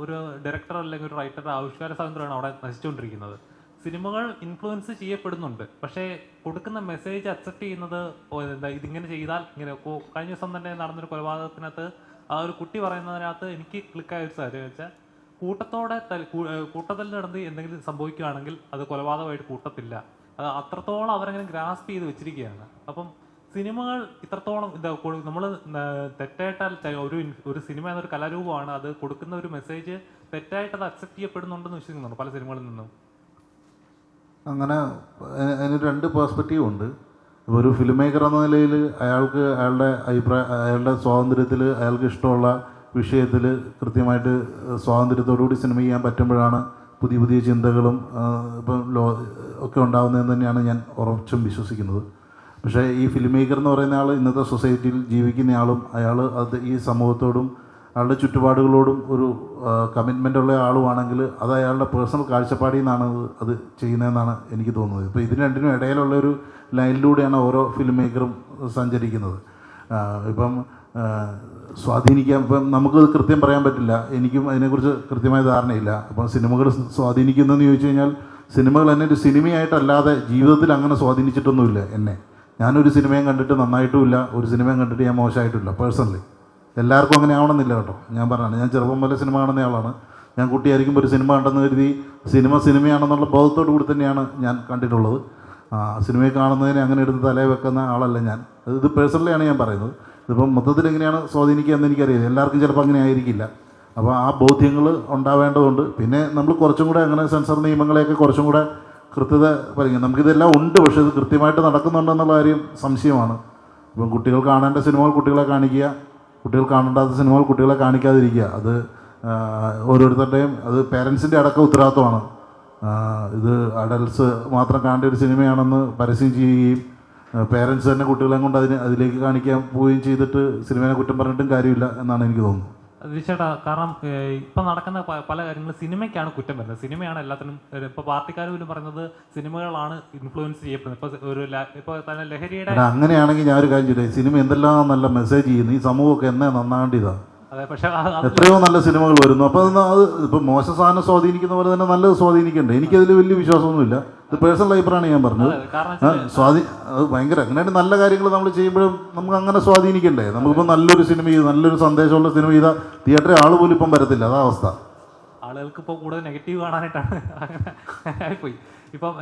ഒരു ഡയറക്ടർ അല്ലെങ്കിൽ ഒരു റൈറ്ററുടെ ആവിഷ്കാര സ്വാതന്ത്ര്യമാണ് അവിടെ നശിച്ചുകൊണ്ടിരിക്കുന്നത്. സിനിമകൾ ഇൻഫ്ലുവൻസ് ചെയ്യപ്പെടുന്നുണ്ട്, പക്ഷേ കൊടുക്കുന്ന മെസ്സേജ് അക്സെപ്റ്റ് ചെയ്യുന്നത് ഇതിങ്ങനെ ചെയ്താൽ ഇങ്ങനെ. കഴിഞ്ഞ ദിവസം തന്നെ നടന്നൊരു കൊലപാതകത്തിനകത്ത് ആ ഒരു കുട്ടി പറയുന്നതിനകത്ത് എനിക്ക് ക്ലിക്കായ ഒരു സാഹചര്യം വെച്ചാൽ, കൂട്ടത്തിൽ നടന്ന് എന്തെങ്കിലും സംഭവിക്കുകയാണെങ്കിൽ അത് കൊലപാതകമായിട്ട് കൂട്ടത്തില്ല. അത് അത്രത്തോളം അവരങ്ങനെ ഗ്രാസ്പ് ചെയ്ത് വെച്ചിരിക്കുകയാണ്. അപ്പം സിനിമകൾ ഇത്രത്തോളം നമ്മൾ തെറ്റായിട്ട് ഒരു സിനിമ എന്നൊരു കലാരൂപമാണ്, അത് കൊടുക്കുന്ന ഒരു മെസ്സേജ് തെറ്റായിട്ട് അത് അക്സെപ്റ്റ് ചെയ്യപ്പെടുന്നുണ്ടെന്ന് വിശ്വസിക്കുന്നുണ്ട് പല സിനിമകളിൽ നിന്നും. അങ്ങനെ അതിന് രണ്ട് പേഴ്സ്പെക്റ്റീവ് ഉണ്ട്. ഒരു ഫിലിം മേക്കർ എന്ന നിലയിൽ അയാൾക്ക് അയാളുടെ സ്വാതന്ത്ര്യത്തിൽ അയാൾക്ക് ഇഷ്ടമുള്ള വിഷയത്തിൽ കൃത്യമായിട്ട് സ്വാതന്ത്ര്യത്തോടുകൂടി സിനിമ ചെയ്യാൻ പറ്റുമ്പോഴാണ് പുതിയ ചിന്തകളും ഒക്കെ ഉണ്ടാകുന്നതെന്ന് തന്നെയാണ് ഞാൻ ഉറച്ചും വിശ്വസിക്കുന്നത്. പക്ഷേ ഈ ഫിലിം മേക്കർ എന്ന് പറയുന്ന ആൾ ഇന്നത്തെ സൊസൈറ്റിയിൽ ജീവിക്കുന്ന ആളും അത് ഈ സമൂഹത്തോടും അയാളുടെ ചുറ്റുപാടുകളോടും ഒരു കമ്മിറ്റ്മെൻ്റ് ഉള്ള ആളുമാണെങ്കിൽ അത് അയാളുടെ പേഴ്സണൽ കാഴ്ചപ്പാടിൽ നിന്നാണ് അത് ചെയ്യുന്നതെന്നാണ് എനിക്ക് തോന്നുന്നത്. ഇപ്പോൾ ഇതിന് രണ്ടിനും ഇടയിലുള്ള ഒരു ലൈനിലൂടെയാണ് ഓരോ ഫിലിം മേക്കറും സഞ്ചരിക്കുന്നത്. ഇപ്പം നമുക്ക് കൃത്യം പറയാൻ പറ്റില്ല, എനിക്കും അതിനെക്കുറിച്ച് കൃത്യമായ ധാരണയില്ല. അപ്പം സിനിമകൾ സ്വാധീനിക്കുന്നതെന്ന് ചോദിച്ചു കഴിഞ്ഞാൽ സിനിമകൾ എന്നെ ഒരു സിനിമയായിട്ടല്ലാതെ ജീവിതത്തിൽ അങ്ങനെ സ്വാധീനിച്ചിട്ടൊന്നുമില്ല എന്നെ. ഞാനൊരു സിനിമയും കണ്ടിട്ട് നന്നായിട്ടുമില്ല, ഒരു സിനിമയും കണ്ടിട്ട് ഞാൻ മോശമായിട്ടില്ല പേഴ്സണലി. എല്ലാവർക്കും അങ്ങനെ ആവണമെന്നില്ല കേട്ടോ. ഞാൻ പറഞ്ഞാണ്, ഞാൻ ചെറുപ്പം മുതലേ സിനിമ കാണുന്ന ആളാണ്. ഞാൻ കുട്ടിയായിരിക്കുമ്പോൾ ഒരു സിനിമ കണ്ടെന്ന് കരുതി സിനിമയാണെന്നുള്ള ബോധത്തോടു കൂടി തന്നെയാണ് ഞാൻ കണ്ടിട്ടുള്ളത്. സിനിമയെ കാണുന്നതിനെ അങ്ങനെ എടുത്ത് തലയിൽ വെക്കുന്ന ആളല്ല ഞാൻ. ഇത് പേഴ്സണലിയാണ് ഞാൻ പറയുന്നത്. ഇതിപ്പം മൊത്തത്തിൽ എങ്ങനെയാണ് സ്വാധീനിക്കുക എന്ന് എനിക്കറിയില്ല. എല്ലാവർക്കും ചിലപ്പോൾ അങ്ങനെ ആയിരിക്കില്ല. അപ്പോൾ ആ ബോധ്യങ്ങൾ ഉണ്ടാവേണ്ടതുണ്ട്. പിന്നെ നമ്മൾ കുറച്ചും കൂടെ അങ്ങനെ സെൻസർ നിയമങ്ങളെയൊക്കെ കുറച്ചും കൂടെ കൃത്യത പറയും. നമുക്കിതെല്ലാം ഉണ്ട്, പക്ഷേ ഇത് കൃത്യമായിട്ട് നടക്കുന്നുണ്ടെന്നുള്ള കാര്യം സംശയമാണ്. ഇപ്പം കുട്ടികൾ കാണേണ്ട സിനിമകൾ കുട്ടികളെ കാണിക്കുക, കുട്ടികൾ കാണേണ്ടാത്ത സിനിമകൾ കുട്ടികളെ കാണിക്കാതിരിക്കുക, അത് ഓരോരുത്തരുടെയും അത് പേരൻസിൻ്റെ അടക്കം ഉത്തരവാദിത്വമാണ്. ഇത് അഡൽട്സ് മാത്രം കാണേണ്ട ഒരു സിനിമയാണെന്ന് പരസ്യം ചെയ്യുകയും പേരൻസ് തന്നെ കുട്ടികളെ കൊണ്ട് അതിലേക്ക് കാണിക്കാൻ പോവുകയും ചെയ്തിട്ട് സിനിമയെ കുറ്റം പറഞ്ഞിട്ടും കാര്യമില്ല എന്നാണ് എനിക്ക് തോന്നുന്നത്. തീർച്ചയായിട്ടും. കാരണം ഇപ്പം നടക്കുന്ന പല കാര്യങ്ങളും സിനിമയ്ക്കാണ് കുറ്റം വരുന്നത്. സിനിമയാണ് എല്ലാത്തിനും. ഇപ്പോൾ പാർട്ടിക്കാർ പോലും പറയുന്നത് സിനിമകളാണ് ഇൻഫ്ലുവൻസ് ചെയ്യപ്പെടുന്നത്. ഇപ്പോൾ തന്നെ ലഹരിയുടെ അങ്ങനെയാണെങ്കിൽ ഞാൻ ഒരു കാര്യം ചെയ്തേ, സിനിമ എന്തെല്ലാം നല്ല മെസ്സേജ് ചെയ്യുന്നു. ഈ സമൂഹമൊക്കെ എന്നെ നന്നാകേണ്ടതാണ്. അതെ, പക്ഷേ എത്രയോ നല്ല സിനിമകൾ വരുന്നു. അപ്പോൾ അത് ഇപ്പം മോശം സാധനം സ്വാധീനിക്കുന്ന പോലെ തന്നെ നല്ലത് സ്വാധീനിക്കണ്ടേ? എനിക്കതിൽ വലിയ വിശ്വാസമൊന്നുമില്ല. ഇത് പേഴ്സണൽ അഭിപ്രായമാണ് ഞാൻ പറഞ്ഞത്. അത് ഭയങ്കര അങ്ങനെയായിട്ട് നല്ല കാര്യങ്ങൾ നമ്മൾ ചെയ്യുമ്പോഴും നമുക്ക് അങ്ങനെ സ്വാധീനിക്കണ്ടേ? നമുക്കിപ്പോൾ നല്ലൊരു സിനിമ ചെയ്ത് നല്ലൊരു സന്ദേശമുള്ള സിനിമ ചെയ്താൽ തിയേറ്ററിൽ ആൾ പോലും ഇപ്പം വരത്തില്ല. അതാ അവസ്ഥ. ആളുകൾക്ക് ഇപ്പോൾ കൂടുതൽ നെഗറ്റീവ് കാണാനായിട്ടാണ് അങ്ങനെ പോയി. ഇപ്പം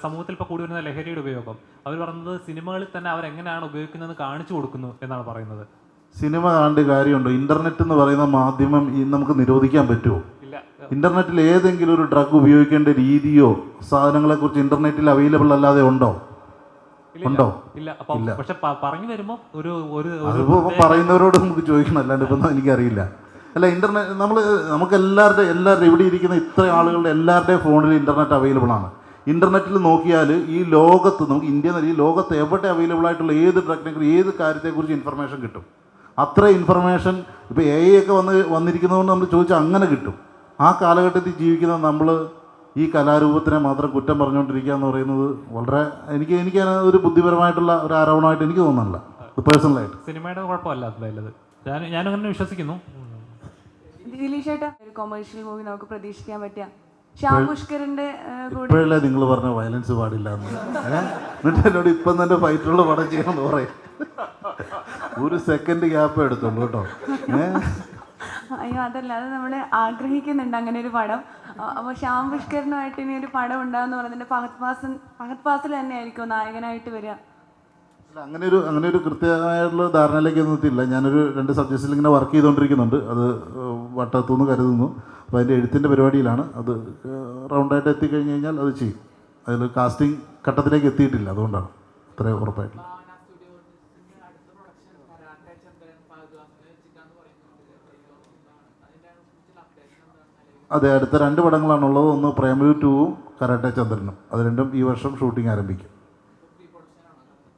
സമൂഹത്തിൽ ഇപ്പോൾ കൂടി വരുന്ന ലഹരിയുടെ ഉപയോഗം അവർ പറയുന്നത് സിനിമകളിൽ തന്നെ അവരെങ്ങനെയാണ് ഉപയോഗിക്കുന്നതെന്ന് കാണിച്ചു കൊടുക്കുന്നു എന്നാണ് പറയുന്നത്. സിനിമ കാണേണ്ട കാര്യമുണ്ടോ? ഇൻ്റർനെറ്റ് എന്ന് പറയുന്ന മാധ്യമം നമുക്ക് നിരോധിക്കാൻ പറ്റുമോ? ഇൻ്റർനെറ്റിൽ ഏതെങ്കിലും ഒരു ഡ്രഗ് ഉപയോഗിക്കേണ്ട രീതിയോ സാധനങ്ങളെക്കുറിച്ച് ഇൻ്റർനെറ്റിൽ അവൈലബിൾ അല്ലാതെ ഉണ്ടോ? ഇല്ല. പക്ഷെ പറഞ്ഞു വരുമ്പോൾ അതിപ്പോൾ പറയുന്നവരോട് നമുക്ക് ചോദിക്കണം, അല്ലാണ്ട് ഇപ്പം എനിക്കറിയില്ല. അല്ല, ഇൻ്റർനെറ്റ് നമുക്ക് എല്ലാവരുടെയും ഇവിടെ ഇരിക്കുന്ന ഇത്ര ആളുകളുടെ എല്ലാവരുടെയും ഫോണിൽ ഇൻ്റർനെറ്റ് അവൈലബിൾ ആണ്. ഇൻ്റർനെറ്റിൽ നോക്കിയാൽ ഈ ലോകത്ത് നമുക്ക് ഇന്ത്യ ഈ ലോകത്ത് എവിടെ അവൈലബിൾ ആയിട്ടുള്ള ഏത് ഡ്രഗിനെക്കുറിച്ച് ഏത് കാര്യത്തെക്കുറിച്ച് ഇൻഫർമേഷൻ കിട്ടും. അത്ര ഇൻഫർമേഷൻ ഇപ്പോൾ AI ഒക്കെ വന്നിരിക്കുന്നതുകൊണ്ട് നമ്മൾ ചോദിച്ചാൽ അങ്ങനെ കിട്ടും. ആ കാലഘട്ടത്തിൽ ജീവിക്കുന്ന നമ്മൾ ഈ കലാരൂപത്തിനെ മാത്രം കുറ്റം പറഞ്ഞുകൊണ്ടിരിക്കുക എന്ന് പറയുന്നത് വളരെ എനിക്ക് ഒരു ബുദ്ധിപരമായിട്ടുള്ള ഒരു ആരോപണമായിട്ട് എനിക്ക് തോന്നുന്നില്ല, പേഴ്സണലായിട്ട്. സിനിമയുടെ കുഴപ്പമല്ല അതിലുള്ളത്. ഞാനങ്ങനെ വിശ്വസിക്കുന്നു. ദിലീഷേട്ടാ, ഒരു കൊമേഴ്ഷ്യൽ മൂവി നമുക്ക് പ്രതീക്ഷിക്കാൻ പറ്റിയ ശ്യാം പുഷ്കറിന്റെ ഇപ്പോഴല്ലേ നിങ്ങൾ പറഞ്ഞ വയലൻസ് പാടില്ല എന്നിട്ട് എന്നോട് ഇപ്പം തന്നെ ഫൈറ്റുള്ള പടം ചെയ്യണമെന്ന് പറയും. ഒരു സെക്കൻഡ് ഗ്യാപ്പ് എടുത്തുള്ളൂ കേട്ടോ. അയ്യോ, അതല്ല, അത് നമ്മൾ ആഗ്രഹിക്കുന്നുണ്ട് അങ്ങനെ ഒരു പടം. അപ്പോൾ ശ്യാം പുഷ്കറിനുമായിട്ട് ഇനി ഒരു പടം ഉണ്ടാകുന്ന പറയുന്നത് ഫഹദ് ഫാസിൽ തന്നെ ആയിരിക്കും നായകനായിട്ട് വരിക. അങ്ങനെ ഒരു കൃത്യമായിട്ടുള്ള ധാരണയിലേക്കൊന്നും എത്തിയില്ല. ഞാനൊരു 2 സബ്ജക്ട്സിൽ ഇങ്ങനെ വർക്ക് ചെയ്തുകൊണ്ടിരിക്കുന്നുണ്ട്. അത് വട്ടത്തുനിന്ന് കരുതുന്നു. അപ്പോൾ അതിൻ്റെ എഴുത്തിൻ്റെ പരിപാടിയിലാണ്. അത് റൗണ്ടായിട്ട് എത്തിക്കഴിഞ്ഞ് കഴിഞ്ഞാൽ അത് ചെയ്യും. അതിൽ കാസ്റ്റിംഗ് ഘട്ടത്തിലേക്ക് എത്തിയിട്ടില്ല, അതുകൊണ്ടാണ് ഇത്രയും ഉറപ്പായിട്ടില്ല. അതെ, അടുത്ത 2 പടങ്ങളാണുള്ളത്. ഒന്ന് പ്രേമലു 2ഉം കരാട്ടെ ചന്ദ്രനും. അത് രണ്ടും ഈ വർഷം ഷൂട്ടിംഗ് ആരംഭിക്കും.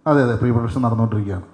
അതെ, പ്രീ പ്രൊഡക്ഷൻ നടന്നുകൊണ്ടിരിക്കുകയാണ്.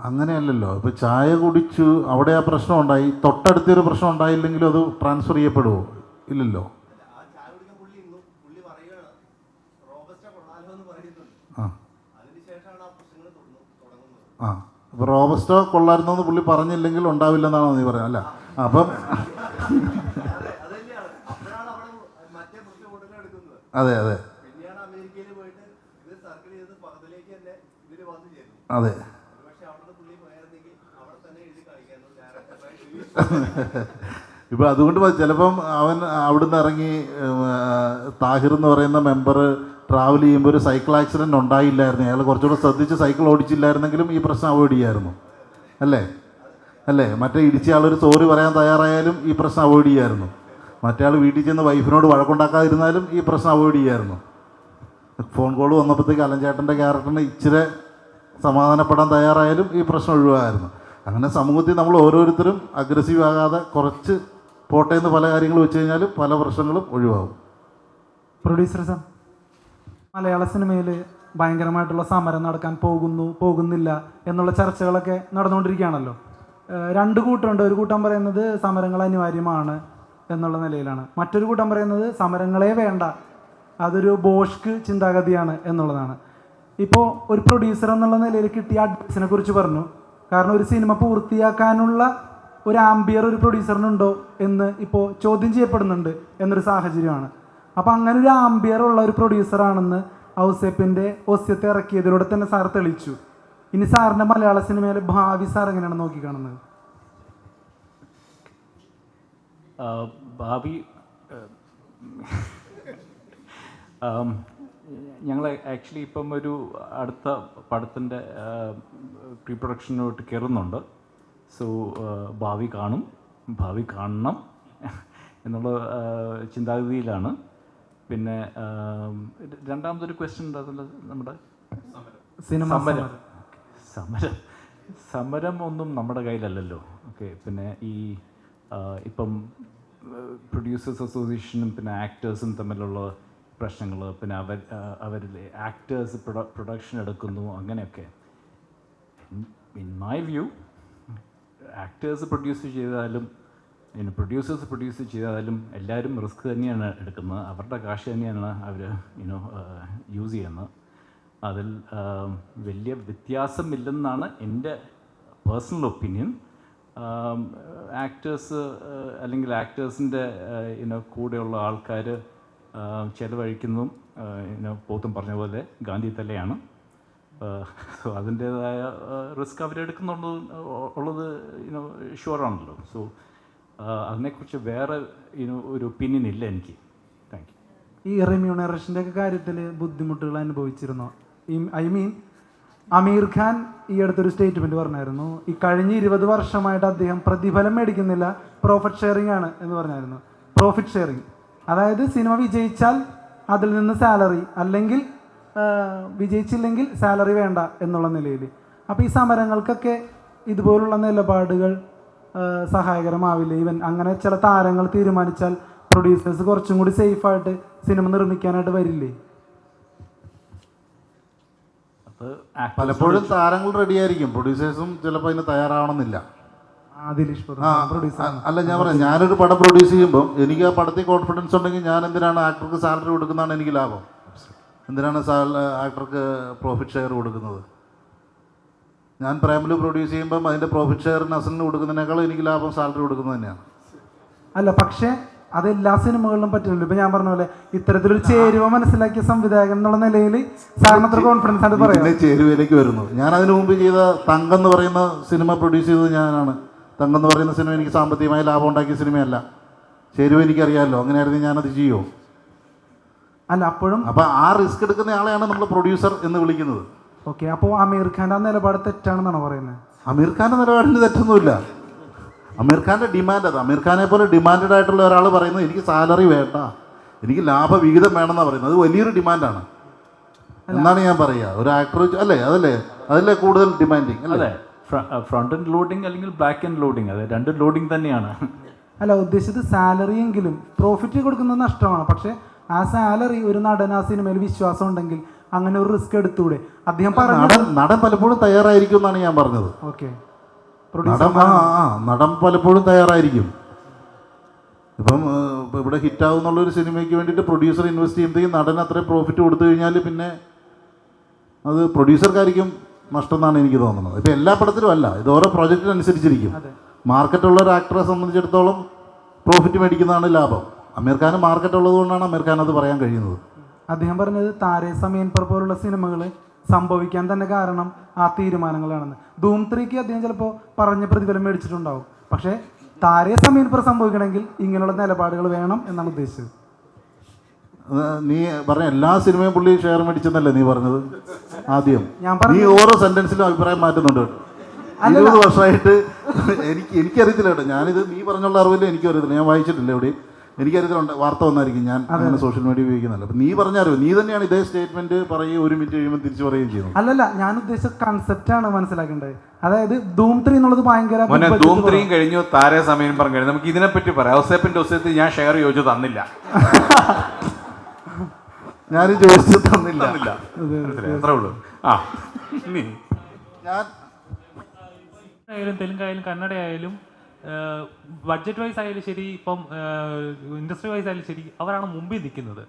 അങ്ങനെയല്ലല്ലോ. ഇപ്പോൾ ചായ കുടിച്ചു അവിടെ ആ പ്രശ്നം ഉണ്ടായി, തൊട്ടടുത്തൊരു പ്രശ്നം ഉണ്ടായില്ലെങ്കിലും അത് ട്രാൻസ്ഫർ ചെയ്യപ്പെടുമോ? ഇല്ലല്ലോ. അപ്പോൾ റോബസ്റ്റോ കൊള്ളായിരുന്നെന്ന് പുള്ളി പറഞ്ഞില്ലെങ്കിൽ ഉണ്ടാവില്ലെന്നാണോ നീ പറയുന്നത്? അല്ല, അപ്പം അതെ അതെ അതെ ഇപ്പം അതുകൊണ്ട് ചിലപ്പം അവൻ അവിടുന്ന് ഇറങ്ങി താഹിർ എന്ന് പറയുന്ന മെമ്പർ ട്രാവൽ ചെയ്യുമ്പോൾ ഒരു സൈക്കിൾ ആക്സിഡൻറ്റ് ഉണ്ടായില്ലായിരുന്നു, അയാൾ കുറച്ചുകൂടെ ശ്രദ്ധിച്ച് സൈക്കിൾ ഓടിച്ചില്ലായിരുന്നെങ്കിലും ഈ പ്രശ്നം അവോയ്ഡ് ചെയ്യായിരുന്നു. അല്ലേ മറ്റേ ഇടിച്ച ആളൊരു സോറി പറയാൻ തയ്യാറായാലും ഈ പ്രശ്നം അവോയ്ഡ് ചെയ്യായിരുന്നു. മറ്റേ ആൾ വീട്ടിൽ ചെന്ന് വൈഫിനോട് വഴക്കുണ്ടാക്കാതിരുന്നാലും ഈ പ്രശ്നം അവോയ്ഡ് ചെയ്യായിരുന്നു. ഫോൺ കോൾ വന്നപ്പോഴത്തേക്ക് അലഞ്ചേട്ടൻ്റെ ക്യാരക്ടറിന് ഇച്ചിരി സമാധാനപ്പെടാൻ തയ്യാറായാലും ഈ പ്രശ്നം ഒഴിവായിരുന്നു. അങ്ങനെ സമൂഹത്തിൽ നമ്മൾ ഓരോരുത്തരും അഗ്രസീവ് ആകാതെ കുറച്ച് പോട്ടേന്ന് പല കാര്യങ്ങൾ വെച്ച് കഴിഞ്ഞാൽ പല പ്രശ്നങ്ങളും ഒഴിവാകും. പ്രൊഡ്യൂസർ സാർ, മലയാള സിനിമയിൽ ഭയങ്കരമായിട്ടുള്ള സമരം നടക്കാൻ പോകുന്നില്ല എന്നുള്ള ചർച്ചകളൊക്കെ നടന്നുകൊണ്ടിരിക്കുകയാണല്ലോ. രണ്ട് കൂട്ടമുണ്ട്. ഒരു കൂട്ടം പറയുന്നത് സമരങ്ങൾ അനിവാര്യമാണ് എന്നുള്ള നിലയിലാണ്, മറ്റൊരു കൂട്ടം പറയുന്നത് സമരങ്ങളെ വേണ്ട, അതൊരു ബോഷ്ക്ക് ചിന്താഗതിയാണ് എന്നുള്ളതാണ്. ഇപ്പോൾ ഒരു പ്രൊഡ്യൂസർ എന്നുള്ള നിലയിൽ കിട്ടിയ അഡ്വൈസിനെ കുറിച്ച് പറഞ്ഞു. കാരണം ഒരു സിനിമ പൂർത്തിയാക്കാനുള്ള ഒരു ആംബിയർ ഒരു പ്രൊഡ്യൂസറിനുണ്ടോ എന്ന് ഇപ്പോൾ ചോദ്യം ചെയ്യപ്പെടുന്നുണ്ട് എന്നൊരു സാഹചര്യമാണ്. അപ്പോൾ അങ്ങനെ ഒരു ആംബിയർ ഉള്ള ഒരു പ്രൊഡ്യൂസറാണെന്ന് ഔസേപ്പിൻ്റെ ഒസ്യത്തെ ഇറക്കിയതിലൂടെ തന്നെ സാർ തെളിയിച്ചു. ഇനി സാറിൻ്റെ മലയാള സിനിമയിലെ ഭാവി സാർ എങ്ങനെയാണ് നോക്കിക്കാണുന്നത്? ഭാവി ഞങ്ങൾ ആക്ച്വലി ഇപ്പം ഒരു അടുത്ത പടത്തിൻ്റെ പ്രീ പ്രൊഡക്ഷനോട്ട് കയറുന്നുണ്ട്. സോ ഭാവി കാണണം എന്നുള്ള ചിന്താഗതിയിലാണ്. പിന്നെ രണ്ടാമതൊരു ക്വസ്റ്റ്യൻ ഉണ്ടാകുന്നത് നമ്മുടെ സമരം ഒന്നും നമ്മുടെ കയ്യിലല്ലല്ലോ. ഓക്കെ, പിന്നെ ഈ ഇപ്പം പ്രൊഡ്യൂസേഴ്സ് അസോസിയേഷനും പിന്നെ ആക്ടേഴ്സും തമ്മിലുള്ള പ്രശ്നങ്ങൾ, പിന്നെ അവരിൽ ആക്ടേഴ്സ് പ്രൊഡക്ഷൻ എടുക്കുന്നു, അങ്ങനെയൊക്കെ. In my view actors produce ചെയ്താലും പ്രൊഡ്യൂസേഴ്സ് പ്രൊഡ്യൂസ് ചെയ്താലും എല്ലാവരും റിസ്ക് തന്നെയാണ് എടുക്കുന്നത്. അവരുടെ കാശ് തന്നെയാണ് അവർ യൂസ് ചെയ്യുന്നത്. അതിൽ വലിയ വ്യത്യാസമില്ലെന്നാണ് എൻ്റെ പേഴ്സണൽ ഒപ്പീനിയൻ. ആക്ടേഴ്സ് അല്ലെങ്കിൽ ആക്ടേഴ്സിൻ്റെ കൂടെയുള്ള ആൾക്കാർ ചിലവഴിക്കുന്നതും പോത്തും പറഞ്ഞ പോലെ ഗാന്ധി തലയാണ്. സോ അതിൻ്റേതായ റിസ്ക് അവരെടുക്കുന്നുള്ളത് ഷുവറാണല്ലോ. സോ അതിനെക്കുറിച്ച് വേറെ ഒരു ഒപ്പീനിയൻ ഇല്ല എനിക്ക്. Thank you. ഈ റെമ്യൂണറേഷൻ്റെ ഒക്കെ കാര്യത്തിൽ ബുദ്ധിമുട്ടുകൾ അനുഭവിച്ചിരുന്നോ? ഐ മീൻ അമീർ ഖാൻ ഈ അടുത്തൊരു സ്റ്റേറ്റ്മെൻറ്റ് പറഞ്ഞായിരുന്നു, ഈ കഴിഞ്ഞ 20 വർഷമായിട്ട് അദ്ദേഹം പ്രതിഫലം മേടിക്കുന്നില്ല, പ്രോഫിറ്റ് ഷെയറിംഗ് ആണ് എന്ന് പറഞ്ഞായിരുന്നു. പ്രോഫിറ്റ് ഷെയറിംഗ് അതായത് സിനിമ വിജയിച്ചാൽ അതിൽ നിന്ന് സാലറി, അല്ലെങ്കിൽ വിജയിച്ചില്ലെങ്കിൽ സാലറി വേണ്ട എന്നുള്ള നിലയിൽ. അപ്പോൾ ഈ സമരങ്ങൾക്കൊക്കെ ഇതുപോലുള്ള നിലപാടുകൾ സഹായകരമാവില്ല? ഈവൻ അങ്ങനെ ചില താരങ്ങൾ തീരുമാനിച്ചാൽ പ്രൊഡ്യൂസേഴ്സ് കുറച്ചും കൂടി സേഫായിട്ട് സിനിമ നിർമ്മിക്കാനായിട്ട് വരില്ലേ? പലപ്പോഴും താരങ്ങൾ റെഡിയായിരിക്കും, പ്രൊഡ്യൂസേഴ്സും ചിലപ്പോൾ അതിന് തയ്യാറാവണമെന്നില്ല. അല്ല, ഞാൻ പറയാം, ഞാനൊരു പടം പ്രൊഡ്യൂസ് ചെയ്യുമ്പോൾ എനിക്ക് ആ പടത്തിൽ കോൺഫിഡൻസ് ഉണ്ടെങ്കിൽ ഞാൻ എന്തിനാണ് ആക്ടർക്ക് സാലറി കൊടുക്കുന്നതാണ് എനിക്ക് ലാഭം? എന്തിനാണ് ആക്ടർക്ക് പ്രോഫിറ്റ് ഷെയർ കൊടുക്കുന്നത്? ഞാൻ പ്രേമലു പ്രൊഡ്യൂസ് ചെയ്യുമ്പം അതിൻ്റെ പ്രോഫിറ്റ് ഷെയർ നസലിന് കൊടുക്കുന്നതിനേക്കാളും എനിക്ക് ലാഭം സാലറി കൊടുക്കുന്നത് തന്നെയാണ്. അല്ല, പക്ഷേ അത് എല്ലാ സിനിമകളിലും പറ്റില്ലല്ലോ. ഇപ്പം ഞാൻ പറഞ്ഞ പോലെ ഇത്തരത്തിലൊരു ചേരുവ മനസ്സിലാക്കിയ സംവിധായകൻ എന്നുള്ള നിലയിൽ സാറിന് അത്ര കോൺഫിഡൻസ് ആയിട്ട് പറയാം. ചേരുവയിലേക്ക് വരുന്നു. ഞാൻ അതിനു മുമ്പ് ചെയ്ത തങ്കം എന്ന് പറയുന്ന സിനിമ പ്രൊഡ്യൂസ് ചെയ്തത് ഞാനാണ്. തങ്കം എന്ന് പറയുന്ന സിനിമ എനിക്ക് സാമ്പത്തികമായി ലാഭം ഉണ്ടാക്കിയ സിനിമയല്ല. ചേരുവ എനിക്കറിയാമല്ലോ. അങ്ങനെയായിരുന്നു ഞാനത് ചെയ്യുമോ? അല്ല, അപ്പോഴും അപ്പം ആ റിസ്ക് എടുക്കുന്ന ആളെയാണ് നമ്മൾ പ്രൊഡ്യൂസർ എന്ന് വിളിക്കുന്നത്. ഓക്കെ, അപ്പോൾ അമീർ ഖാൻ്റെ ആ നിലപാട് തെറ്റാണെന്നാണ് പറയുന്നത്? അമീർ ഖാൻ്റെ നിലപാടിന് തെറ്റൊന്നുമില്ല. അമീർ ഖാൻ്റെ ഡിമാൻഡ് അത്. അമീർ ഖാനെ പോലെ ഡിമാൻഡഡ് ആയിട്ടുള്ള ഒരാൾ പറയുന്നത് എനിക്ക് സാലറി വേണ്ട, എനിക്ക് ലാഭവിഹിതം വേണമെന്നാണ് പറയുന്നത്. അത് വലിയൊരു ഡിമാൻഡാണ് എന്നാണ് ഞാൻ പറയുക. ഒരു ആക്ടർ അല്ലേ, അതല്ലേ കൂടുതൽ ഡിമാൻഡിങ് അല്ലേ? ഫ്രണ്ട് എൻഡ് ലോഡിങ് അല്ലെങ്കിൽ ബാക്ക് എൻഡ് ലോഡിങ്, അതെ, രണ്ട് ലോഡിങ് തന്നെയാണ്. അല്ല, ഉദ്ദേശിച്ചത് സാലറി എങ്കിലും പ്രോഫിറ്റ് കൊടുക്കുന്നത് നഷ്ടമാണ്. പക്ഷേ ആ സാലറി ഒരു നടൻ ആ സിനിമയിൽ വിശ്വാസം ഉണ്ടെങ്കിൽ അങ്ങനെ ഒരു റിസ്ക് എടുത്തൂടെ? അദ്ദേഹം നടൻ പലപ്പോഴും തയ്യാറായിരിക്കും എന്നാണ് ഞാൻ പറഞ്ഞത്. ഓക്കെ, നടൻ പലപ്പോഴും തയ്യാറായിരിക്കും. ഇപ്പം ഇവിടെ ഹിറ്റാവും എന്നുള്ളൊരു സിനിമയ്ക്ക് വേണ്ടിയിട്ട് പ്രൊഡ്യൂസർ ഇൻവെസ്റ്റ് ചെയ്യുമ്പോഴത്തേക്കും നടൻ അത്രയും പ്രോഫിറ്റ് കൊടുത്തു കഴിഞ്ഞാൽ പിന്നെ അത് പ്രൊഡ്യൂസർക്കായിരിക്കും നഷ്ടം എന്നാണ് എനിക്ക് തോന്നുന്നത്. ഇപ്പം എല്ലാ പടത്തിലും അല്ല, ഇത് ഓരോ പ്രോജക്റ്റിനനുസരിച്ചിരിക്കും. മാർക്കറ്റുള്ള ഒരു ആക്ടറെ സംബന്ധിച്ചിടത്തോളം പ്രോഫിറ്റ് മേടിക്കുന്നതാണ് ലാഭം. അമീർ ഖാന് മാർക്കറ്റ് ഉള്ളത് കൊണ്ടാണ് അമീർ ഖാൻ അത് പറയാൻ കഴിയുന്നത്. അദ്ദേഹം പറഞ്ഞത് താരേ സമയൻ പർ പോലുള്ള സിനിമകൾ സംഭവിക്കാൻ തന്നെ കാരണം ആ തീരുമാനങ്ങളാണെന്ന്. ധൂം 3ക്ക് അദ്ദേഹം ചിലപ്പോൾ പറഞ്ഞ പ്രതിഫലം മേടിച്ചിട്ടുണ്ടാവും. പക്ഷേ താരേ സമയൻ പർ സംഭവിക്കണമെങ്കിൽ ഇങ്ങനെയുള്ള നിലപാടുകൾ വേണം എന്നാണ് ഉദ്ദേശിച്ചത്. നീ പറഞ്ഞ എല്ലാ സിനിമയും പുള്ളി ഷെയർ മേടിച്ചെന്നല്ലേ നീ പറഞ്ഞത് ആദ്യം? നീ ഓരോ സെന്റൻസിലും അഭിപ്രായം മാറ്റുന്നുണ്ട്. 20 വർഷമായിട്ട് എനിക്കറിയത്തില്ല കേട്ടോ. ഞാനിത് നീ പറഞ്ഞുള്ള അറിവില്ല, എനിക്കും അറിയത്തില്ല. ഞാൻ വായിച്ചിട്ടില്ല എവിടെയും. എനിക്കറിയത്തിലുണ്ട്, വാർത്ത വന്നായിരിക്കും. ഞാൻ അങ്ങനെ സോഷ്യൽ മീഡിയ ഉപയോഗിക്കുന്നില്ല. അപ്പം നീ പറഞ്ഞ അറിവ്, നീ തന്നെയാണ് ഇതേ സ്റ്റേറ്റ്മെന്റ് പറയുകയും 1 മിനിറ്റ് കഴിയുമ്പോൾ തിരിച്ചു പറയുകയും ചെയ്യുന്നു. അല്ലല്ല, ഞാൻ ഉദ്ദേശിച്ച കൺസെപ്റ്റാണ് മനസ്സിലാക്കേണ്ടത്. അതായത് ധൂം 3 എന്നുള്ളത് ഭയങ്കര ധൂം 3 കഴിഞ്ഞു, താരേ സമയം പറഞ്ഞു കഴിഞ്ഞു. നമുക്ക് ഇതിനെപ്പറ്റി പറയാം. ഔസേപ്പിന്റെ ഒസയത്തിൽ ഞാൻ ഷെയർ ചോദിച്ചു തന്നില്ല. ഞാനും ചോദിച്ചു തന്നില്ല. മനസ്സിലായി, അത്രേ ഉള്ളൂ. ആ ഇനി ഞാൻ ആയാലും തെലുങ്കായാലും കന്നഡ ആയാലും ബഡ്ജറ്റ് വൈസ് ആയാലും ശരി, ഇപ്പം ഇൻഡസ്ട്രി വൈസ് ആയാലും ശരി, അവരാണ് മുമ്പിൽ നിൽക്കുന്നത്.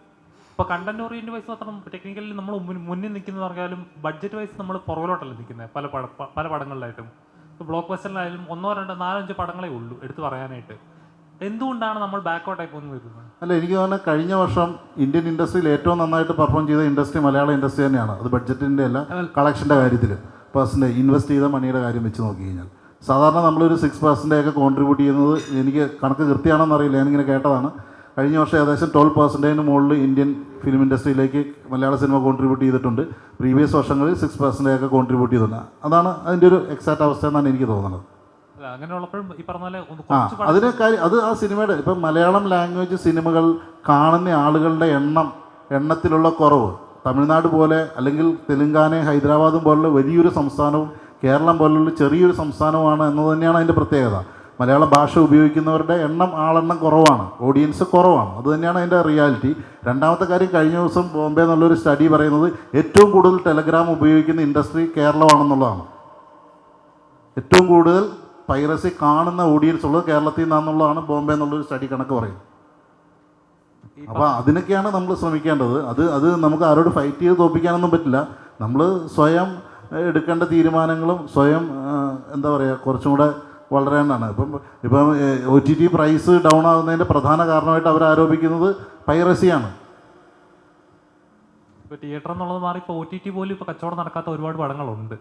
ഇപ്പോൾ കണ്ടന്റ് ഓറിയൻറ്റ് വൈസ് മാത്രം ടെക്നിക്കലി നമ്മൾ മുന്നിൽ നിൽക്കുന്നത് പറഞ്ഞാലും ബഡ്ജറ്റ് വൈസ് നമ്മൾ പുറകിലോട്ടല്ല നിൽക്കുന്നത് പല പടങ്ങളിലായിട്ടും. ഇപ്പോൾ ബ്ലോക്ക് ബസ്റ്ററിലായാലും 1, 2, 4, 5 പടങ്ങളേ ഉള്ളൂ എടുത്ത് പറയാനായിട്ട്. എന്തുകൊണ്ടാണ് നമ്മൾ ബാക്കോട്ടായി പോകുന്നത് വരുന്നത്? അല്ല, എനിക്ക് തോന്നുന്നത് കഴിഞ്ഞ വർഷം ഇന്ത്യൻ ഇൻഡസ്ട്രിയിൽ ഏറ്റവും നന്നായിട്ട് പെർഫോം ചെയ്ത ഇൻഡസ്ട്രി മലയാള ഇൻഡസ്ട്രി തന്നെയാണ്. അത് ബഡ്ജറ്റിൻ്റെ അല്ല, കളക്ഷൻ്റെ കാര്യത്തിൽ പെർസെൻറ്റേജ് ഇൻവെസ്റ്റ് ചെയ്ത മണിയുടെ കാര്യം വെച്ച് നോക്കി കഴിഞ്ഞാൽ സാധാരണ നമ്മളൊരു 6% ഒക്കെ കോൺട്രിബ്യൂട്ട് ചെയ്യുന്നത്, എനിക്ക് കണക്ക് കൃത്യമാണെന്ന് അറിയില്ല, ഞാനിങ്ങനെ കേട്ടതാണ്. കഴിഞ്ഞ വർഷം ഏകദേശം 12% മുകളിൽ ഇന്ത്യൻ ഫിലിം ഇൻഡസ്ട്രിയിലേക്ക് മലയാള സിനിമ കോൺട്രിബ്യൂട്ട് ചെയ്തിട്ടുണ്ട്. പ്രീവിയസ് വർഷങ്ങളിൽ 6% ഒക്കെ കോൺട്രിബ്യൂട്ട് ചെയ്തിട്ടുണ്ട്. അതാണ് അതിൻ്റെ ഒരു എക്സാക്റ്റ് അവസ്ഥ എന്നാണ് എനിക്ക് തോന്നുന്നത്. അങ്ങനെയുള്ളപ്പോഴും ഈ പറഞ്ഞ പോലെ അതിന് കാര്യം അത് ആ സിനിമയുടെ ഇപ്പം മലയാളം ലാംഗ്വേജ് സിനിമകൾ കാണുന്ന ആളുകളുടെ എണ്ണത്തിലുള്ള കുറവ് തമിഴ്നാട് പോലെ അല്ലെങ്കിൽ തെലുങ്കാന, ഹൈദരാബാദും പോലുള്ള വലിയൊരു സംസ്ഥാനവും കേരളം പോലുള്ള ചെറിയൊരു സംസ്ഥാനവുമാണ് എന്നത് തന്നെയാണ് അതിൻ്റെ പ്രത്യേകത. മലയാള ഭാഷ ഉപയോഗിക്കുന്നവരുടെ ആളെണ്ണം കുറവാണ്, ഓഡിയൻസ് കുറവാണ്. അത് തന്നെയാണ് അതിൻ്റെ റിയാലിറ്റി. രണ്ടാമത്തെ കാര്യം, കഴിഞ്ഞ ദിവസം ബോംബെ എന്നുള്ളൊരു സ്റ്റഡി പറയുന്നത് ഏറ്റവും കൂടുതൽ ടെലഗ്രാം ഉപയോഗിക്കുന്ന ഇൻഡസ്ട്രി കേരളമാണെന്നുള്ളതാണ്. ഏറ്റവും കൂടുതൽ പൈറസി കാണുന്ന ഓഡിയൻസ് ഉള്ളത് കേരളത്തിൽ നിന്നാണെന്നുള്ളതാണ് ബോംബെ എന്നുള്ളൊരു സ്റ്റഡി കണക്ക് പറയുന്നത്. അപ്പോൾ അതിനൊക്കെയാണ് നമ്മൾ ശ്രമിക്കേണ്ടത്. അത് നമുക്ക് ആരോട് ഫൈറ്റ് ചെയ്ത് തോൽപ്പിക്കാനൊന്നും പറ്റില്ല. നമ്മൾ സ്വയം എടുക്കേണ്ട തീരുമാനങ്ങളും സ്വയം എന്താ പറയുക കുറച്ചും കൂടെ വളരേണ്ടതാണ്. ഇപ്പം OTT പ്രൈസ് ഡൗൺ ആകുന്നതിൻ്റെ പ്രധാന കാരണമായിട്ട് അവർ ആരോപിക്കുന്നത് പൈറസിയാണ്. ഇപ്പോൾ തിയേറ്റർ എന്നുള്ളത് മാറി ഇപ്പോൾ OTT പോലും ഇപ്പോൾ കച്ചവടം നടക്കാത്ത ഒരുപാട് പടങ്ങളുണ്ട്.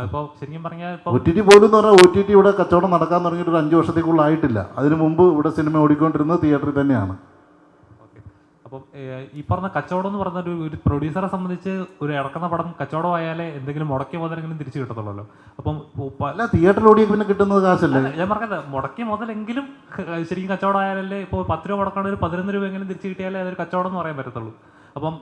ഇപ്പോൾ ശരിക്കും പറഞ്ഞാൽ ഇപ്പോൾ OTT പോലും എന്ന് പറഞ്ഞാൽ OTT ഇവിടെ കച്ചവടം നടക്കാൻ തുടങ്ങിയിട്ട് ഒരു 5 വർഷത്തേക്കുള്ളായിട്ടില്ല. അതിന് മുമ്പ് ഇവിടെ സിനിമ ഓടിക്കൊണ്ടിരുന്നത് തിയേറ്ററിൽ തന്നെയാണ്. അപ്പം ഈ പറഞ്ഞ കച്ചവടം എന്ന് പറഞ്ഞ ഒരു പ്രൊഡ്യൂസറെ സംബന്ധിച്ച് ഒരു ഇറക്കുന്ന പടം കച്ചവടമായാലേ എന്തെങ്കിലും മുടക്കിയ മുതലെങ്കിലും തിരിച്ചു കിട്ടത്തുള്ളൂ. അപ്പം അല്ല, തിയേറ്ററിൽ ഓടിയ പിന്നെ കിട്ടുന്നത് കാശല്ലേ? ഞാൻ പറഞ്ഞത് മുടക്കിയ മുതലെങ്കിലും ശരിക്കും കച്ചവടം ആയാലല്ലേ. ഇപ്പോൾ 10 രൂപ മുടക്കാണെങ്കിൽ 11 രൂപയെങ്കിലും തിരിച്ചു കിട്ടിയാലേ അതൊരു കച്ചവടം എന്ന് പറയാൻ പറ്റത്തുള്ളൂ. അപ്പം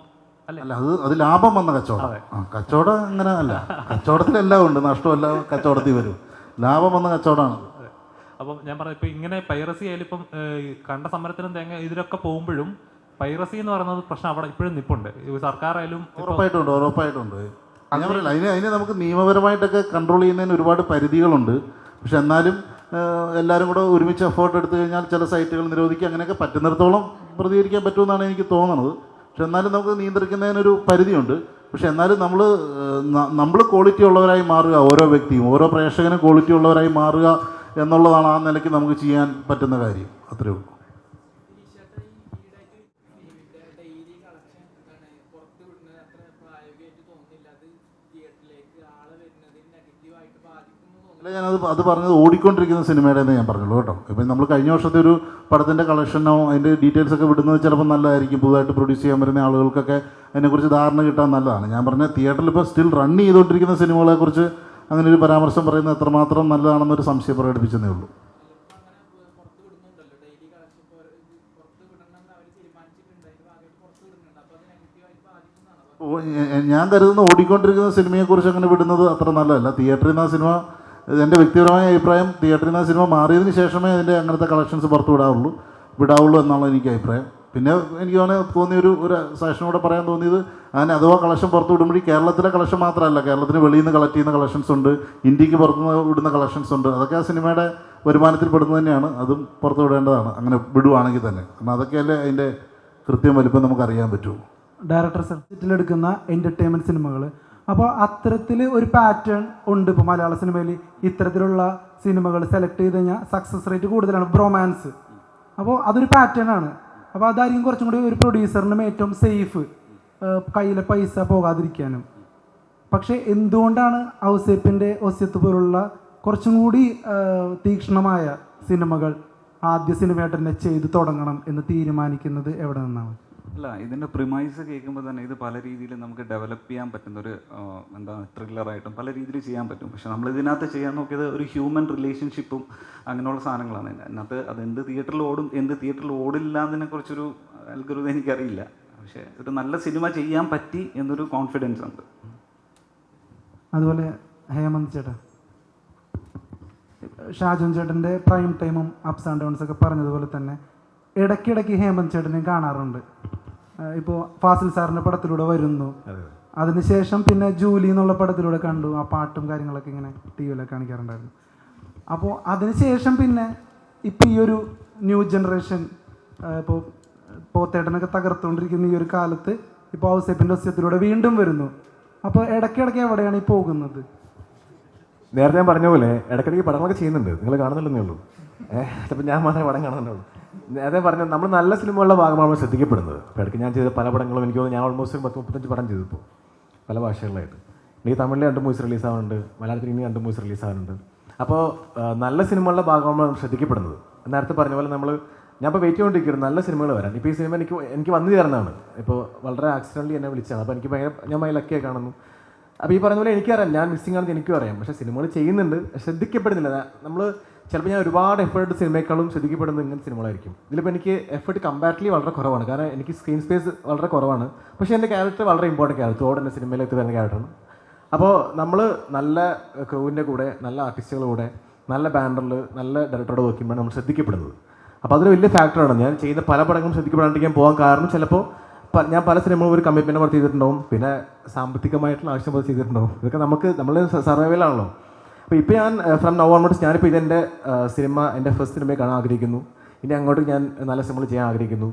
അല്ല, അത് ലാഭം വന്ന കച്ചവടം. കച്ചവടം അങ്ങനെ അല്ല, കച്ചവടത്തിലെല്ലാം ഉണ്ട്, നഷ്ടമല്ല കച്ചവടത്തിൽ വരും. ലാഭം വന്ന കച്ചവടമാണ്. അപ്പം ഞാൻ പറഞ്ഞത് ഇപ്പം ഇങ്ങനെ പൈറസി ആയാലും ഇപ്പം കണ്ട സമരത്തിനും ഇതിലൊക്കെ പോകുമ്പോഴും പൈറസി എന്ന് പറയുന്നത് പ്രശ്നം അവിടെ ഇപ്പോഴും നിൽപ്പുണ്ട്. സർക്കാരായാലും ഉറപ്പായിട്ടുണ്ട്. ഞാൻ പറയില്ല, അതിന് നമുക്ക് നിയമപരമായിട്ടൊക്കെ കൺട്രോൾ ചെയ്യുന്നതിന് ഒരുപാട് പരിധികളുണ്ട്. പക്ഷെ എന്നാലും എല്ലാവരും കൂടെ ഒരുമിച്ച് എഫേർട്ട് എടുത്തു കഴിഞ്ഞാൽ ചില സൈറ്റുകൾ നിരോധിക്കുക, അങ്ങനെയൊക്കെ പറ്റുന്നിടത്തോളം പ്രതികരിക്കാൻ പറ്റുമെന്നാണ് എനിക്ക് തോന്നുന്നത്. പക്ഷെ എന്നാലും നമുക്ക് നിയന്ത്രിക്കുന്നതിനൊരു പരിധിയുണ്ട്. പക്ഷെ എന്നാലും നമ്മൾ ക്വാളിറ്റി ഉള്ളവരായി മാറുക, ഓരോ വ്യക്തിയും ഓരോ പ്രേക്ഷകനും ക്വാളിറ്റി ഉള്ളവരായി മാറുക എന്നുള്ളതാണ് ആ നിലയ്ക്ക് നമുക്ക് ചെയ്യാൻ പറ്റുന്ന കാര്യം. അത്രയേ ഉള്ളൂ. അല്ല, ഞാനത് പറഞ്ഞത് ഓടിക്കൊണ്ടിരിക്കുന്ന സിനിമയുടെ ഞാൻ പറഞ്ഞുള്ളൂ കേട്ടോ. ഇപ്പം നമ്മൾ കഴിഞ്ഞ വർഷത്തെ ഒരു പടത്തിൻ്റെ കളക്ഷനോ അതിൻ്റെ ഡീറ്റെയിൽസ് ഒക്കെ വിടുന്നത് ചിലപ്പോൾ നല്ലതായിരിക്കും. പുതുതായിട്ട് പ്രൊഡ്യൂസ് ചെയ്യാൻ വരുന്ന ആളുകൾക്കൊക്കെ അതിനെക്കുറിച്ച് ധാരണ കിട്ടാൻ നല്ലതാണ്. ഞാൻ പറഞ്ഞ തിയേറ്ററിൽ ഇപ്പോൾ സ്റ്റിൽ റൺ ചെയ്തുകൊണ്ടിരിക്കുന്ന സിനിമകളെക്കുറിച്ച് അങ്ങനെ ഒരു പരാമർശം പറയുന്നത് എത്രമാത്രം നല്ലതാണെന്നൊരു സംശയം പ്രകടിപ്പിച്ചതേ ഉള്ളൂ. ഞാൻ കരുതുന്ന ഓടിക്കൊണ്ടിരിക്കുന്ന സിനിമയെക്കുറിച്ച് അങ്ങനെ വിടുന്നത് അത്ര നല്ലതല്ല. തിയേറ്ററിൽ നിന്ന് ആ സിനിമ, എൻ്റെ വ്യക്തിപരമായ അഭിപ്രായം, തിയേറ്ററിൽ നിന്ന് ആ സിനിമ മാറിയതിന് ശേഷമേ അതിൻ്റെ അങ്ങനത്തെ കളക്ഷൻസ് പുറത്ത് വിടാവുള്ളൂ എന്നാണ് എനിക്ക് അഭിപ്രായം. പിന്നെ എനിക്ക് തോന്നിയൊരു സജഷൻ കൂടെ പറയാൻ തോന്നിയത്, അങ്ങനെ അഥവാ കളക്ഷൻ പുറത്ത് വിടുമ്പോൾ കേരളത്തിലെ കളക്ഷൻ മാത്രമല്ല, കേരളത്തിന് വെളിയിൽ നിന്ന് കളക്ട് ചെയ്യുന്ന കളക്ഷൻസ് ഉണ്ട്, ഇന്ത്യക്ക് പുറത്തുനിന്ന് വിടുന്ന കളക്ഷൻസ് ഉണ്ട്. അതൊക്കെ ആ സിനിമയുടെ വരുമാനത്തിൽ പെടുന്നത് തന്നെയാണ്. അതും പുറത്ത് വിടേണ്ടതാണ് അങ്ങനെ വിടുവാണെങ്കിൽ തന്നെ. കാരണം അതൊക്കെയല്ലേ അതിൻ്റെ കൃത്യം വലിപ്പം നമുക്കറിയാൻ പറ്റുള്ളൂ. ഡയറക്ടർ സെറ്റിലെടുക്കുന്ന എൻ്റർടൈൻമെൻറ്റ് സിനിമകൾ, അപ്പോൾ അത്തരത്തിൽ ഒരു പാറ്റേൺ ഉണ്ട്. ഇപ്പോൾ മലയാള സിനിമയിൽ ഇത്തരത്തിലുള്ള സിനിമകൾ സെലക്ട് ചെയ്ത് കഴിഞ്ഞാൽ സക്സസ് റേറ്റ് കൂടുതലാണ്. ബ്രൊമാൻസ്, അപ്പോൾ അതൊരു പാറ്റേൺ ആണ്. അപ്പോൾ അതായിരിക്കും കുറച്ചും കൂടി ഒരു പ്രൊഡ്യൂസറിനും ഏറ്റവും സേഫ്, കയ്യിലെ പൈസ പോകാതിരിക്കാനും. പക്ഷേ എന്തുകൊണ്ടാണ് ഔസേപ്പിൻ്റെ ഒസ്യത്ത് പോലുള്ള കുറച്ചും കൂടി തീക്ഷ്ണമായ സിനിമകൾ ആദ്യ സിനിമയായിട്ട് തന്നെ ചെയ്തു തുടങ്ങണം എന്ന് തീരുമാനിക്കുന്നത് എവിടെ നിന്നാണ്? അല്ല, ഇതിൻ്റെ പ്രിമൈസ് കേൾക്കുമ്പോൾ തന്നെ ഇത് പല രീതിയിൽ നമുക്ക് ഡെവലപ്പ് ചെയ്യാൻ പറ്റുന്നൊരു ത്രില്ലറായിട്ടും പല രീതിയിൽ ചെയ്യാൻ പറ്റും. പക്ഷെ നമ്മൾ ഇതിനകത്ത് ചെയ്യാൻ നോക്കിയത് ഒരു ഹ്യൂമൻ റിലേഷൻഷിപ്പും അങ്ങനെയുള്ള സാധനങ്ങളാണ്. അതിനകത്ത് അത് എന്ത് തിയേറ്ററിൽ ഓടും എന്ത് തിയേറ്ററിൽ ഓടില്ല എന്നതിനെക്കുറിച്ചൊരു അൽഗോരിതം എനിക്കറിയില്ല. പക്ഷേ ഒരു നല്ല സിനിമ ചെയ്യാൻ പറ്റി എന്നൊരു കോൺഫിഡൻസ് ഉണ്ട്. അതുപോലെ ഹേമന്ത് ചേട്ടാ, ഷാജോൻ ചേട്ടൻ്റെ പ്രൈം ടൈമും അപ്സ് ആൻഡ് ഡൗൺസ് ഒക്കെ പറഞ്ഞതുപോലെ തന്നെ ഇടയ്ക്കിടയ്ക്ക് ഹേമന്ത് ചേട്ടനെ കാണാറുണ്ട്. ഇപ്പോൾ ഫാസിൽ സാറിൻ്റെ പടത്തിലൂടെ വരുന്നു. അതിനുശേഷം പിന്നെ ജൂലി എന്നുള്ള പടത്തിലൂടെ കണ്ടു. ആ പാട്ടും കാര്യങ്ങളൊക്കെ ഇങ്ങനെ ടി വിയിലൊക്കെ കാണിക്കാറുണ്ടായിരുന്നു. അപ്പോൾ അതിനുശേഷം പിന്നെ ഇപ്പം ഈ ഒരു ന്യൂ ജനറേഷൻ ഇപ്പോൾ പോത്തേട്ടനൊക്കെ തകർത്തുകൊണ്ടിരിക്കുന്ന ഈ ഒരു കാലത്ത് ഇപ്പോൾ ഔസേപ്പിൻ്റെ ഒസ്യത്തിലൂടെ വീണ്ടും വരുന്നു. അപ്പോൾ ഇടയ്ക്കിടയ്ക്ക് എവിടെയാണ് ഈ പോകുന്നത്? നേരത്തെ ഞാൻ പറഞ്ഞ പോലെ ഇടയ്ക്കിടയ്ക്ക് പടങ്ങളൊക്കെ ചെയ്യുന്നുണ്ട്, നിങ്ങൾ കാണുന്നില്ലെന്നേ ഉള്ളൂ. ചിലപ്പോൾ ഞാൻ മാത്രമേ പടം കാണുന്നുള്ളൂ. നേരത്തെ പറഞ്ഞ നമ്മൾ നല്ല സിനിമകളുടെ ഭാഗമാണ് നമ്മൾ ശ്രദ്ധിക്കപ്പെടുന്നത്. അപ്പോൾ ഇടയ്ക്ക് ഞാൻ ചെയ്ത പല പടങ്ങളും എനിക്ക് തോന്നുന്നു ഞാൻ ഓൾമോസ്റ്റ് 10-35 പടം ചെയ്തിപ്പോൾ പല ഭാഷകളിലായിട്ട്. എനിക്ക് തമിഴിൽ 2 മൂവീസ് റിലീസാവുന്നുണ്ട്, മലയാളത്തിൽ ഇനി 2 മൂവീസ് റിലീസാവുന്നുണ്ട്. അപ്പോൾ നല്ല സിനിമകളുടെ ഭാഗമാണ് നമ്മൾ ശ്രദ്ധിക്കപ്പെടുന്നത്. നേരത്തെ പറഞ്ഞ പോലെ നമ്മൾ ഞാൻ ഇപ്പോൾ വെയിറ്റ് ചെയ്തുകൊണ്ടിരിക്കുന്നത് നല്ല സിനിമകൾ വരാൻ. ഇപ്പോൾ ഈ സിനിമ എനിക്ക് വന്നു ചേർന്നതാണ്. ഇപ്പോൾ വളരെ ആക്സിഡൻ്റലി എന്നെ വിളിച്ചതാണ്. അപ്പോൾ എനിക്ക് ഭയങ്കര ഞാൻ ലക്കിയായി കാണുന്നു. അപ്പോൾ ഈ പറഞ്ഞ പോലെ എനിക്കറിയാം ഞാൻ മിസ്സിംഗ് ആണെന്ന് എനിക്കും അറിയാം. പക്ഷേ സിനിമകൾ ചെയ്യുന്നുണ്ട്, ശ്രദ്ധിക്കപ്പെടുന്നില്ല. നമ്മൾ ചിലപ്പോൾ ഞാൻ ഒരുപാട് എഫേർട്ട് സിനിമയെക്കാളും ശ്രദ്ധിക്കപ്പെടുന്നത് ഇങ്ങനത്തെ സിനിമകളായിരിക്കും. ഇതിലിപ്പോൾ എനിക്ക് എഫേർട്ട് കമ്പാരിറ്റീവ്ലി വളരെ കുറവാണ്, കാരണം എനിക്ക് സ്ക്രീൻ സ്പേസ് വളരെ കുറവാണ്. പക്ഷേ എൻ്റെ ക്യാരക്ടർ വളരെ ഇമ്പോർട്ടൻറ്റ് ക്യാരക്ടർ, ഓടെ എൻ്റെ സിനിമയിലേക്ക് വരുന്ന ക്യാരക്ടറാണ്. അപ്പോൾ നമ്മൾ നല്ല ക്രൂവിൻ്റെ കൂടെ, നല്ല ആർട്ടിസ്റ്റുകളുടെ കൂടെ, നല്ല ബാനറിൽ, നല്ല ഡയറക്ടറുടെ വർക്ക് ചെയ്യുമ്പോൾ നമ്മൾ ശ്രദ്ധിക്കപ്പെടുന്നത്. അപ്പോൾ അതൊരു വലിയ ഫാക്ടറാണ്. ഞാൻ ചെയ്യുന്ന പല പടങ്ങളും ശ്രദ്ധിക്കപ്പെടാണ്ടിരിക്കാൻ പോകാൻ കാരണം ചിലപ്പോൾ ഞാൻ പല സിനിമകളും ഒരു കമ്മിറ്റ്മെൻറ്റ് പോലെ ചെയ്തിട്ടുണ്ടാവും, പിന്നെ സാമ്പത്തികമായിട്ടുള്ള ആവശ്യം പോലെ ചെയ്തിട്ടുണ്ടാവും. ഇതൊക്കെ നമ്മൾ സർവൈവലാണല്ലോ. അപ്പോൾ ഇപ്പോൾ ഞാൻ ഫ്രം നൗ ഓൺവേർഡ്സ് ഞാനിപ്പോൾ ഇതെൻ്റെ സിനിമ, എൻ്റെ ഫസ്റ്റ് സിനിമയെ കാണാൻ ആഗ്രഹിക്കുന്നു. ഇനി അങ്ങോട്ട് ഞാൻ നല്ല സിനിമകൾ ചെയ്യാൻ ആഗ്രഹിക്കുന്നു.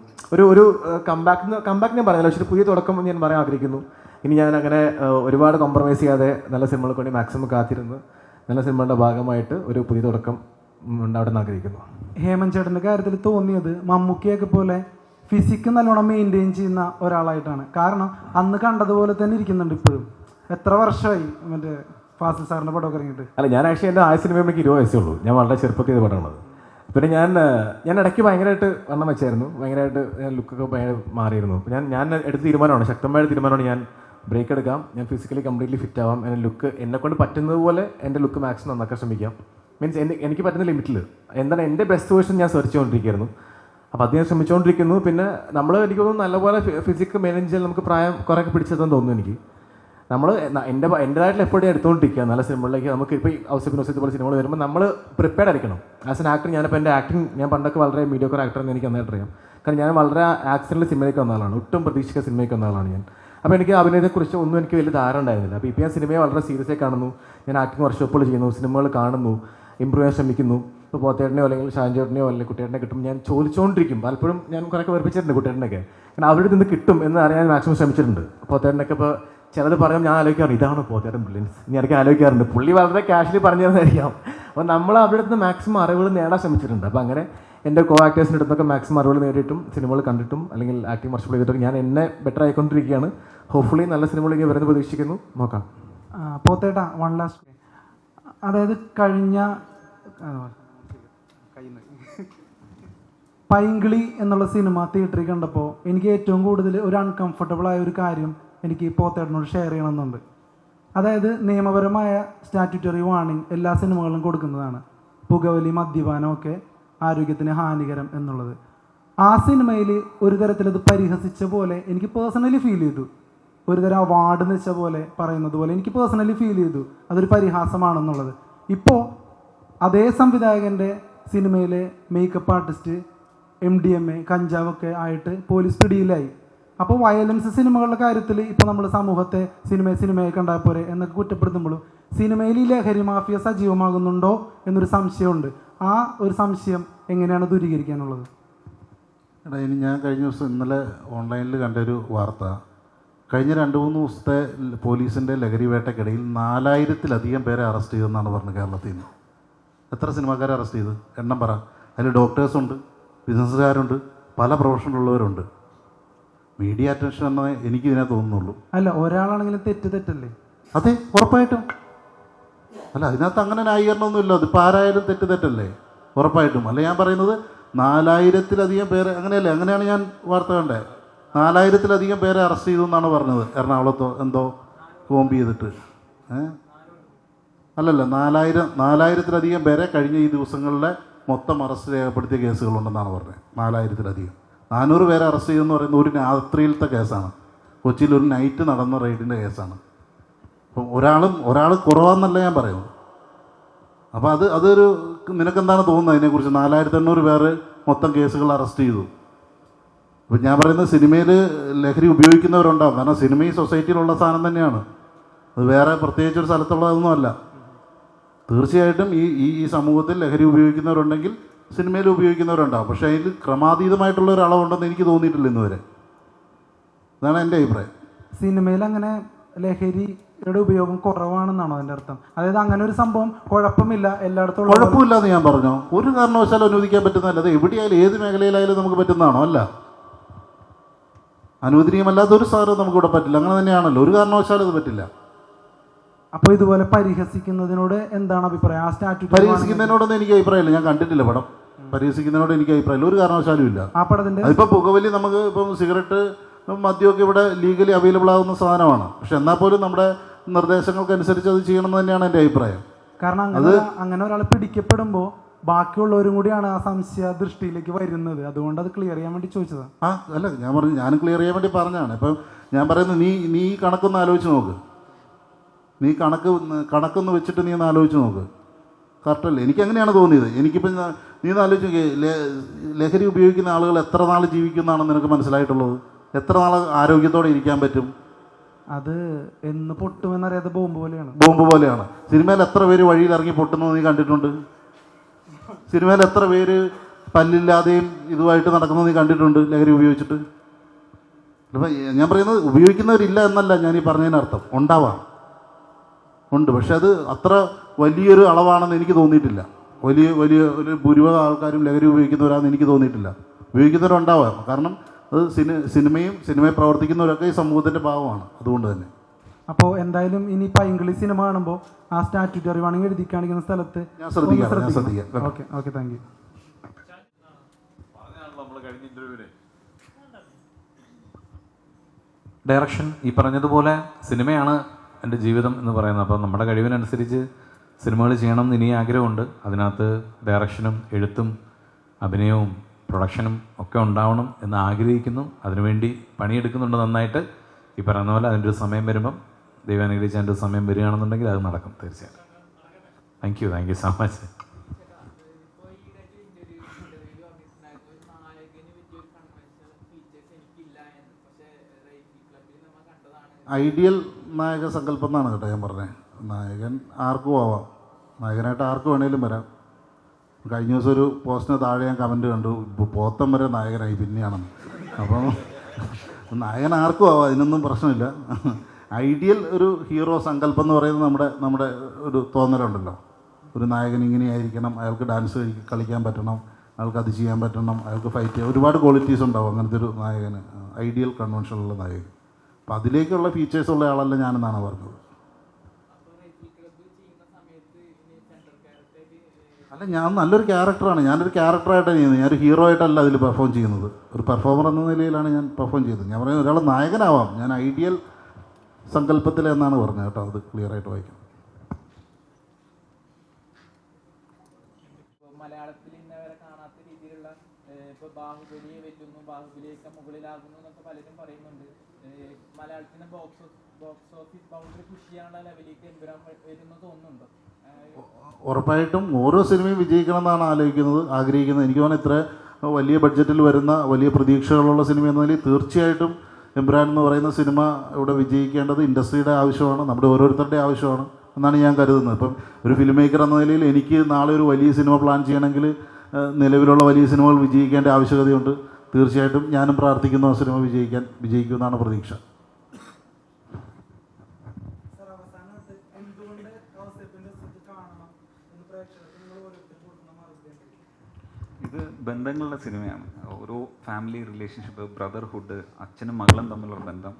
ഒരു കംബാക്ക് ഞാൻ പറഞ്ഞല്ലോ, പക്ഷേ ഒരു പുതിയ തുടക്കം ഞാൻ പറയാൻ ആഗ്രഹിക്കുന്നു. ഇനി ഞാൻ അങ്ങനെ ഒരുപാട് കോംപ്രമൈസ് ചെയ്യാതെ നല്ല സിനിമകൾക്ക് വേണ്ടി മാക്സിമം കാത്തിരുന്ന് നല്ല സിനിമകളുടെ ഭാഗമായിട്ട് ഒരു പുതിയ തുടക്കം ഉണ്ടാവണമെന്ന് ആഗ്രഹിക്കുന്നു. ഹേമന്ത് ചേട്ടൻ്റെ കാര്യത്തിൽ തോന്നിയത് മമ്മൂക്കിയൊക്കെ പോലെ ഫിസിക്ക് നല്ലോണം മെയിൻറ്റെയിൻ ചെയ്യുന്ന ഒരാളായിട്ടാണ്. കാരണം അന്ന് കണ്ടതുപോലെ തന്നെ ഇരിക്കുന്നുണ്ട് ഇപ്പോഴും. എത്ര വർഷമായി മറ്റേ ഫാസിൽ സാറിൻ്റെ പടമൊക്കെ ഇറങ്ങിയിട്ട്? അല്ല, ഞാൻ ആക്ച്വലി എൻ്റെ ആദ്യ സിനിമ എനിക്ക് 20 വയസ്സേ ഉള്ളൂ. ഞാൻ വളരെ ചെറുപ്പത്തിൽ ചെയ്ത പടമാണത്. പിന്നെ ഞാൻ ഇടയ്ക്ക് ഭയങ്കരമായിട്ട് വണ്ണം വെച്ചായിരുന്നു, ഭയങ്കരമായിട്ട് ഞാൻ ലുക്കൊക്കെ ഭയങ്കര മാറിയിരുന്നു. ഞാൻ എടുത്ത തീരുമാനമാണ്, ശക്തമായ തീരുമാനമാണ്, ഞാൻ ബ്രേക്ക് എടുക്കാം, ഞാൻ ഫിസിക്കലി കംപ്ലീറ്റ്ലി ഫിറ്റ് ആവാം, എൻ്റെ ലുക്ക് എന്നെക്കൊണ്ട് പറ്റുന്നത് പോലെ എൻ്റെ ലുക്ക് മാക്സിമം നന്നാക്കാൻ ശ്രമിക്കാം. മീൻസ് എനിക്ക് പറ്റുന്ന ലിമിറ്റിൽ എന്താണ് എൻ്റെ ബെസ്റ്റ് വേർഷൻ ഞാൻ സെർച്ച് ചെയ്തുകൊണ്ടിരിക്കുകയായിരുന്നു. അപ്പോൾ അത് ഞാൻ ശ്രമിച്ചുകൊണ്ടിരിക്കുന്നു. പിന്നെ എനിക്ക് തോന്നുന്നു നല്ലപോലെ ഫിസിക്ക് മാനേജ് ചെയ്യാൻ നമുക്ക് പ്രായം കുറേയൊക്കെ പിടിച്ചതെന്ന് തോന്നുന്നു എനിക്ക്. നമ്മൾ എൻ്റെതായിട്ടുള്ള എഫേർട്ട് ഞാൻ എടുത്തുകൊണ്ടിരിക്കുക നല്ല സിനിമകളിലേക്ക്. നമുക്ക് ഇപ്പോൾ ഈ ഔസേപ്പിൻ്റെ പോലെ സിനിമകൾ വരുമ്പോൾ നമ്മൾ പ്രിപ്പയർഡ് ആയിരിക്കണം. ആസ് എൻ ആക്ടർ ഞാനിപ്പോൾ എൻ്റെ ആക്ടിങ് ഞാൻ പണ്ടൊക്കെ വളരെ മീഡിയോക്കർ ആക്ടറെന്ന് എനിക്ക് നന്നായിട്ട് അറിയാം. കാരണം ഞാൻ വളരെ ആക്സിഡൻ്റൽ സിനിമയിലേക്ക് വന്ന ആളാണ്, ഒട്ടും പ്രതീക്ഷിക്കുന്ന സിനിമയ്ക്ക് വന്ന ആളാണ് ഞാൻ. അപ്പോൾ എനിക്ക് അഭിനയത്തെക്കുറിച്ച് ഒന്നും എനിക്ക് വലിയ ധാരണ ഉണ്ടായിരുന്നില്ല. അപ്പോൾ ഇപ്പോൾ ഞാൻ സിനിമയെ വളരെ സീരിയസ് ആയി കാണുന്നു, ഞാൻ ആക്ടിങ് വർക്ക്ഷോപ്പുകൾ ചെയ്യുന്നു, സിനിമകൾ കാണുന്നു, ഇമ്പ്രൂവ് ചെയ്യാൻ ശ്രമിക്കുന്നു. ഇപ്പോൾ പോത്തേട്ടനെയോ അല്ലെങ്കിൽ ഷാൻചേട്ടനെയോ അല്ലെങ്കിൽ കുട്ടിയേട്ടനെ കിട്ടും ഞാൻ ചോദിച്ചുകൊണ്ടിരിക്കും. പലപ്പോഴും ഞാൻ കുറേയൊക്കെ വെറുപ്പിച്ചിട്ടുണ്ട് കുട്ടിയേട്ടനൊക്കെ, കാരണം അവരുടെ നിന്ന് കിട്ടും എന്ന് അറിയാൻ മാക്സിമം ശ്രമിച്ചിട്ടുണ്ട്. പോത്തേട്ടനൊക്കെ ഇപ്പോൾ ചിലത് പറയും, ഞാൻ ആലോചിക്കാറുണ്ട് ഇതാണ് പോത്തേട്ടൻ ബ്രില്യൻസ്, ഇനി ഇടയ്ക്ക് ആലോചിക്കാറുണ്ട് പുള്ളി വളരെ ക്യാഷ്വലി പറഞ്ഞു തരുന്നതായിരിക്കാം. അപ്പോൾ നമ്മൾ അവരുടെ അടുത്ത് മാക്സിമം അറിവുകൾ നേടാൻ ശ്രമിച്ചിട്ടുണ്ട്. അപ്പോൾ അങ്ങനെ എൻ്റെ കോ ആക്ടേഴ്സിൻ്റെ അടുത്തൊക്കെ മാക്സിമം അറിവുകൾ നേടിയിട്ടും സിനിമകൾ കണ്ടിട്ടും അല്ലെങ്കിൽ ആക്ടിങ് വർക്ക്ഷോപ്പ് ചെയ്തിട്ടൊക്കെ ഞാൻ എന്നെ ബെറ്റർ ആയിക്കൊണ്ടിരിക്കുകയാണ്. ഹോപ്പ്ഫുള്ളി നല്ല സിനിമകൾ ഇങ്ങനെ വരുന്നത് പ്രതീക്ഷിക്കുന്നു, നോക്കാം. പോത്തേട്ടാ, വൺ ലാസ്റ്റ്, അതായത് കഴിഞ്ഞ പൈങ്കിളി എന്നുള്ള സിനിമ തിയേറ്ററിൽ കണ്ടപ്പോൾ എനിക്ക് ഏറ്റവും കൂടുതൽ ഒരു അൺകംഫർട്ടബിൾ ആയ ഒരു കാര്യം എനിക്ക് പോത്തേട്ടനോട് ഷെയർ ചെയ്യണമെന്നുണ്ട്. അതായത് നിയമപരമായ സ്റ്റാറ്റ്യൂട്ടറി വാർണിംഗ് എല്ലാ സിനിമകളിലും കൊടുക്കുന്നതാണ്, പുകവലി മദ്യപാനമൊക്കെ ആരോഗ്യത്തിന് ഹാനികരം എന്നുള്ളത്. ആ സിനിമയിൽ ഒരു തരത്തിലത് പരിഹസിച്ച പോലെ എനിക്ക് പേഴ്സണലി ഫീൽ ചെയ്തു. ഒരു തരം അവാർഡ് എന്ന് വെച്ച പോലെ പറയുന്നത് പോലെ എനിക്ക് പേഴ്സണലി ഫീൽ ചെയ്തു അതൊരു പരിഹാസമാണെന്നുള്ളത്. ഇപ്പോൾ അതേ സംവിധായകൻ്റെ സിനിമയിലെ മേക്കപ്പ് ആർട്ടിസ്റ്റ് MDMA കഞ്ചാവൊക്കെ ആയിട്ട് പോലീസ് പിടിയിലായി. അപ്പോൾ വയലൻസ് സിനിമകളുടെ കാര്യത്തിൽ ഇപ്പോൾ നമ്മൾ സമൂഹത്തെ സിനിമയെ കണ്ടാൽ പോരെ എന്നൊക്കെ കുറ്റപ്പെടുത്തുമ്പോഴും സിനിമയിൽ ഈ ലഹരി മാഫിയ സജീവമാകുന്നുണ്ടോ എന്നൊരു സംശയമുണ്ട്. ആ ഒരു സംശയം എങ്ങനെയാണ് ദൂരീകരിക്കാനുള്ളത്? എടാ, ഇനി ഞാൻ കഴിഞ്ഞ ദിവസം ഇന്നലെ ഓൺലൈനിൽ കണ്ടൊരു വാർത്ത, കഴിഞ്ഞ 2-3 ദിവസത്തെ പോലീസിൻ്റെ ലഹരി വേട്ടയ്ക്കിടയിൽ 4000-ലധികം പേരെ അറസ്റ്റ് ചെയ്തെന്നാണ് പറഞ്ഞത് കേരളത്തിൽ നിന്ന്. എത്ര സിനിമാക്കാരെ അറസ്റ്റ് ചെയ്ത് എണ്ണം പറ. അതിൽ ഡോക്ടേഴ്സുണ്ട്, ബിസിനസ്സുകാരുണ്ട്, പല പ്രൊഫഷനുള്ളവരുണ്ട്. മീഡിയ അറ്റൻഷൻ എന്നേ എനിക്ക് ഇതിനെ തോന്നുന്നുള്ളൂ. അല്ല, ഒരാളാണെങ്കിലും തെറ്റല്ലേ? അതെ, ഉറപ്പായിട്ടും. അല്ല, അതിനകത്ത് അങ്ങനെ ന്യായീകരണമൊന്നുമില്ല. അതിപ്പോൾ ആരായാലും തെറ്റല്ലേ, ഉറപ്പായിട്ടും. അല്ല, ഞാൻ പറയുന്നത് 4000-ലധികം പേരെ, അങ്ങനെയല്ലേ, അങ്ങനെയാണ് ഞാൻ വാർത്ത കണ്ടത്. 4000-ലധികം പേരെ അറസ്റ്റ് ചെയ്തു എന്നാണ് പറഞ്ഞത് എറണാകുളത്തോ എന്തോ കോമ്പ് ചെയ്തിട്ട്. അല്ലല്ല, 4000-ലധികം പേരെ കഴിഞ്ഞ ഈ ദിവസങ്ങളിലെ മൊത്തം അറസ്റ്റ് രേഖപ്പെടുത്തിയ കേസുകളുണ്ടെന്നാണ് പറഞ്ഞത്. 4000-ലധികം. 400 പേരെ അറസ്റ്റ് ചെയ്തെന്ന് പറയുന്നത് ഒരു രാത്രിയിലത്തെ കേസാണ്. കൊച്ചിയിൽ ഒരു നൈറ്റ് നടന്ന റെയ്ഡിൻ്റെ കേസാണ്. അപ്പം ഒരാൾ കുറവാന്നല്ല ഞാൻ പറയുന്നത്. അപ്പോൾ അതൊരു നിനക്കെന്താണ് തോന്നുന്നത് അതിനെക്കുറിച്ച്? 4800 പേര് മൊത്തം കേസുകൾ അറസ്റ്റ് ചെയ്തു. ഇപ്പം ഞാൻ പറയുന്നത് സിനിമയിൽ ലഹരി ഉപയോഗിക്കുന്നവരുണ്ടാവും. കാരണം സിനിമ ഈ സൊസൈറ്റിയിലുള്ള സാധനം തന്നെയാണ്. അത് വേറെ പ്രത്യേകിച്ചൊരു സ്ഥലത്തുള്ളതൊന്നുമല്ല. തീർച്ചയായിട്ടും ഈ സമൂഹത്തിൽ ലഹരി ഉപയോഗിക്കുന്നവരുണ്ടെങ്കിൽ സിനിമയിൽ ഉപയോഗിക്കുന്നവരുണ്ടാവും. പക്ഷേ അതിൽ ക്രമാതീതമായിട്ടുള്ള ഒരു അളവുണ്ടെന്ന് എനിക്ക് തോന്നിയിട്ടില്ല ഇന്നുവരെ. അതാണ് എൻ്റെ അഭിപ്രായം. സിനിമയിൽ അങ്ങനെ ലഹരിയുടെ ഉപയോഗം കുറവാണെന്നാണോ അതിൻ്റെ അർത്ഥം? അതായത് അങ്ങനെ ഒരു സംഭവം കുഴപ്പമില്ല എല്ലായിടത്തും കുഴപ്പമില്ലാന്ന് ഞാൻ പറഞ്ഞോ? ഒരു കാരണവശാലും അനുവദിക്കാൻ പറ്റുന്നതല്ല. അത് എവിടെയായാലും ഏത് മേഖലയിലായാലും നമുക്ക് പറ്റുന്നതാണോ? അല്ല. അനുവദനീയമല്ലാത്ത ഒരു സാധനവും നമുക്കിവിടെ പറ്റില്ല. അങ്ങനെ തന്നെയാണല്ലോ. ഒരു കാരണവശാലും അത് പറ്റില്ല. അപ്പോൾ ഇതുപോലെ പരിഹസിക്കുന്നതിനോട് എന്താണ് അഭിപ്രായം? ആ സ്റ്റാറ്റ്യൂട്ട് പരിഹസിക്കുന്നതിനോടൊന്നും എനിക്ക് അഭിപ്രായമില്ല. ഞാൻ കണ്ടിട്ടില്ല പടം. പരിഹസിക്കുന്നതിനോട് എനിക്ക് അഭിപ്രായമില്ല. ഒരു കാരണവശാലും ഇല്ല. ആ പടത്തിൻ്റെ അതിപ്പോൾ പുകവലി നമുക്ക് ഇപ്പം സിഗരറ്റ് മദ്യമൊക്കെ ഇവിടെ ലീഗലി അവൈലബിൾ ആകുന്ന സാധനമാണ്. പക്ഷെ എന്നാൽ പോലും നമ്മുടെ നിർദ്ദേശങ്ങൾക്കനുസരിച്ച് അത് ചെയ്യണമെന്ന് തന്നെയാണ് എൻ്റെ അഭിപ്രായം. കാരണം അങ്ങനെ ഒരാൾ പിടിക്കപ്പെടുമ്പോൾ ബാക്കിയുള്ളവരും കൂടിയാണ് ആ സംശയ ദൃഷ്ടിയിലേക്ക് വരുന്നത്. അതുകൊണ്ട് അത് ക്ലിയർ ചെയ്യാൻ വേണ്ടി ചോദിച്ചതാണ്. അല്ല, ഞാൻ പറഞ്ഞു, ഞാനും ക്ലിയർ ചെയ്യാൻ വേണ്ടി പറഞ്ഞതാണ്. ഇപ്പം ഞാൻ പറയുന്നത് നീ ഈ കണക്കൊന്ന് ആലോചിച്ച് നോക്ക്. നീ കണക്കൊന്ന് വെച്ചിട്ട് നീ ഒന്ന് ആലോചിച്ച് നോക്ക്. കറക്റ്റല്ലേ? എനിക്കങ്ങനെയാണ് തോന്നിയത്. എനിക്കിപ്പം നീ ഒന്ന് ആലോചിച്ച് നോക്കി, ലഹരി ഉപയോഗിക്കുന്ന ആളുകൾ എത്ര നാൾ ജീവിക്കുന്നതാണെന്ന് നിനക്ക് മനസ്സിലായിട്ടുള്ളത്? എത്ര നാൾ ആരോഗ്യത്തോടെ ഇരിക്കാൻ പറ്റും? അത് എന്ന് പൊട്ടുമെന്നറിയാതെ ബോംബ് പോലെയാണ്. സിനിമയിൽ എത്ര പേര് വഴിയിൽ ഇറങ്ങി പൊട്ടുന്നത് നീ കണ്ടിട്ടുണ്ട്? സിനിമയിൽ എത്ര പേര് പല്ലില്ലാതെയും ഇതുമായിട്ട് നടക്കുന്നത് നീ കണ്ടിട്ടുണ്ട് ലഹരി ഉപയോഗിച്ചിട്ട്? അപ്പം ഞാൻ പറയുന്നത് ഉപയോഗിക്കുന്നവരില്ല എന്നല്ല ഞാൻ ഈ പറഞ്ഞതിനർത്ഥം. ഉണ്ടാവാം, ഉണ്ട്. പക്ഷെ അത് അത്ര വലിയൊരു അളവാണെന്ന് എനിക്ക് തോന്നിയിട്ടില്ല. വലിയ ഒരു ഭൂരിഭാഗം ആൾക്കാരും ലഹരി ഉപയോഗിക്കുന്നവരാണെന്ന് എനിക്ക് തോന്നിയിട്ടില്ല. ഉപയോഗിക്കുന്നവരുണ്ടാവാം. കാരണം അത് സിനിമയിൽ പ്രവർത്തിക്കുന്നവരൊക്കെ ഈ സമൂഹത്തിൻ്റെ ഭാഗമാണ്. അതുകൊണ്ട് തന്നെ അപ്പോൾ എന്തായാലും ഇനി പൈങ്കിളി സിനിമ കാണുമ്പോൾ ആ സ്റ്റാറ്റ്യൂട്ടറി വാണിംഗ് എഴുതി കാണിക്കുന്ന സ്ഥലത്ത് ഞാൻ ശ്രദ്ധിക്കാം. Okay thank you. ഡയറക്ഷൻ ഈ പറഞ്ഞതുപോലെ സിനിമയാണ് എൻ്റെ ജീവിതം എന്ന് പറയുന്നത്. അപ്പോൾ നമ്മുടെ കഴിവിനനുസരിച്ച് സിനിമകൾ ചെയ്യണം എന്ന് ഇനി ആഗ്രഹമുണ്ട്. അതിനകത്ത് ഡയറക്ഷനും എഴുത്തും അഭിനയവും പ്രൊഡക്ഷനും ഒക്കെ ഉണ്ടാവണം എന്ന് ആഗ്രഹിക്കുന്നു. അതിനുവേണ്ടി പണിയെടുക്കുന്നുണ്ട് നന്നായിട്ട്. ഈ പറയുന്ന പോലെ അതിൻ്റെ ഒരു സമയം വരുമ്പം ദൈവം അനുഗ്രഹിച്ച് അതിൻ്റെ ഒരു സമയം വരികയാണെന്നുണ്ടെങ്കിൽ അത് നടക്കും തീർച്ചയായിട്ടും. Thank you so much. Ideal നായക സങ്കല്പം എന്നാണ് കേട്ടോ ഞാൻ പറഞ്ഞത്. നായകൻ ആർക്കും ആവാം. നായകനായിട്ട് ആർക്ക് വേണേലും വരാം. കഴിഞ്ഞ ദിവസം ഒരു പോസ്റ്റിന് താഴെ ഞാൻ കമൻറ്റ് കണ്ടു, പോത്തം വരെ നായകനായി പിന്നെയാണെന്ന്. അപ്പം നായകൻ ആർക്കും ആവാം, അതിനൊന്നും പ്രശ്നമില്ല. ഐഡിയൽ ഒരു ഹീറോ സങ്കല്പം എന്ന് പറയുന്നത് നമ്മുടെ ഒരു തോന്നലുണ്ടല്ലോ. ഒരു നായകൻ ഇങ്ങനെയായിരിക്കണം, അയാൾക്ക് ഡാൻസ് കളിക്കാൻ പറ്റണം, അയാൾക്ക് അത് ചെയ്യാൻ പറ്റണം, അയാൾക്ക് ഫൈറ്റ് ചെയ്യാൻ ഒരുപാട് ക്വാളിറ്റീസ് ഉണ്ടാവും അങ്ങനത്തെ ഒരു നായകന്. ഐഡിയൽ കൺവെൻഷനുള്ള നായകൻ. അപ്പം അതിലേക്കുള്ള ഫീച്ചേഴ്സ് ഉള്ള ആളല്ല ഞാനെന്നാണ് പറഞ്ഞത്. അല്ല, ഞാൻ നല്ലൊരു ക്യാരക്ടറാണ്. ഞാനൊരു ക്യാരക്ടറായിട്ടാണ് ചെയ്യുന്നത്. ഞാനൊരു ഹീറോ ആയിട്ടല്ല അതിൽ പെർഫോം ചെയ്യുന്നത്. ഒരു പെർഫോമർ എന്ന നിലയിലാണ് ഞാൻ പെർഫോം ചെയ്തത്. ഞാൻ പറയുന്നത് ഒരാൾ നായകനാവാം. ഞാൻ ഐഡിയൽ സങ്കല്പത്തിലെന്നാണ് പറഞ്ഞത് കേട്ടോ. അത് ക്ലിയർ ആയിട്ട് വായിക്കാം. മലയാളത്തിൽ ഇന്നവരെ കാണാത്ത രീതിയിലുള്ള ഇപ്പോൾ ബാഹുബലിയെ വെല്ലുന്നു, ബാഹുബലിയൊക്കെ മുകളിലാകുന്നു എന്നൊക്കെ പലരും പറയുന്നുണ്ട്. മലയാളത്തിന് ബോക്സ് ഓഫീസ് ബൗണ്ടറി പുഷ് ചെയ്യാനുള്ള ലെവലിലേക്ക് എമ്പുരാൻ വരുമെന്ന് തോന്നുന്നുണ്ടോ? ഉറപ്പായിട്ടും ഓരോ സിനിമയും വിജയിക്കണം എന്നാണ് ആഗ്രഹിക്കുന്നത്. എനിക്ക് തോന്നുന്നു ഇത്ര വലിയ ബഡ്ജറ്റിൽ വരുന്ന വലിയ പ്രതീക്ഷകളുള്ള സിനിമ എന്ന നിലയിൽ തീർച്ചയായിട്ടും എമ്പുരാൻ എന്ന് പറയുന്ന സിനിമ ഇവിടെ വിജയിക്കേണ്ടത് ഇൻഡസ്ട്രിയുടെ ആവശ്യമാണ്, നമ്മുടെ ഓരോരുത്തരുടെ ആവശ്യമാണ് എന്നാണ് ഞാൻ കരുതുന്നത്. ഇപ്പം ഒരു ഫിലിം മേക്കർ എന്ന നിലയിൽ എനിക്ക് നാളെ ഒരു വലിയ സിനിമ പ്ലാൻ ചെയ്യണമെങ്കിൽ നിലവിലുള്ള വലിയ സിനിമകൾ വിജയിക്കേണ്ട ആവശ്യകതയുണ്ട്. തീർച്ചയായിട്ടും ഞാനും പ്രാർത്ഥിക്കുന്നു ആ സിനിമ വിജയിക്കുമെന്നാണ് പ്രതീക്ഷ. ഇത് ബന്ധങ്ങളുടെ സിനിമയാണ്. ഓരോ ഫാമിലി റിലേഷൻഷിപ്പ്, ബ്രദർഹുഡ്, അച്ഛനും മകളും തമ്മിലുള്ള ബന്ധം,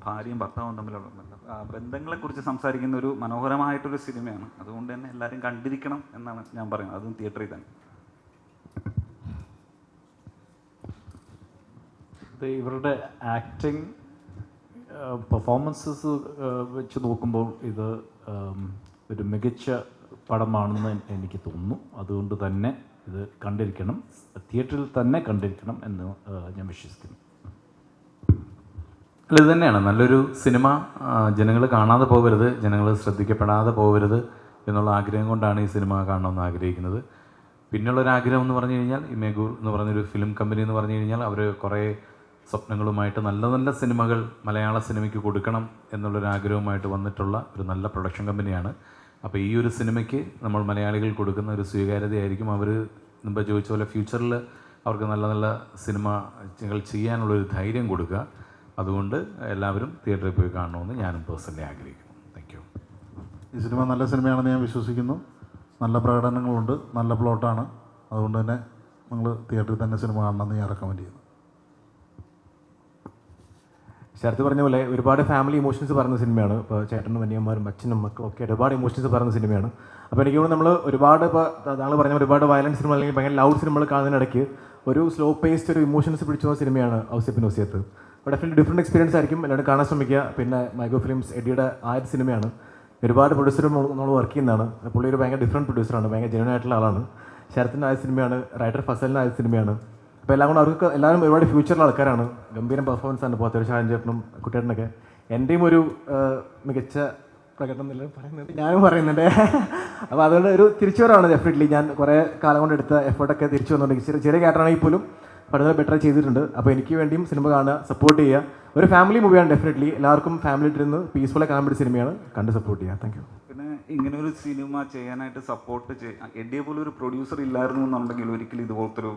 ഭാര്യയും ഭർത്താവും തമ്മിലുള്ള ബന്ധം, ബന്ധങ്ങളെക്കുറിച്ച് സംസാരിക്കുന്ന ഒരു മനോഹരമായിട്ടൊരു സിനിമയാണ്. അതുകൊണ്ട് തന്നെ എല്ലാവരും കണ്ടിരിക്കണം എന്നാണ് ഞാൻ പറയുന്നത്, അതും തിയേറ്ററിൽ തന്നെ. ഇവരുടെ ആക്ടിങ് പെർഫോമൻസസ് വെച്ച് നോക്കുമ്പോൾ ഇത് ഒരു മികച്ച പടമാണെന്ന് എനിക്ക് തോന്നുന്നു. അതുകൊണ്ട് തന്നെ ഇത് കണ്ടിരിക്കണം, തിയേറ്ററിൽ തന്നെ കണ്ടിരിക്കണം എന്ന് ഞാൻ വിശ്വസിക്കുന്നു. അല്ല, ഇത് തന്നെയാണ് നല്ലൊരു സിനിമ. ജനങ്ങൾ കാണാതെ പോകരുത്, ജനങ്ങൾ ശ്രദ്ധിക്കപ്പെടാതെ പോകരുത് എന്നുള്ള ആഗ്രഹം കൊണ്ടാണ് ഈ സിനിമ കാണണമെന്ന് ആഗ്രഹിക്കുന്നത്. പിന്നുള്ളൊരാഗ്രഹം എന്ന് പറഞ്ഞു കഴിഞ്ഞാൽ ഈ മെഗൂർ എന്ന് പറഞ്ഞൊരു ഫിലിം കമ്പനി എന്ന് പറഞ്ഞു കഴിഞ്ഞാൽ അവർ കുറേ സ്വപ്നങ്ങളുമായിട്ട് നല്ല നല്ല സിനിമകൾ മലയാള സിനിമയ്ക്ക് കൊടുക്കണം എന്നുള്ളൊരാഗ്രഹവുമായിട്ട് വന്നിട്ടുള്ള ഒരു നല്ല പ്രൊഡക്ഷൻ കമ്പനിയാണ്. അപ്പോൾ ഈ ഒരു സിനിമയ്ക്ക് നമ്മൾ മലയാളികൾ കൊടുക്കുന്ന ഒരു സ്വീകാര്യതയായിരിക്കും അവർ മുമ്പ് ചോദിച്ച പോലെ ഫ്യൂച്ചറിൽ അവർക്ക് നല്ല നല്ല സിനിമകൾ ചെയ്യാനുള്ളൊരു ധൈര്യം കൊടുക്കുക. അതുകൊണ്ട് എല്ലാവരും തിയേറ്ററിൽ പോയി കാണണമെന്ന് ഞാനും പേഴ്സണലി ആഗ്രഹിക്കുന്നു. Thank you. ഈ സിനിമ നല്ല സിനിമയാണെന്ന് ഞാൻ വിശ്വസിക്കുന്നു. നല്ല പ്രകടനങ്ങളുണ്ട്, നല്ല പ്ലോട്ടാണ്. അതുകൊണ്ട് തന്നെ നിങ്ങൾ തിയേറ്ററിൽ തന്നെ സിനിമ കാണണമെന്ന് ഞാൻ റെക്കമെൻഡ് ചെയ്യുന്നു. ശരത്ത് പറഞ്ഞ പോലെ ഒരുപാട് ഫാമിലി ഇമോഷൻസ് പറയുന്ന സിനിമയാണ്. ഇപ്പോൾ ചേട്ടനും അനിയന്മാരും അച്ഛനും മക്കളും ഒക്കെ ഒരുപാട് ഇമോഷൻസ് പറയുന്ന സിനിമയാണ്. അപ്പോൾ എനിക്ക് തോന്നുന്നു നമ്മൾ ഒരുപാട് ഇപ്പോൾ താങ്കൾ പറഞ്ഞ ഒരുപാട് വയലൻസ് സിനിമ അല്ലെങ്കിൽ ഭയങ്കര ലൗഡ് സിനിമകൾ കാണുന്നതിനിടയ്ക്ക് ഒരു സ്ലോ പേസ്ഡ് ഒരു ഇമോഷൻസ് പിടിച്ചു പോകുന്ന സിനിമയാണ് ഔസേപ്പിൻ ഒസിയത്ത്. അപ്പോൾ ഡെഫിനറ്റ് ഡിഫറെൻറ്റ് എക്സ്പീരിയൻസ് ആയിരിക്കും. എല്ലാവരും കാണാൻ ശ്രമിക്കുക. പിന്നെ മൈഗോ ഫിലിംസ് എഡിയുടെ ആദ്യ സിനിമയാണ്. ഒരുപാട് പ്രൊഡ്യൂസറും നമ്മൾ വർക്ക് ചെയ്യുന്നതാണ്. പുള്ളി ഒരു ഭയങ്കര ഡിഫറെൻറ്റ് പ്രൊഡ്യൂസറാണ്, ഭയങ്കര ജെന്യൂൻ ആയിട്ടുള്ള ആളാണ്. ശരത്തിൻ്റെ ആദ്യ സിനിമയാണ്, റൈറ്റർ ഫസലിൻ്റെ ആദ്യ സിനിമയാണ്. അപ്പോൾ എല്ലാം കൊണ്ട് അവർക്ക് എല്ലാവരും ഒരുപാട് ഫ്യൂച്ചറിലുള്ള ആൾക്കാരാണ്. ഗംഭീരം പെർഫോമൻസ് ആണ്. പോലത്തെ ഒരു ഷാൻ ചേട്ടനും കുട്ടേട്ടനൊക്കെ എൻ്റെയും ഒരു മികച്ച പ്രകടനം എന്നല്ല പറയുന്നത്, ഞാനും പറയുന്നുണ്ട്. അപ്പോൾ അതുകൊണ്ട് ഒരു തിരിച്ചുവരവാണ് ഡെഫിനറ്റ്ലി. ഞാൻ കുറേ കാലം കൊണ്ട് എടുത്ത എഫേർട്ടൊക്കെ തിരിച്ചു വന്നുകൊണ്ടെങ്കിൽ ചെറിയ ക്യാരക്ടറാണെങ്കിൽ പോലും പഠനം ബെറ്റർ ചെയ്തിട്ടുണ്ട്. അപ്പോൾ എനിക്ക് വേണ്ടിയും സിനിമ കാണുക, സപ്പോർട്ട് ചെയ്യുക. ഒരു ഫാമിലി മൂവിയാണ് ഡെഫിനറ്റ്ലി. എല്ലാവർക്കും ഫാമിലിയിട്ടിരുന്ന് പീസ്ഫുള്ളായി കാണാൻ പറ്റിയ സിനിമയാണ്. കണ്ട് സപ്പോർട്ട് ചെയ്യുക. Thank you. പിന്നെ ഇങ്ങനെ ഒരു സിനിമ ചെയ്യാനായിട്ട് സപ്പോർട്ട് എഡിയെ പോലെ ഒരു പ്രൊഡ്യൂസർ ഇല്ലായിരുന്നു എന്നുണ്ടെങ്കിൽ ഒരിക്കലും ഇതുപോലത്തെ ഒരു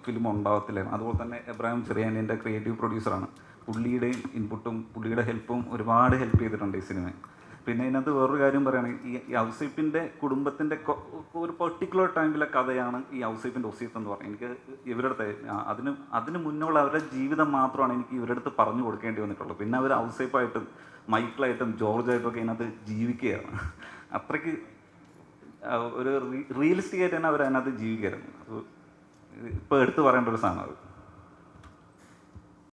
ഫിലിം ഉണ്ടാകത്തില്ലായിരുന്നു. അതുപോലെ തന്നെ എബ്രാഹിം ചെറിയാനിൻ്റെ ക്രിയേറ്റീവ് പ്രൊഡ്യൂസറാണ്. പുള്ളിയുടെയും ഇൻപുട്ടും പുള്ളിയുടെ ഹെൽപ്പും ഒരുപാട് ഹെൽപ്പ് ചെയ്തിട്ടുണ്ട് ഈ സിനിമ. പിന്നെ ഇതിനകത്ത് വേറൊരു കാര്യം പറയുകയാണെങ്കിൽ ഈ ഔസേപ്പിൻ്റെ കുടുംബത്തിൻ്റെ ഒരു പെർട്ടിക്കുലർ ടൈമിലെ കഥയാണ് ഈ ഔസേപ്പിൻ്റെ ഒസിയത്ത് എന്ന് പറയുന്നത്. എനിക്ക് ഇവരുടെ അതിന് മുന്നുള്ള അവരുടെ ജീവിതം മാത്രമാണ് എനിക്ക് ഇവരുടെ അടുത്ത് പറഞ്ഞു കൊടുക്കേണ്ടി വന്നിട്ടുള്ളത്. പിന്നെ അവർ ഔസേപ്പായിട്ടും മൈക്കിളായിട്ടും ജോർജായിട്ടും ഒക്കെ ഇതിനകത്ത് ജീവിക്കുകയാണ്. അത്രയ്ക്ക് ഒരു റിയലിസ്റ്റിക് ആയിട്ട് തന്നെ അവർ അതിനകത്ത് ജീവിക്കുകയായിരുന്നു. ഇപ്പോൾ എടുത്തു പറയേണ്ട ഒരു സാധനം അത്.